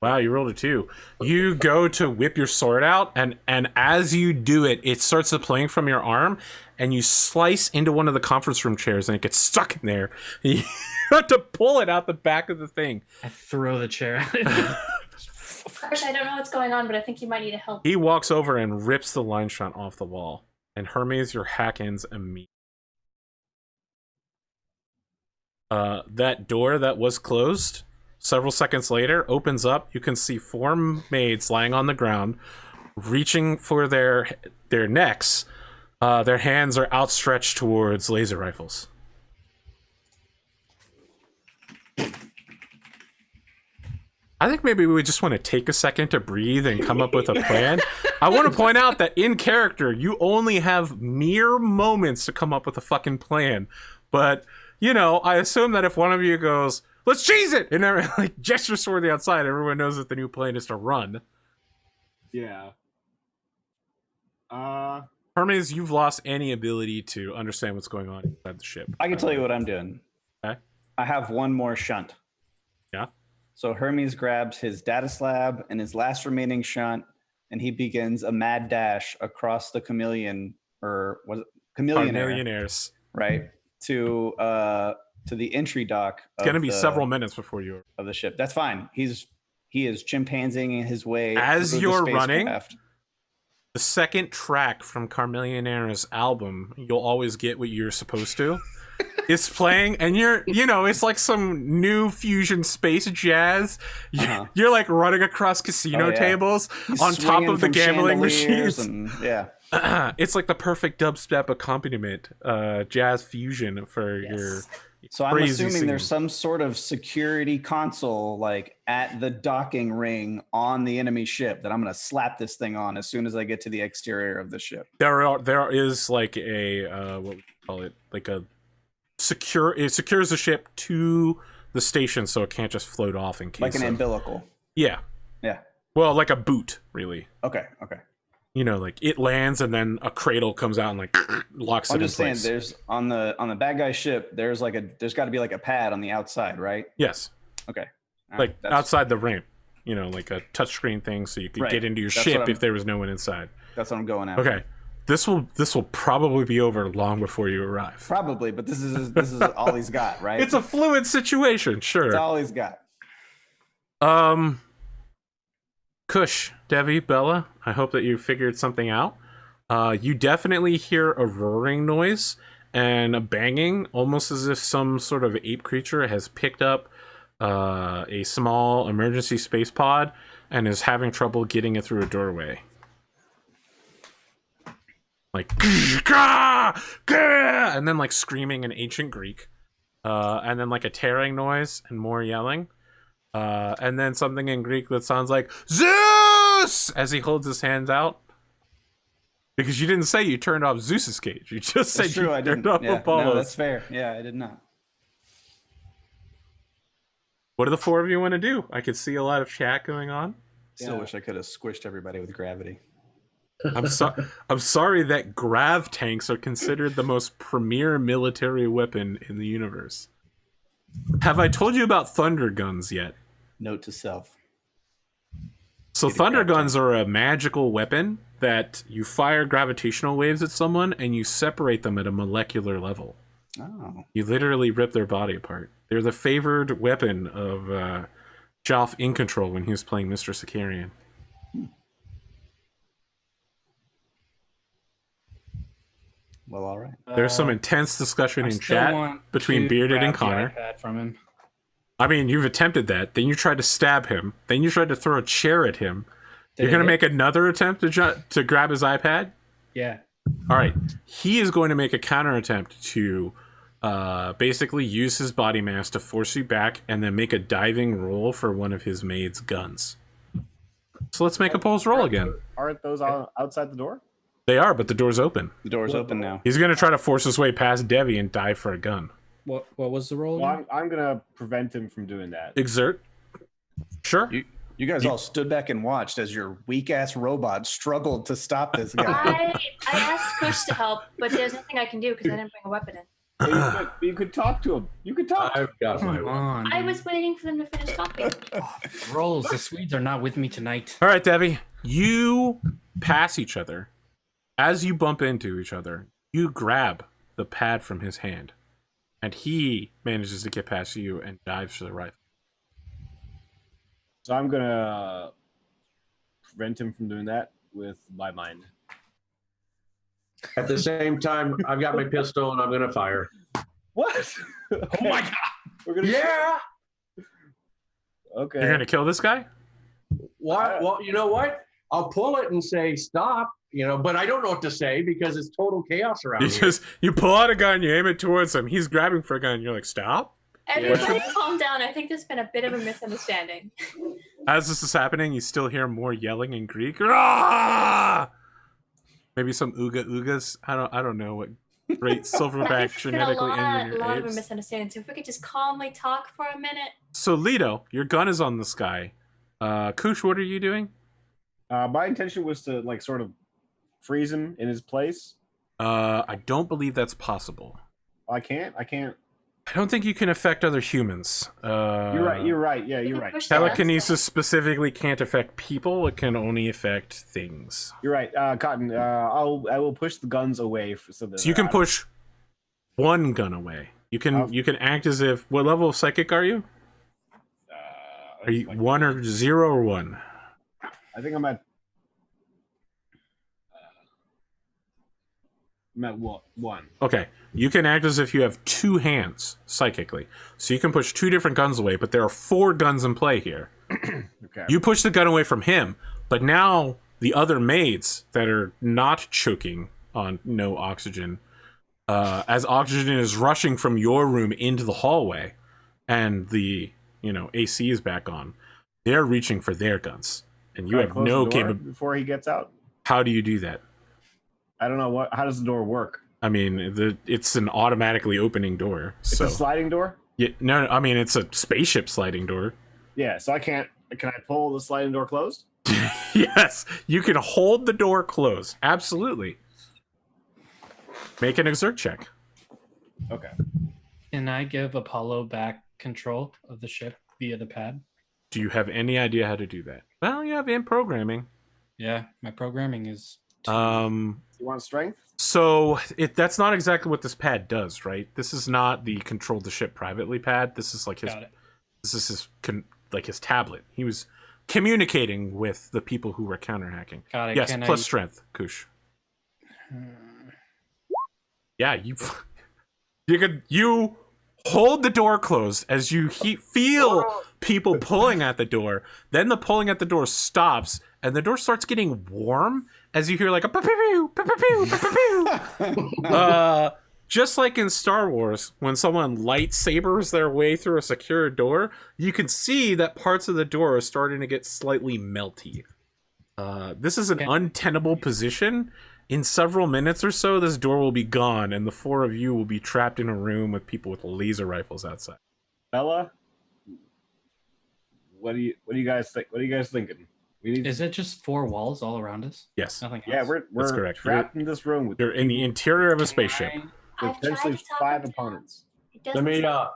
Wow, you rolled a 2. You go to whip your sword out, and as you do it, it starts playing from your arm, and you slice into one of the conference room chairs, and it gets stuck in there. You have to pull it out the back of the thing. I throw the chair at it. Gosh, I don't know what's going on, but I think you might need help. He walks over and rips the line shunt off the wall. And Hermes, your hack ends immediately. That door that was closed Several seconds later, opens up. You can see 4 maids lying on the ground, reaching for their necks. Their hands are outstretched towards laser rifles. I think maybe we just want to take a second to breathe and come up with a plan. I want to point out that in character, you only have mere moments to come up with a fucking plan. But, you know, I assume that if one of you goes, let's cheese it! And then, like, gestures toward the outside, everyone knows that the new plan is to run. Yeah. Hermes, you've lost any ability to understand what's going on inside the ship. I can tell you what I'm doing. Okay. I have one more shunt. Yeah. So Hermes grabs his data slab and his last remaining shunt, and he begins a mad dash across the chameleonaire, Millionaires. right, to the entry dock. It's going to be several minutes before you of the ship. That's fine. He is chimpanzeeing his way as through you're the running. spacecraft. The second track from Carmillionaire's album, You'll Always Get What You're Supposed To, is playing, and it's like some new fusion space jazz. You're like running across casino tables on top of the gambling machines. It's like the perfect dubstep accompaniment, jazz fusion for your. So I'm assuming scene. there's some sort of security console like at the docking ring on the enemy ship that I'm going to slap this thing on as soon as I get to the exterior of the ship. There is like a what we call it, like a it secures the ship to the station so it can't just float off in case like an umbilical. Yeah. Well, like a boot, really. Okay. You know, like it lands and then a cradle comes out and like locks it in place. I'm just saying, there's on the bad guy ship, there's got to be like a pad on the outside, right? Yes. Okay. Like outside the ramp, like a touchscreen thing, so you could get into your ship if there was no one inside. That's what I'm going at. Okay. This will probably be over long before you arrive. Probably, but this is all he's got, right? It's a fluid situation, sure. It's all he's got. Kush, Devi, Bella, I hope that you figured something out. You definitely hear a roaring noise and a banging, almost as if some sort of ape creature has picked up a small emergency space pod and is having trouble getting it through a doorway. Like, and then like screaming in ancient Greek, and then like a tearing noise and more yelling. And then something in Greek that sounds like Zeus as he holds his hands out. Because you didn't say you turned off Zeus's cage. You just said you turned off Apollo's. No, that's fair. Yeah, I did not. What do the 4 of you want to do? I could see a lot of chat going on. Still wish I could have squished everybody with gravity. I'm sorry that grav tanks are considered the most premier military weapon in the universe. Have I told you about thunder guns yet? Note to self. So thunder guns are a magical weapon that you fire gravitational waves at someone and you separate them at a molecular level. Oh. You literally rip their body apart. They're the favored weapon of Jalf in Control when he was playing Mr. Sicarian. Well, all right. There's some intense discussion in chat between Bearded and Connor. From him. I mean, you've attempted that. Then you tried to stab him. Then you tried to throw a chair at him. You're going to make another attempt to grab his iPad? Yeah. All right. He is going to make a counter attempt to basically use his body mass to force you back and then make a diving roll for one of his maid's guns. So let's make a pulse roll again. Aren't those outside the door? They are, but the door's open. The door's open now. He's going to try to force his way past Devi and dive for a gun. What was the roll? Well, I'm going to prevent him from doing that. Exert. Sure. You guys all stood back and watched as your weak-ass robot struggled to stop this guy. I asked Kush to help, but there's nothing I can do because I didn't bring a weapon in. You could talk to him. You could talk. I've got my Come on. I was waiting for them to finish talking. Rolls. The Swedes are not with me tonight. All right, Debbie. You pass each other. As you bump into each other, you grab the pad from his hand. And he manages to get past you and dives for the rifle. So I'm going to prevent him from doing that with my mind. At the same time, I've got my pistol and I'm going to fire. What? Oh my god! We're gonna Yeah. Okay. You're gonna kill this guy? What? Well, you know what? I'll pull it and say stop. But I don't know what to say because it's total chaos around here. You pull out a gun, you aim it towards him. He's grabbing for a gun. You're like, stop. Everybody calm down. I think there's been a bit of a misunderstanding. As this is happening, you still hear more yelling in Greek. Rah! Maybe some ooga oogas. I don't know what great silverback genetically a lot engineered of a apes. misunderstanding. So if we could just calmly talk for a minute. So Leeto, your gun is on this guy. Kush, what are you doing? My intention was to like sort of freeze him in his place. I don't believe that's possible. I can't. I don't think you can affect other humans. You're right. Yeah, We you're can right. push the buttons Telekinesis specifically can't affect people. It can only affect things. You're right. Cotton. I will push the guns away so that So you can push one gun away. You can act as if. What level of psychic are you? Are you like, 1 or 0 or 1? I think I'm at. I'm at 1. Okay. You can act as if you have 2 hands psychically. So you can push 2 different guns away, but there are 4 guns in play here. Okay. You push the gun away from him, but now the other maids that are not choking on no oxygen, as oxygen is rushing from your room into the hallway, and the AC is back on, they're reaching for their guns, and you Can I have close no the door capability. before he gets out. How do you do that? I don't know how does the door work. I mean, it's an automatically opening door. It's So a sliding door. yeah, no, I mean it's a spaceship sliding door. Yeah, so I can't. Can I pull the sliding door closed? Yes, you can hold the door closed. Absolutely. Make an exert check. Okay. Can I give Apollo back control of the ship via the pad? Do you have any idea how to do that? Well, you have in programming. Yeah, my programming is. Um, You want strength? so that's not exactly what this pad does, right? This is not the control the ship privately pad. This is like his. Got it. This is his tablet. He was communicating with the people who were counter hacking. Got it. Yes, Can plus strength, Kush. Yeah, you hold the door closed as you feel people pulling at the door. Then the pulling at the door stops, and the door starts getting warm as you hear like a pa-pa-pew, pa-pa-pew, pa-pa-pew. Just like in Star Wars, when someone lightsabers their way through a secure door, you can see that parts of the door are starting to get slightly melty. This is an untenable position. In several minutes or so, this door will be gone, and the 4 of you will be trapped in a room with people with laser rifles outside. Bella, what do you guys think? What are you guys thinking? We need. Is it just 4 walls all around us? Yes, Nothing else? Yeah, we're That's correct. trapped in this room with you're in the interior of a spaceship. I've tried potentially to talk 5 him down. opponents. It Let doesn't me. seem to work.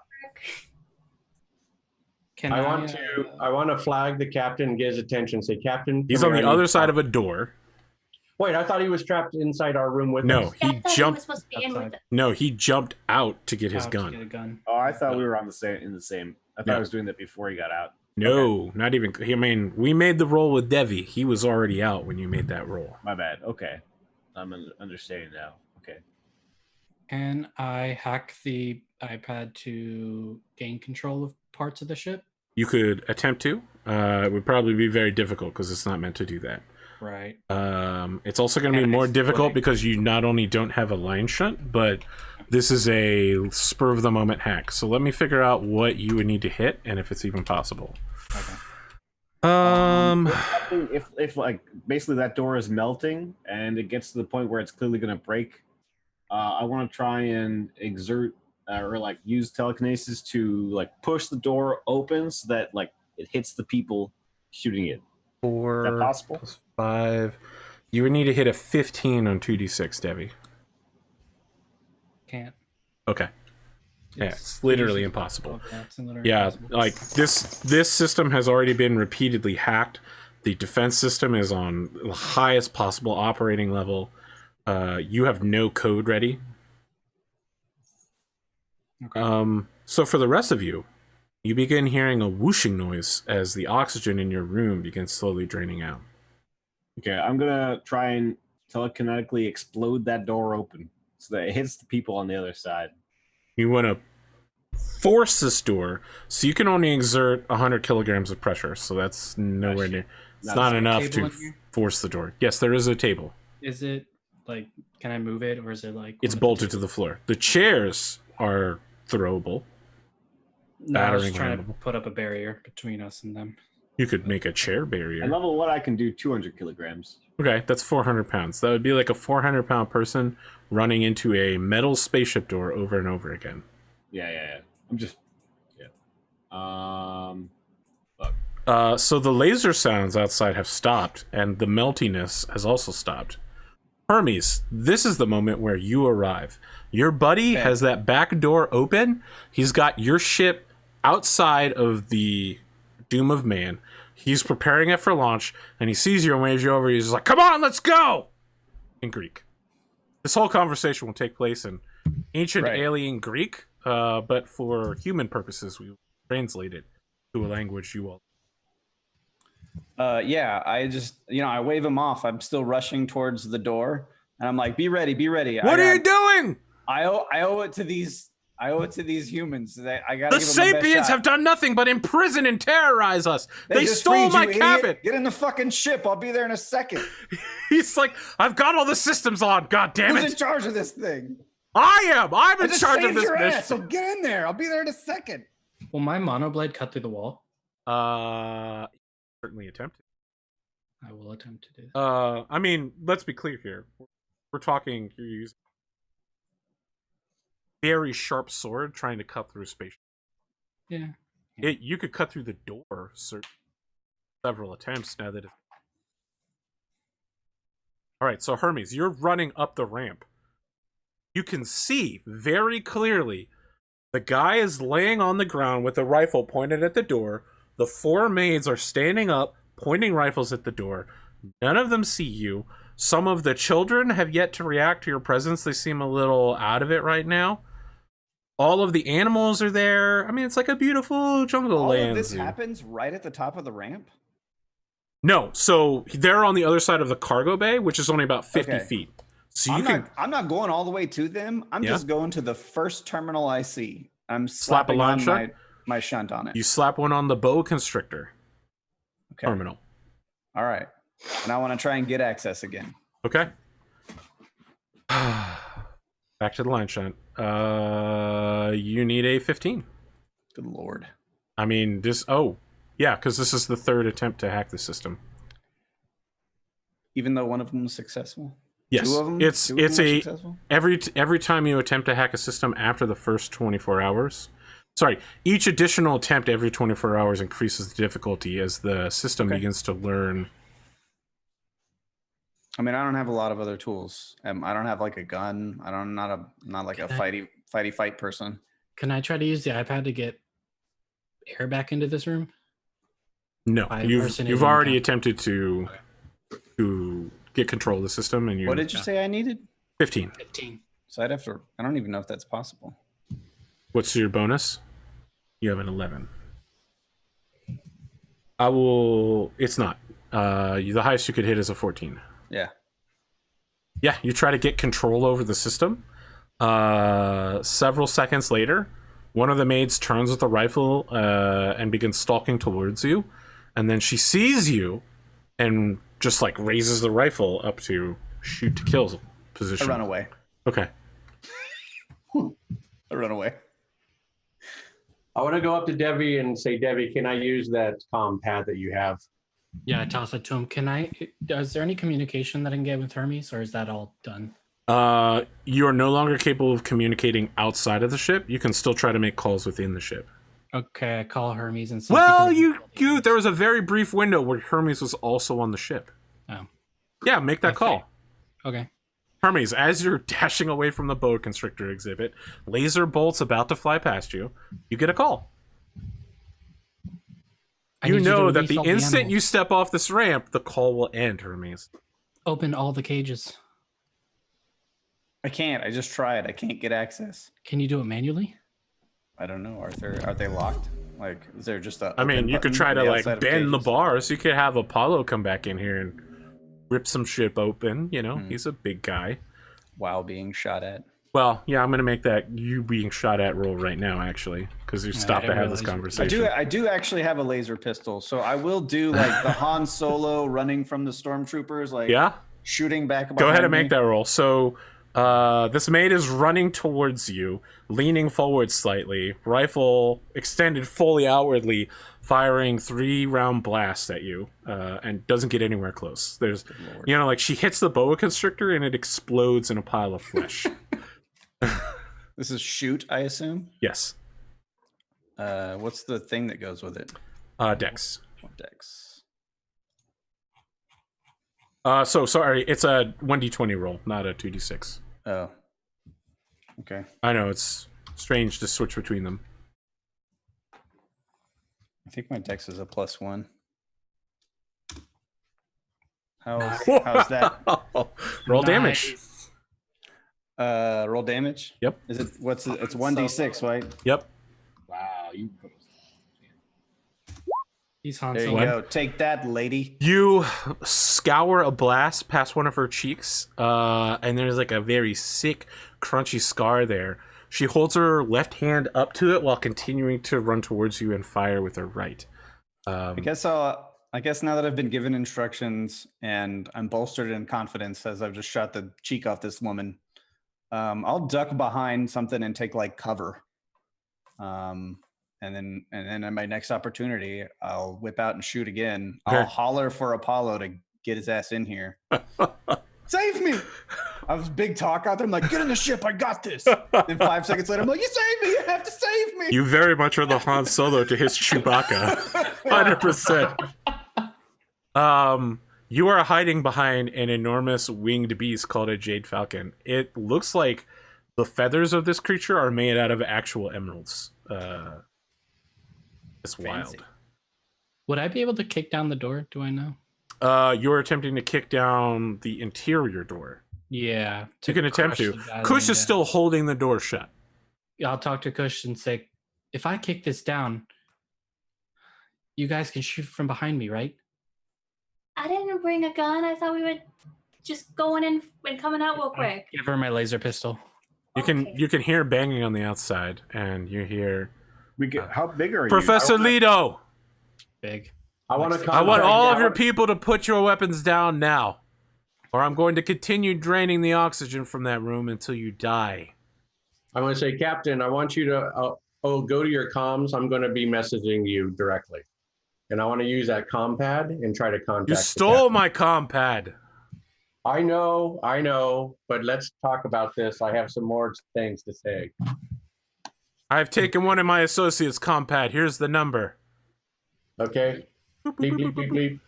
Can I want to flag the captain and get his attention. Say, Captain. He's come on here, the I need other to side talk." of a door. Wait, I thought he was trapped inside our room with No, us. Yeah, I he thought he was jumped. supposed to be in with it. No, he jumped out to get his Out to gun. get a gun. Oh, I thought we were on the same. I thought No. I was doing that before he got out. No, not even. I mean, we made the roll with Devi. He was already out when you made that roll. My bad. Okay, I'm understanding now. Okay. Can I hack the iPad to gain control of parts of the ship? You could attempt to. It would probably be very difficult because it's not meant to do that. Right. It's also going to be And more it's difficult like- because you not only don't have a line shut, but this is a spur of the moment hack. So let me figure out what you would need to hit and if it's even possible. Okay. If like basically that door is melting and it gets to the point where it's clearly going to break, I want to try and exert or like use telekinesis to like push the door open so that like it hits the people shooting it. 4 Is that possible? plus 5. You would need to hit a 15 on 2d6, Debbie. Can't. Okay. Yeah, it's literally impossible. Okay, it's literally Yeah, impossible. like this system has already been repeatedly hacked. The defense system is on the highest possible operating level. You have no code ready. Okay. So for the rest of you, you begin hearing a whooshing noise as the oxygen in your room begins slowly draining out. Okay, I'm gonna try and telekinetically explode that door open so that it hits the people on the other side. You want to force this door, so you can only exert 100 kilograms of pressure. So that's nowhere near. It's That's not a enough table to in here? force the door. Yes, there is a table. Is it like, can I move it, or is it like? It's one of bolted to tables? the floor. The chairs are throwable. No, I was battering trying ram. to put up a barrier between us and them. You could make a chair At barrier. level 1, I can do 200 kilograms. Okay, that's 400 pounds. That would be like a 400-pound person running into a metal spaceship door over and over again. Yeah. I'm just, yeah. So the laser sounds outside have stopped, and the meltiness has also stopped. Hermes, this is the moment where you arrive. Your buddy has that back door open. He's got your ship outside of the Doom of Man. He's preparing it for launch, and he sees you and waves you over. He's just like, "Come on, let's go!" In Greek. This whole conversation will take place in ancient alien Greek, but for human purposes, we will translate it to a language you all. Yeah, I just, I wave him off. I'm still rushing towards the door, and I'm like, "Be ready, be ready." What are you doing? I owe it to these. I owe it to these humans. I gotta The give them the best Sapiens shot. have done nothing but imprison and terrorize us. They just stole freed my you, idiot. cabin. Get in the fucking ship. I'll be there in a second. He's like, I've got all the systems on. God damn Who's in it! charge of this thing? I am. I'm I in just charge of saved this your mission. ass, so get in there. I'll be there in a second. Will my monoblade cut through the wall? Certainly attempted. I will attempt to do. I mean, let's be clear here. We're talking. You're using very sharp sword trying to cut through a spaceship. Yeah. You could cut through the door. Several attempts now that it's... All right, so Hermes, you're running up the ramp. You can see very clearly the guy is laying on the ground with a rifle pointed at the door. The 4 maids are standing up, pointing rifles at the door. None of them see you. Some of the children have yet to react to your presence. They seem a little out of it right now. All of the animals are there. I mean, it's like a beautiful jungle All land of this zoo. happens right at the top of the ramp. No, so they're on the other side of the cargo bay, which is only about 50 Okay. feet. So you I'm not going all the way to them. I'm Yeah. just going to the first terminal I see. I'm Slap a slapping line on shot? my shunt on it. you slap one on the boa constrictor Okay. terminal. All right. And I want to try and get access again. Okay. Back to the line shot. You need a 15. Good Lord. I mean, because this is the 3rd attempt to hack the system. Even though one of them was successful? Yes, Two of them? it's Two of them were a successful? every time you attempt to hack a system after the first 24 hours. Sorry, each additional attempt every 24 hours increases the difficulty as the system begins to learn. I mean, I don't have a lot of other tools. I don't have like a gun. I'm not like a fight person. Can I try to use the iPad to get air back into this room? No, By you've impersonating already the attempted to get control of the system, and you. What did you say I needed? 15. 15. So I'd have to. I don't even know if that's possible. What's your bonus? You have an 11. I will. It's not. The highest you could hit is a 14. Yeah. Yeah, you try to get control over the system. Several seconds later, one of the maids turns with a rifle and begins stalking towards you, and then she sees you and just like raises the rifle up to shoot to kill position. I run away. Okay. I run away. I want to go up to Debbie and say, Debbie, can I use that pad that you have? Yeah, I toss it to him. Is there any communication that I can get with Hermes, or is that all done? You are no longer capable of communicating outside of the ship. You can still try to make calls within the ship. Okay, I call Hermes and Well, there was a very brief window where Hermes was also on the ship. Oh. Yeah, make that call. Okay. Hermes, as you're dashing away from the boa constrictor exhibit, laser bolts about to fly past you, you get a call. You know that the instant you step off this ramp, the call will end, Hermes. Open all the cages. I can't. I just tried. I can't get access. Can you do it manually? I don't know. Are they locked? Like, is there just a? I mean, you could try to like bend the cages? bars. You could have Apollo come back in here and rip some ship open. You know, he's a big guy. While being shot at. Well, yeah, I'm gonna make that you being shot at roll right now, actually, because you stopped I to have this realize conversation. I do actually have a laser pistol, so I will do like the Han Solo running from the stormtroopers, like Yeah, shooting back. go ahead and me. make that roll. So, this maid is running towards you, leaning forward slightly, rifle extended fully outwardly, firing 3-round blasts at you, and doesn't get anywhere close. There's, like she hits the boa constrictor and it explodes in a pile of flesh. This is shoot, I assume. Yes. What's the thing that goes with it? Dex. Dex. So sorry, it's a 1d20 roll, not a 2d6. Oh. Okay. I know it's strange to switch between them. I think my Dex is a +1. Nice. How's that? Roll damage. Roll damage. Yep. Is it what's it? It's 1d6, right? Yep. Wow, you. He's Han There you Solo. go. Take that, lady. You scour a blast past one of her cheeks, and there's like a very sick, crunchy scar there. She holds her left hand up to it while continuing to run towards you and fire with her right. I guess now that I've been given instructions and I'm bolstered in confidence as I've just shot the cheek off this woman, I'll duck behind something and take like cover. And then at my next opportunity, I'll whip out and shoot again. Okay. I'll holler for Apollo to get his ass in here. Save me! I was big talk out there. I'm like, get in the ship. I got this. Then 5 seconds later, I'm like, you save me. You have to save me. You very much are the Han Solo to his Chewbacca. 100%. You are hiding behind an enormous winged beast called a Jade Falcon. It looks like the feathers of this creature are made out of actual emeralds. It's Fancy. wild. Would I be able to kick down the door? Do I know? You're attempting to kick down the interior door. Yeah. You can attempt crush to. the guy Kush laying is down. still holding the door shut. I'll talk to Kush and say, if I kick this down, you guys can shoot from behind me, right? I didn't bring a gun. I thought we would just going in and coming out real quick. Give her my laser pistol. You can Okay. you can hear banging on the outside, and you hear We get, how big are you? Professor Leeto. Big. I want to. I want all of your people to put your weapons down now, or I'm going to continue draining the oxygen from that room until you die. I'm going to say, Captain, I want you to go to your comms. I'm going to be messaging you directly, and I want to use that comm pad and try to contact. You the stole captain. my compad. I know, but let's talk about this. I have some more things to say. I've taken one of my associates' compad. Here's the number. Okay. Bleep, bleep, bleep, bleep.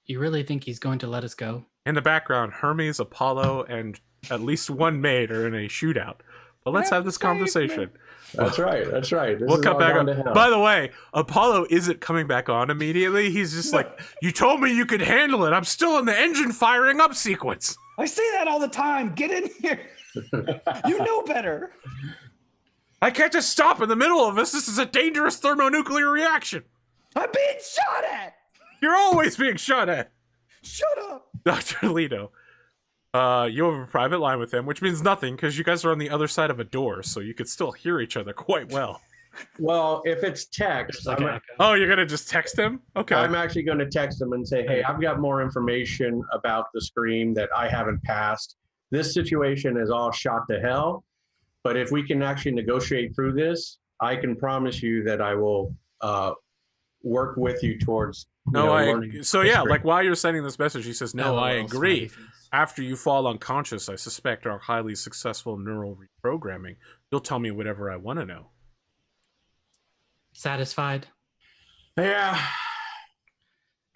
You really think he's going to let us go? In the background, Hermes, Apollo, and at least one maid are in a shootout. But let's have this conversation. That's right. This We'll is cut all back gone on. to hell. By the way, Apollo isn't coming back on immediately. He's just like, you told me you could handle it. I'm still in the engine firing up sequence. I say that all the time. Get in here. You know better. I can't just stop in the middle of this. This is a dangerous thermonuclear reaction. I'm being shot at. You're always being shot at. Shut up. Dr. Leeto. You have a private line with him, which means nothing because you guys are on the other side of a door, so you could still hear each other quite well. Well, if it's text, Like I'm, an echo. Oh, you're gonna just text him? Okay. I'm actually going to text him and say, hey, I've got more information about the scream that I haven't passed. This situation is all shot to hell, but if we can actually negotiate through this, I can promise you that I will work with you towards learning So the yeah, scream. like while you're sending this message, he says, "No, I LOL, agree. smiley face. After you fall unconscious, I suspect our highly successful neural reprogramming. You'll tell me whatever I want to know." Satisfied? Yeah.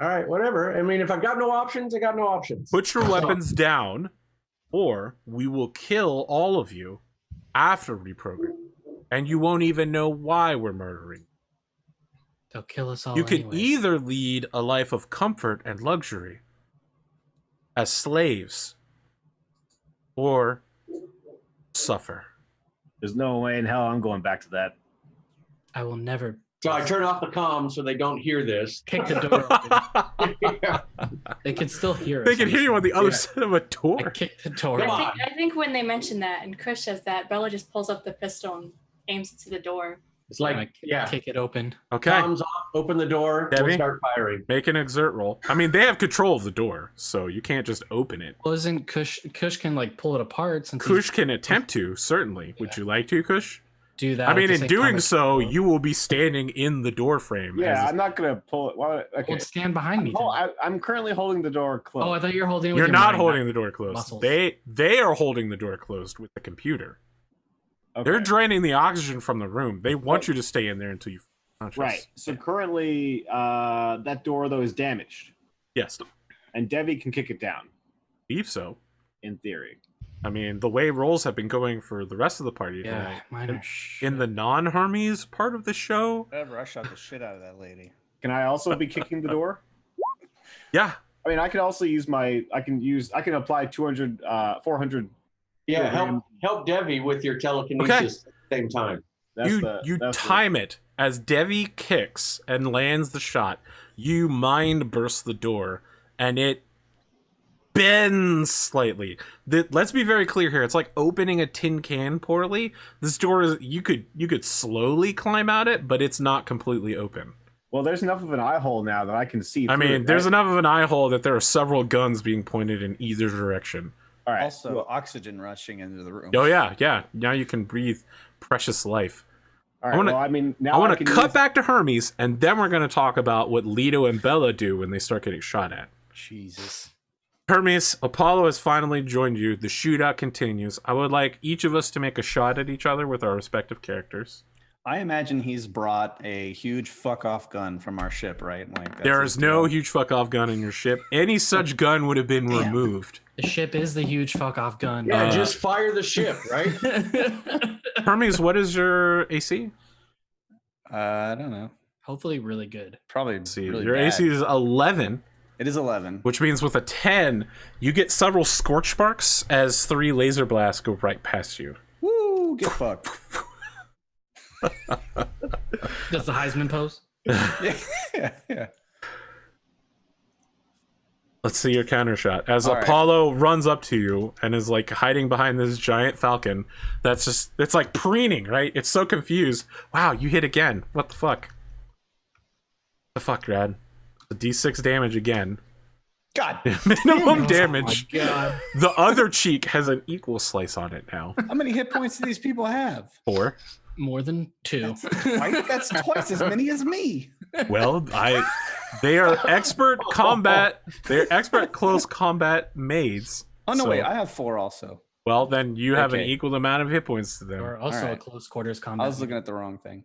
All right, whatever. I mean, if I've got no options, I got no options. Put your weapons down, or we will kill all of you after reprogramming, and you won't even know why we're murdering. They'll kill us all You can anyway. either lead a life of comfort and luxury as slaves, or suffer. There's no way in hell I'm going back to that. I will never So I turn off the comm so they don't hear this. Kick the door open. Yeah. They can still hear us. They can hear you on the other Yeah. side of a I door. kick the door. Come I on. think when they mention that and Chris says that, Bella just pulls up the pistol and aims it to the door. It's like, yeah, Kick it open. Okay, comms off, open the door, Debbie? we'll start firing. make an exert roll. I mean, they have control of the door, so you can't just open it. Well, isn't Kush can like pull it apart since Kush can attempt to, certainly. Would you like to, Kush? do that. I at mean, the in same doing time as- so, you will be standing in the door frame. Yeah, as- I'm not gonna pull it. Well, okay. Well, stand behind me. Then. I'm currently holding the door closed. Oh, I thought you were holding it with You're your not mind, holding the door closed. muscles. They are holding the door closed with the computer. Okay. They're draining the oxygen from the room. They want you to stay in there until you feel conscious. Right. So currently, that door though is damaged, Yes, and Devi can kick it down believe so. in theory. I mean, the way rolls have been going for the rest of the party Yeah, tonight. mine are In the non-Hermes part of the show, Whatever, I shot the shit out of that lady. Can I also be kicking the door? yeah. I mean, I can also use my. I can apply 200, 400. Yeah, Yeah, help Devi with your telekinesis at the same time. That's you the, that's the- time it as Devi kicks and lands the shot. You mind burst the door, and it bends slightly. Let's be very clear here. It's like opening a tin can poorly. This door is you could slowly climb out it, but it's not completely open. Well, there's enough of an eye hole now that I can see. I through mean, it, there's right? enough of an eye hole that there are several guns being pointed in either direction. All right. Also, well, oxygen rushing into the room. Oh yeah. Now you can breathe precious life. all right. I wanna- well, I mean, now I want to can cut use- back to Hermes, and then we're going to talk about what Leeto and Bella do when they start getting shot at. Jesus. Hermes, Apollo has finally joined you. The shootout continues. I would like each of us to make a shot at each other with our respective characters. I imagine he's brought a huge fuck off gun from our ship, right? Like that's There his is no deal. huge fuck off gun in your ship. Any such gun would have been Damn. removed. The ship is the huge fuck off gun. Yeah, just fire the ship, right? Hermes, what is your AC? I don't know. Hopefully, really good. Probably Let's see. really Your bad. AC is 11, It is 11. which means with a 10, you get several scorch sparks as 3 laser blasts go right past you. Woo! Get fucked. Does the Heisman pose? yeah. Let's see your counter shot. As All right. Apollo runs up to you and is like hiding behind this giant falcon it's like preening, right? It's so confused. Wow, you hit again. What the fuck? The fuck, Rad? The D6 damage again. God, Minimum damage. Oh my god. The other cheek has an equal slice on it now. how many hit points do these people have? 4. More than 2. That's twice as many as me. Well, they are expert combat. They're expert close combat maids. Oh no, So- wait, I have 4 also. Well, then you have an Okay. equal amount of hit points to them. Or also Alright. a close quarters combat. I was looking at the wrong thing.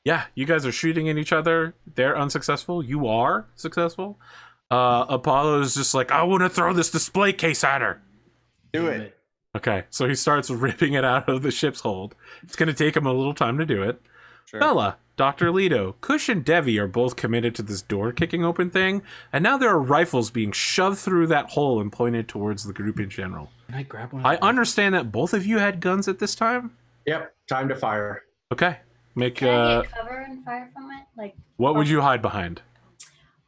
Yeah, you guys are shooting at each other. They're unsuccessful. You are successful. Apollo is just like, I want to throw this display case at her. Do it. Okay, so he starts ripping it out of the ship's hold. It's going to take him a little time to do it. Sure. Bella, Dr. Leeto, Kush, and Devi are both committed to this door kicking open thing, and now there are rifles being shoved through that hole and pointed towards the group in general. Can I grab one? I understand that both of you had guns at this time. Yep, time to fire. Okay, make Can I get cover and fire from it? Like, what would you hide behind?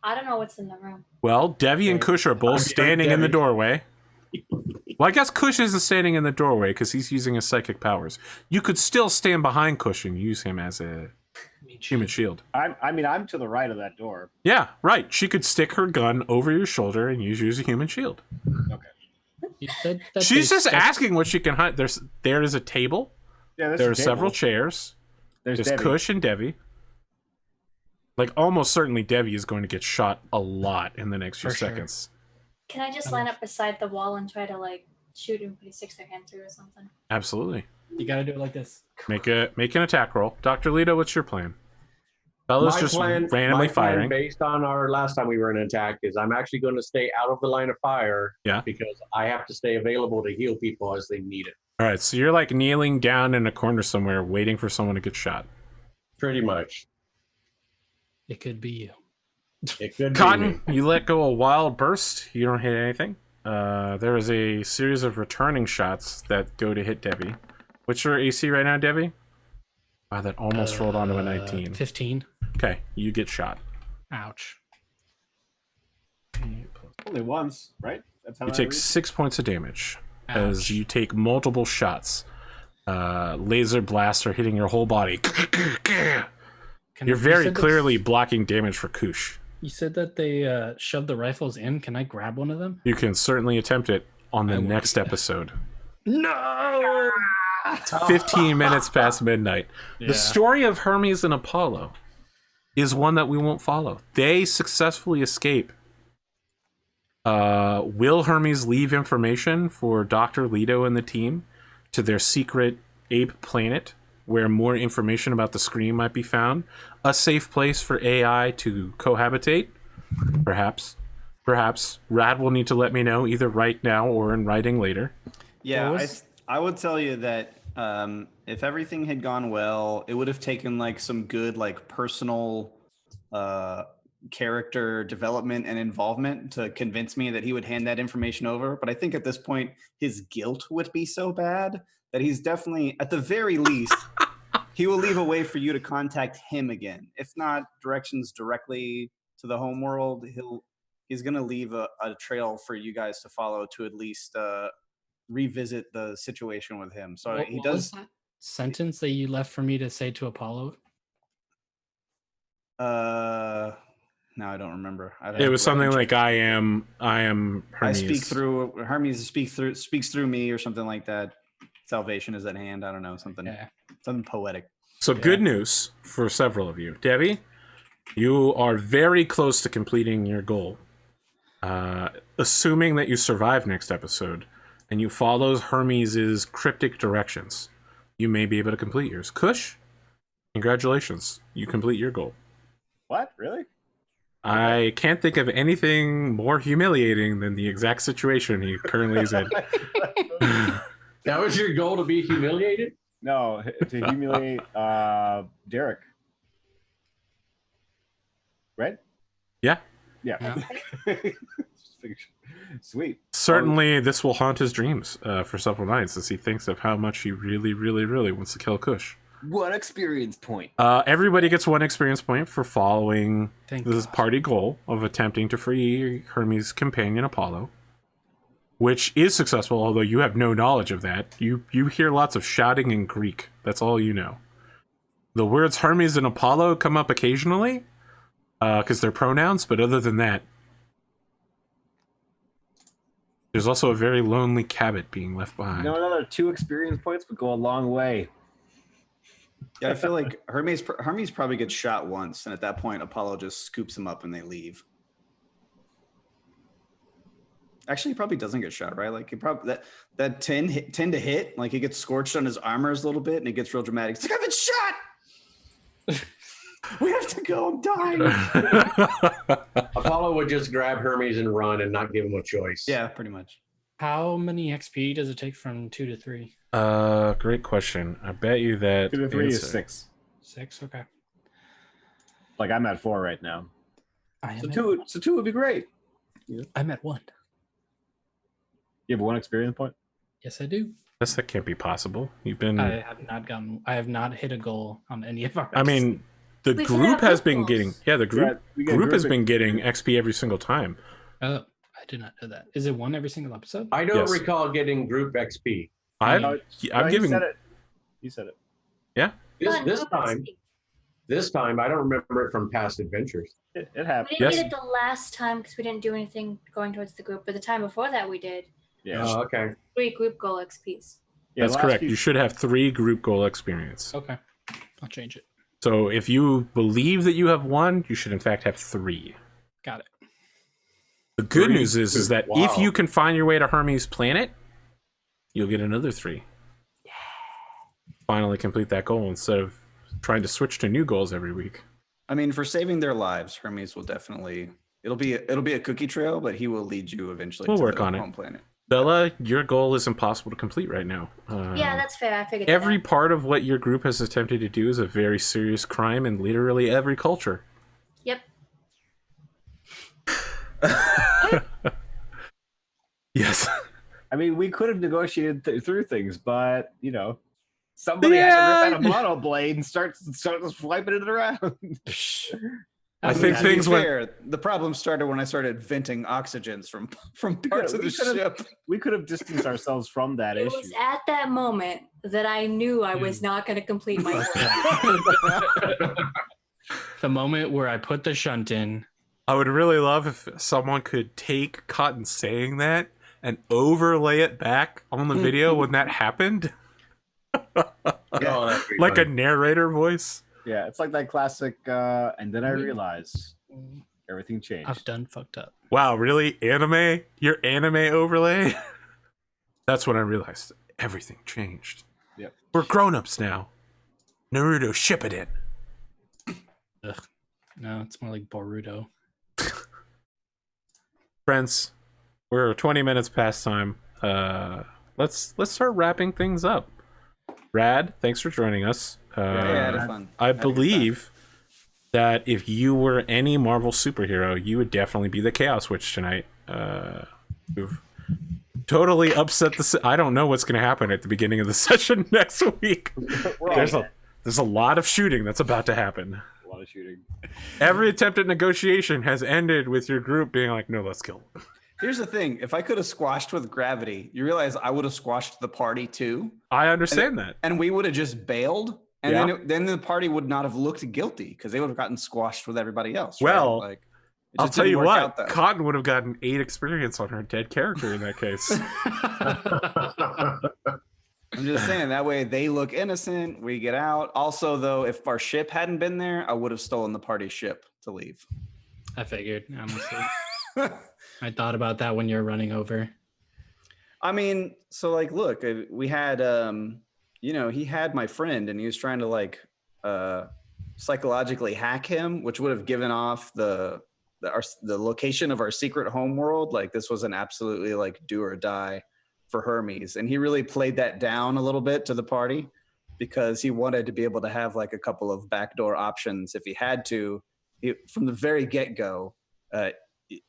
I don't know what's in the room. Well, Devi and Kush are both I'm behind standing in the Devi. doorway. Well, I guess Kush isn't standing in the doorway because he's using his psychic powers. You could still stand behind Kush and use him as a human shield. I'm to the right of that door. Yeah, right. She could stick her gun over your shoulder and use you as a human shield. You said that She's they just stuck- asking what she can hide. There is a table. Yeah, There are a table. several chairs. There's There's Debbie. Kush and Devi. Like, almost certainly Devi is going to get shot a lot in the next few For sure. seconds. Can I just line up beside the wall and try to like shoot and stick their hand through or something? Absolutely. You gotta do it like this. Make an attack roll. Dr. Leeto, what's your plan? Bella's just randomly my firing. plan, based on our last time we were in an attack, is I'm actually going to stay out of the line of fire. Yeah. Because I have to stay available to heal people as they need it. All right, so you're like kneeling down in a corner somewhere, waiting for someone to get shot. Pretty much. It could be you. It could be Cotton, me. you let go a wild burst. You don't hit anything. There is a series of returning shots that go to hit Devi. What's your AC right now, Devi? Wow, that almost rolled onto a 19. 15. Okay, you get shot. Ouch. Only once, right? That's how You that take reads? 6 points of damage Ouch. as you take multiple shots. Laser blaster hitting your whole body. You're very clearly blocking damage for Koosh. You said that they shoved the rifles in. Can I grab one of them? You can certainly attempt it on the I will next do that. episode. No! It's 15 minutes past midnight. Yeah. The story of Hermes and Apollo is one that we won't follow. They successfully escape. Will Hermes leave information for Dr. Leeto and the team to their secret ape planet where more information about the scream might be found? A safe place for AI to cohabitate? Perhaps. Perhaps. Rad will need to let me know either right now or in writing later. Yeah, What was- I would tell you that if everything had gone well, it would have taken like some good like personal character development and involvement to convince me that he would hand that information over. But I think at this point, his guilt would be so bad that he's definitely, at the very least, he will leave a way for you to contact him again. If not directions directly to the homeworld, he's going to leave a trail for you guys to follow to at least revisit the situation with him. So What he was does. that sentence that you left for me to say to Apollo? No, I don't remember. It was something like I am Hermes. I speak through Hermes. Speaks through me, or something like that. Salvation is at hand. I don't know, something poetic. So good news for several of you. Debbie, you are very close to completing your goal. Assuming that you survive next episode and you follow Hermes' cryptic directions, you may be able to complete yours. Kush, congratulations. You complete your goal. What? Really? I can't think of anything more humiliating than the exact situation he currently is in. That was your goal, to be humiliated? No, to humiliate Derek. Right? Yeah. Yeah. Sweet. Certainly, this will haunt his dreams for several nights as he thinks of how much he really, really, really wants to kill Kush. One experience point. Everybody gets 1 experience point for following Thank this God. party goal of attempting to free Hermes' companion Apollo, which is successful, although you have no knowledge of that. You hear lots of shouting in Greek. That's all you know. The words Hermes and Apollo come up occasionally because they're pronouns, but other than that, there's also a very lonely Cabot being left behind. No, another 2 experience points would go a long way. Yeah, I feel like Hermes probably gets shot once, and at that point, Apollo just scoops him up and they leave. Actually, he probably doesn't get shot, right? Like he probably that 10 to hit, like he gets scorched on his armors a little bit, and it gets real dramatic. It's like, I've been shot. We have to go. I'm dying. Apollo would just grab Hermes and run and not give him a choice. Yeah, pretty much. How many XP does it take from 2 to 3? Great question. I bet you that 2 to 3 is answer- 6. 6? Okay. Like I'm at 4 right now. I So am 2 would be great. I'm at 1. You have 1 experience point? Yes, I do. Guess that can't be possible. You've been. I have not hit a goal on any of our. I mean, the We've group had has group been goals. getting. Yeah, the group We get group has grouping. been getting XP every single time. Oh, I did not know that. Is it 1 every single episode? I don't Yes. recall getting group XP. I'm No, giving. You said it. You said it. This time, I don't remember it from past adventures. It We happened. didn't Yes. get it the last time because we didn't do anything going towards the group, but the time before that we did. Yeah. Oh, okay. 3 group goal XPs. Yeah, That's last correct. few- You should have 3 group goal experience. Okay, I'll change it. So if you believe that you have 1, you should in fact have 3. Got it. The good 3? news is that Wow. if you can find your way to Hermes' planet, you'll get another 3. Finally complete that goal instead of trying to switch to new goals every week. I mean, for saving their lives, Hermes will definitely. It'll be a cookie trail, but he will lead you eventually. We'll to work the on it. home planet. Bella, your goal is impossible to complete right now. Yeah, that's fair. I figured Every that. part of what your group has attempted to do is a very serious crime in literally every culture. Yep. Yes. I mean, we could have negotiated through things, but Somebody had to rip out a Yeah. mono blade and start swiping it around. I think To things be went. fair, the problem started when I started venting oxygens from parts of the we could've- ship. We could have distanced ourselves from that It issue. was at that moment that I knew I was not going to complete my work. The moment where I put the shunt in. I would really love if someone could take Cotton saying that and overlay it back on the video when that happened, Oh, that'd be like a fun. narrator voice. Yeah, it's like that classic. And then I realized everything changed. I've done fucked up. Wow, really? Anime? Your anime overlay? That's when I realized everything changed. Yep. We're grown-ups now. Naruto, ship it in. Ugh. No, it's more like Boruto. Friends, we're 20 minutes past time. Let's start wrapping things up. Rad, thanks for joining us. Yeah, I had fun. I Had a good time. believe that if you were any Marvel superhero, you would definitely be the Chaos Witch tonight. You've totally upset the. I don't know what's going to happen at the beginning of the session next week. There's a lot of shooting that's about to happen. A lot of shooting. Every attempt at negotiation has ended with your group being like, "No, let's kill him." Here's the thing: if I could have squashed with gravity, you realize I would have squashed the party too, I understand that. and we would have just bailed, and Yeah. then the party would not have looked guilty because they would have gotten squashed with everybody else. Well, right? Like, it I'll just tell didn't you work what, out that way. Cotton would have gotten 8 experience on her dead character in that case. I'm just saying that way they look innocent. We get out. Also, though, if our ship hadn't been there, I would have stolen the party ship to leave. I figured, honestly. I thought about that when you're running over. I mean, so like, look, we had, he had my friend, and he was trying to like psychologically hack him, which would have given off the location of our secret home world. Like, this was an absolutely like do or die for Hermes, and he really played that down a little bit to the party because he wanted to be able to have like a couple of backdoor options if he had to. From the very get-go,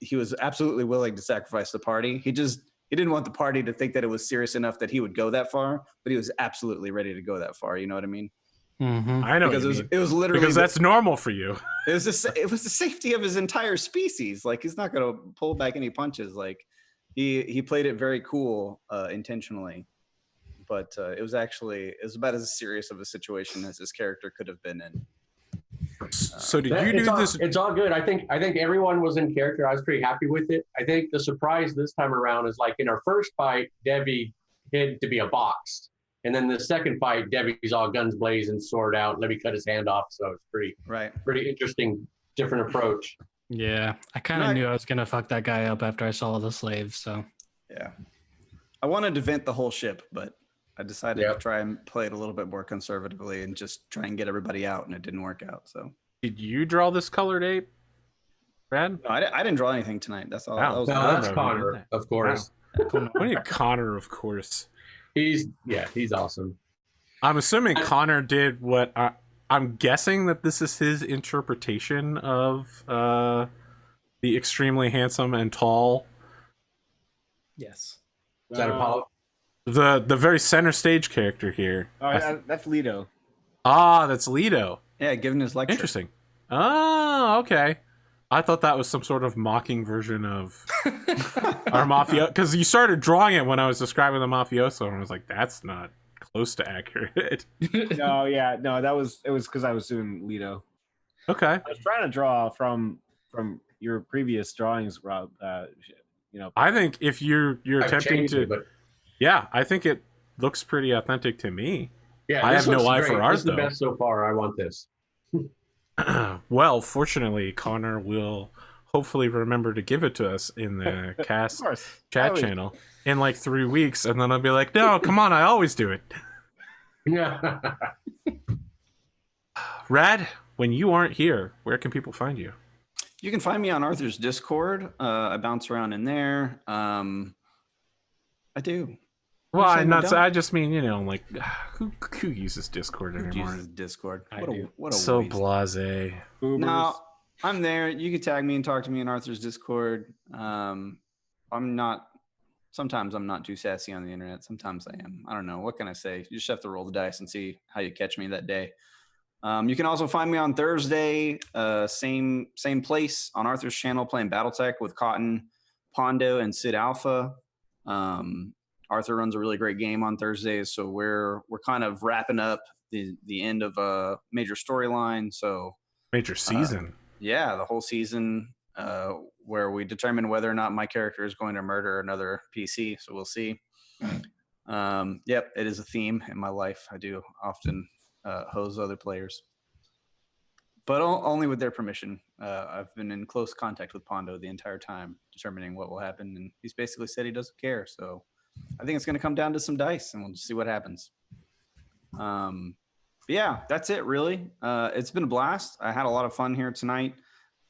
he was absolutely willing to sacrifice the party. He didn't want the party to think that it was serious enough that he would go that far, but he was absolutely ready to go that far. You know what I mean? Mm-hmm. I know Because what you mean. it was literally Because that's normal for you. it was the safety of his entire species. Like, he's not going to pull back any punches. Like, he played it very cool intentionally, but it was about as serious of a situation as his character could have been in. So did you do this? It's all good. I think everyone was in character. I was pretty happy with it. I think the surprise this time around is like in our first fight, Debbie hid to be a box. And then the second fight, Debbie's all guns blazing, sword out, let me cut his hand off. So it's pretty interesting, different approach. Yeah, I kind of No, knew I was gonna fuck that guy up after I saw the slaves. So Yeah. I wanted to vent the whole ship, but I decided to try and play it a little bit more conservatively and just try and get everybody out, and it didn't work out. So Did you draw this colored ape, Brad? no, I didn't draw anything tonight. That's all. Wow. That was No, I that's don't know who did Connor, that. of course. What do you mean, Connor? Of course. He's awesome. I'm assuming Connor did what I'm guessing that this is his interpretation of the extremely handsome and tall, yes, Is that Apollo? the very center stage character here. That's Leeto. Ah, that's Leeto. Yeah, giving his lecture. Interesting. Oh, okay. I thought that was some sort of mocking version of our mafia, because you started drawing it when I was describing the mafioso, and I was like, that's not close to accurate. No, it was because I was doing Leeto. Okay. I was trying to draw from your previous drawings, Rob. I think if you're I've attempting changed to, it, but yeah, I think it looks pretty authentic to me. yeah, I this have no looks eye great. for art, This is the though. best so far. I want this. Well, fortunately, Connor will hopefully remember to give it to us in the Of cast course. chat channel in like 3 weeks, and then I'll be like, no, come on, I always do it. Yeah. Rad, when you aren't here, where can people find you? You can find me on Arthur's Discord. I bounce around in there. I do. Well, You're saying I'm I not. don't? I just mean, like, who uses Discord Who anymore? uses Discord? I What a do. what a So waste. blasé. No, I'm there. You can tag me and talk to me in Arthur's Discord. I'm not. sometimes I'm not too sassy on the internet. Sometimes I am. I don't know. What can I say? You just have to roll the dice and see how you catch me that day. You can also find me on Thursday, same place on Arthur's channel, playing BattleTech with Cotton, Pondo, and Sid Alpha. Arthur runs a really great game on Thursdays, so we're kind of wrapping up the end of a major storyline. So Major season. yeah, the whole season, where we determine whether or not my character is going to murder another PC. So we'll see. Yep, it is a theme in my life. I do often hose other players, but only with their permission. I've been in close contact with Pondo the entire time, determining what will happen, and he's basically said he doesn't care. So I think it's going to come down to some dice, and we'll just see what happens. But yeah, that's it, really. It's been a blast. I had a lot of fun here tonight.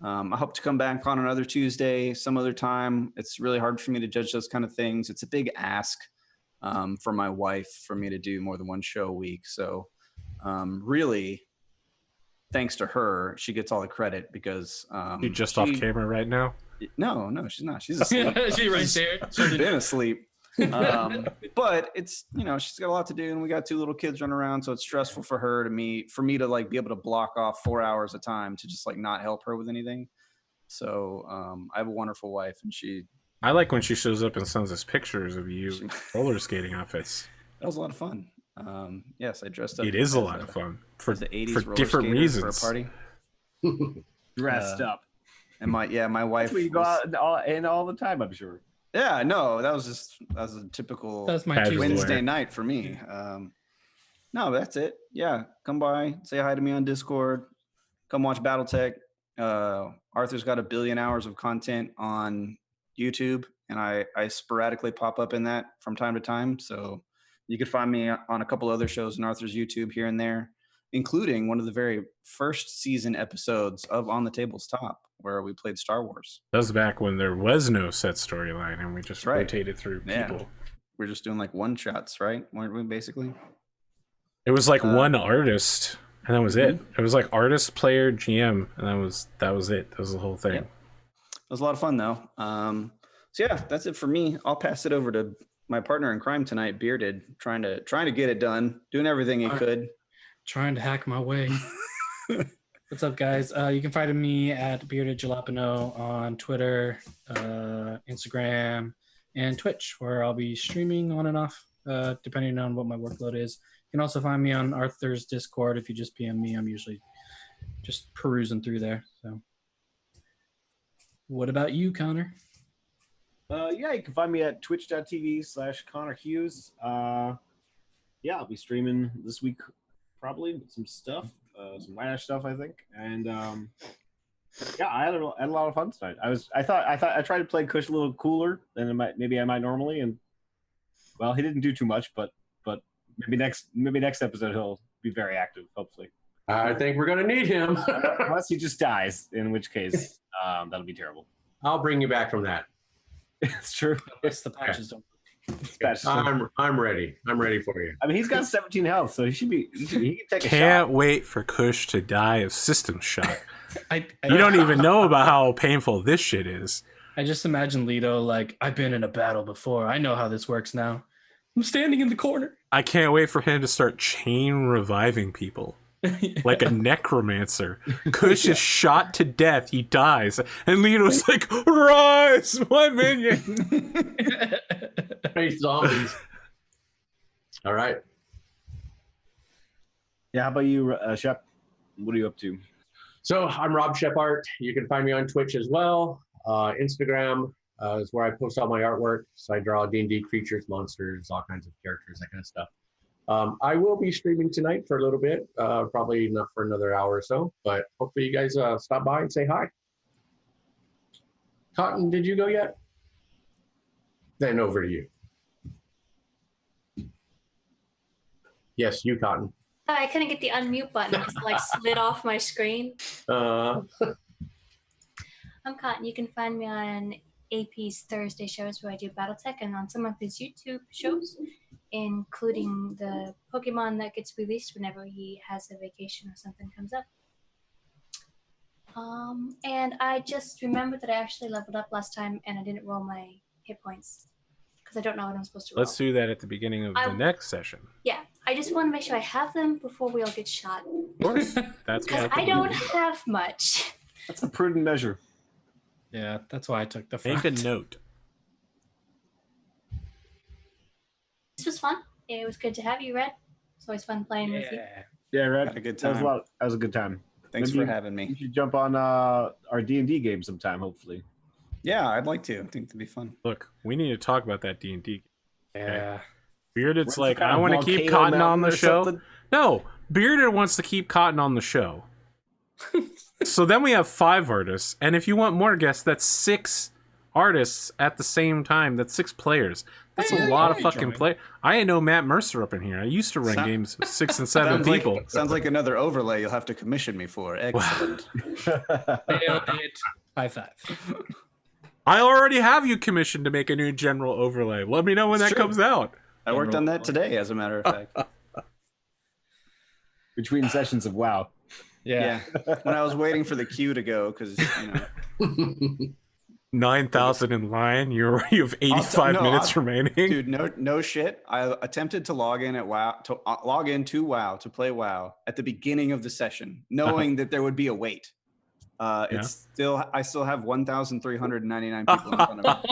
I hope to come back on another Tuesday, some other time. It's really hard for me to judge those kind of things. It's a big ask for my wife for me to do more than one show a week. So really, thanks to her, she gets all the credit because You just off camera right now? No, she's not. She's asleep. She's right there. She's been asleep. But it's, she's got a lot to do, and we got 2 little kids running around, so it's stressful for her for me to like be able to block off 4 hours of time to just like not help her with anything. So I have a wonderful wife, and I like when she shows up and sends us pictures of you roller skating outfits. that was a lot of fun. Yes, I dressed up. It is a lot of fun for the 80s for roller different skater reasons. for a party. Dressed up. And my wife. That's what you go out in all the time, I'm sure. Yeah, no, that was a typical That's my Casual Tuesday. Wednesday night for me. No, that's it. Yeah, come by, say hi to me on Discord. Come watch BattleTech. Arthur's got 1 billion hours of content on YouTube, and I sporadically pop up in that from time to time. So you could find me on a couple other shows in Arthur's YouTube here and there, including one of the very first season episodes of On the Table's Top, where we played Star Wars. That was back when there was no set storyline, and we just right. rotated through Yeah. people. We're just doing like one shots, right? Weren't we basically? It was like one artist, and that was it. It was like artist, player, GM, and that was it. That was the whole thing. Yeah. It was a lot of fun though. So yeah, that's it for me. I'll pass it over to my partner in crime tonight, Bearded, trying to get it done, doing everything he could. Trying to hack my way. What's up, guys? You can find me at beardedjalapno on Twitter, Instagram, and Twitch, where I'll be streaming on and off, depending on what my workload is. You can also find me on Arthur's Discord. If you just PM me, I'm usually just perusing through there. So, what about you, Connor? Yeah, you can find me at twitch.tv/conorhughes. Yeah, I'll be streaming this week, probably some stuff, some White stuff, I think. And yeah, I had a lot of fun tonight. I tried to play Kush a little cooler than I might normally, and well, he didn't do too much, but maybe next episode he'll be very active, hopefully. I think we're going to need him. Unless he just dies, in which case that'll be terrible. I'll bring you back from that. It's true. It's the patches don't. I'm ready. I'm ready for you. I mean, he's got 17 health, so he can take a Can't shot. wait for Kush to die of system shock. I You don't even know about how painful this shit is. I just imagine Leeto like, I've been in a battle before. I know how this works now. I'm standing in the corner. I can't wait for him to start chain reviving people. Like a necromancer. Kush is shot to death, he dies, and Leto's like, rise, my minion. Hey, zombies. All right. Yeah, how about you, Shep? What are you up to? So I'm robSHEPart. You can find me on Twitch as well. Instagram is where I post all my artwork. So I draw D&D creatures, monsters, all kinds of characters, that kind of stuff. I will be streaming tonight for a little bit, probably not for another hour or so, but hopefully you guys stop by and say hi. Cotton, did you go yet? Then over to you. Yes, you, Cotton. I couldn't get the unmute button because it like slid off my screen. Uh, I'm Cotton. You can find me on AP's Thursday shows where I do BattleTech and on some of his YouTube shows, including the Pokemon that gets released whenever he has a vacation or something comes up. And I just remembered that I actually leveled up last time and I didn't roll my hit points because I don't know what I'm supposed to roll. Let's do that at the beginning of the next session. Yeah, I just want to make sure I have them before we all get shot. Of course. That's Because I don't have much. That's a prudent measure. Yeah, that's why I took the Make front. a note. This was fun. It was good to have you, Red. It's always fun playing with you. Yeah, Red. Had a good That was time. that was a good time. Thanks Maybe for having You me. should jump on our D&D game sometime, hopefully. Yeah, I'd like to. I think it'd be fun. Look, we need to talk about that D&D. Yeah. Bearded's Where's like, the kind I of want to keep volcano Cotton on mountain the or show. something? No, Bearded wants to keep Cotton on the show. So then we have 5 artists, and if you want more guests, that's 6 artists at the same time. That's 6 players. That's a lot of fucking play. I ain't know Matt Mercer up in here. I used to run games with 6 and 7 people. Sounds like another overlay you'll have to commission me for. Excellent. Nailed it. High five. I already have you commissioned to make a new general overlay. Let me know when It's that true. comes out. I worked on that today, as a matter of fact. Between sessions of WoW. Yeah. When I was waiting for the queue to go, because, 9,000 in line. You have 85 no, minutes remaining. dude, no shit. I attempted to log in at WoW, to WoW, to play WoW at the beginning of the session, knowing that there would be a wait. I still have 1,399 people in front of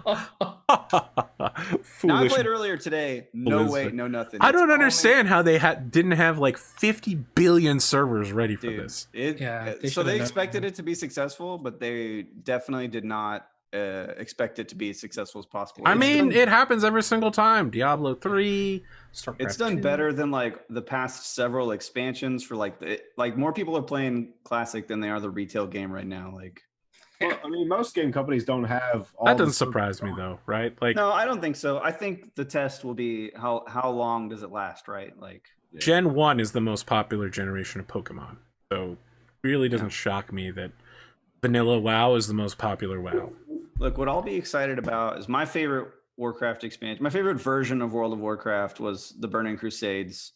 me. Now, I Foolish. played earlier today. No Blizzard. wait, no nothing. I It's don't only- understand how they didn't have like 50 billion servers ready for Dude, this. Yeah, they so they should've expected known. it to be successful, but they definitely did not expect it to be as successful as possible. I It's mean, done- it happens every single time. Diablo 3, StarCraft it's done 2. better than like the past several expansions for like more people are playing classic than they are the retail game right now. Like, Well, I mean, most game companies don't have all That the doesn't surprise me though, right? Like no, I don't think so. I think the test will be how long does it last, right? Like, Gen 1 is the most popular generation of Pokemon. So really doesn't shock me that Vanilla WoW is the most popular WoW. look, what I'll be excited about is my favorite Warcraft expansion. My favorite version of World of Warcraft was the Burning Crusades.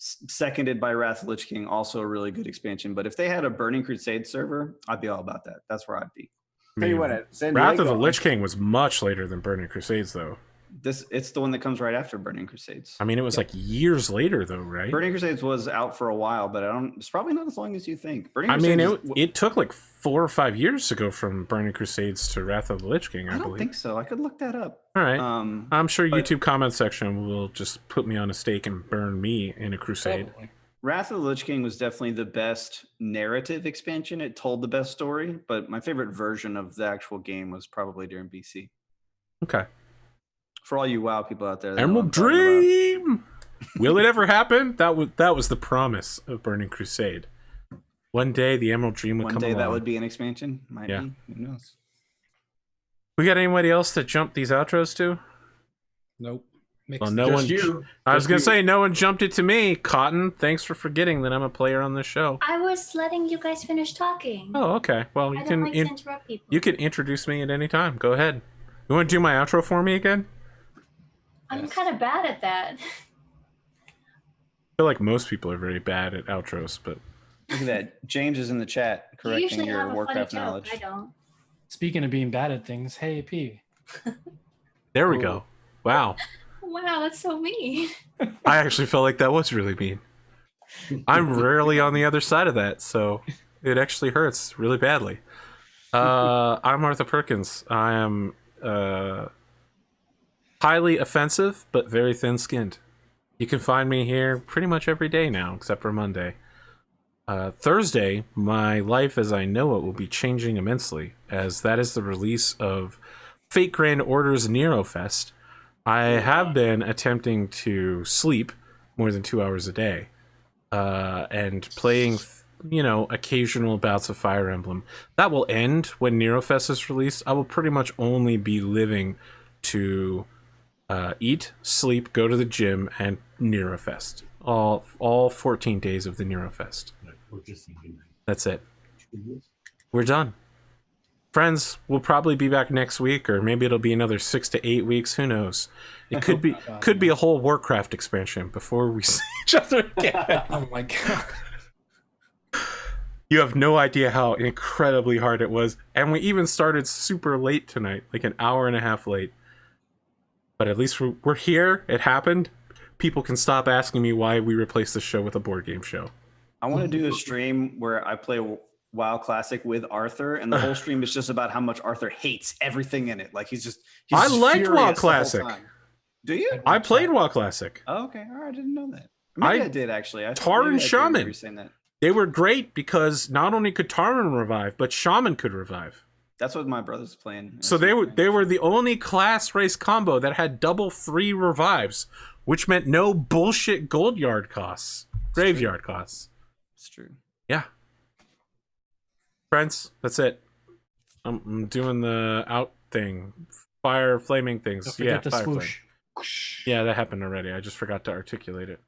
Seconded by Wrath of the Lich King, also a really good expansion. But if they had a Burning Crusade server, I'd be all about that. That's where I'd be. Tell you what, at San Diego, Wrath of the Lich King was much later than Burning Crusades, though. It's the one that comes right after Burning Crusades. I mean, it was like years later, though, right? Burning Crusades was out for a while, but it's probably not as long as you think. Burning I mean, Crusades it took like 4 or 5 years to go from Burning Crusades to Wrath of the Lich King, I I don't believe. think so. I could look that up. All right. I'm sure but- YouTube comment section will just put me on a stake and burn me in a crusade. Probably. Wrath of the Lich King was definitely the best narrative expansion. It told the best story, but my favorite version of the actual game was probably during BC. Okay. For all you WoW people out there, that know what I'm Emerald talking about. Dream. Will it ever happen? That was the promise of Burning Crusade. One day the Emerald Dream would One come day along. that would be an expansion. Might Yeah. be. Who knows? We got anybody else to jump these outros to? Nope. Mixed. Well, no Just one. you. I was Just gonna you. say no one jumped it to me. Cotton, thanks for forgetting that I'm a player on this show. I was letting you guys finish talking. Oh, okay. Well, you I don't can like to interrupt people. you can introduce me at any time. Go ahead. You want to do my outro for me again? I'm kind of bad at that. I feel like most people are very bad at outros, but Look at that. James is in the chat You correcting usually your have a funny Warcraft joke. knowledge. I don't. Speaking of being bad at things, hey P. there we go. Wow. Wow, that's so mean. I actually felt like that was really mean. I'm rarely on the other side of that, so it actually hurts really badly. I'm Arthur Perkins. I am highly offensive, but very thin-skinned. You can find me here pretty much every day now, except for Monday. Thursday, my life as I know it will be changing immensely, as that is the release of Fate Grand Order's Nerofest. I have been attempting to sleep more than 2 hours a day, and playing, occasional bouts of Fire Emblem. That will end when Nerofest is released. I will pretty much only be living to eat, sleep, go to the gym, and Nerofest. All 14 days of the Nerofest. That's it. We're done. Friends, we'll probably be back next week, or maybe it'll be another 6 to 8 weeks. Who knows? It could be a whole Warcraft expansion before we see each other again. Oh my god. You have no idea how incredibly hard it was, and we even started super late tonight, like an hour and a half late. But at least we're here. It happened. People can stop asking me why we replaced the show with a board game show. I want to do a stream where I play WoW Classic with Arthur, and the whole stream is just about how much Arthur hates everything in it. Like he's I liked WoW furious the whole Classic. time. Do you? I played WoW Classic. Oh, okay. All right. I didn't know that. Maybe I did actually. Tar and Shaman. That. They were great because not only could Taran revive, but Shaman could revive. That's what my brother's playing. So they were the only class race combo that had double free revives, which meant no bullshit gold yard costs, graveyard costs. It's true. Yeah. Friends, that's it. I'm doing the out thing, fire flaming things. Don't forget the fire swoosh. flame. Yeah, that happened already. I just forgot to articulate it.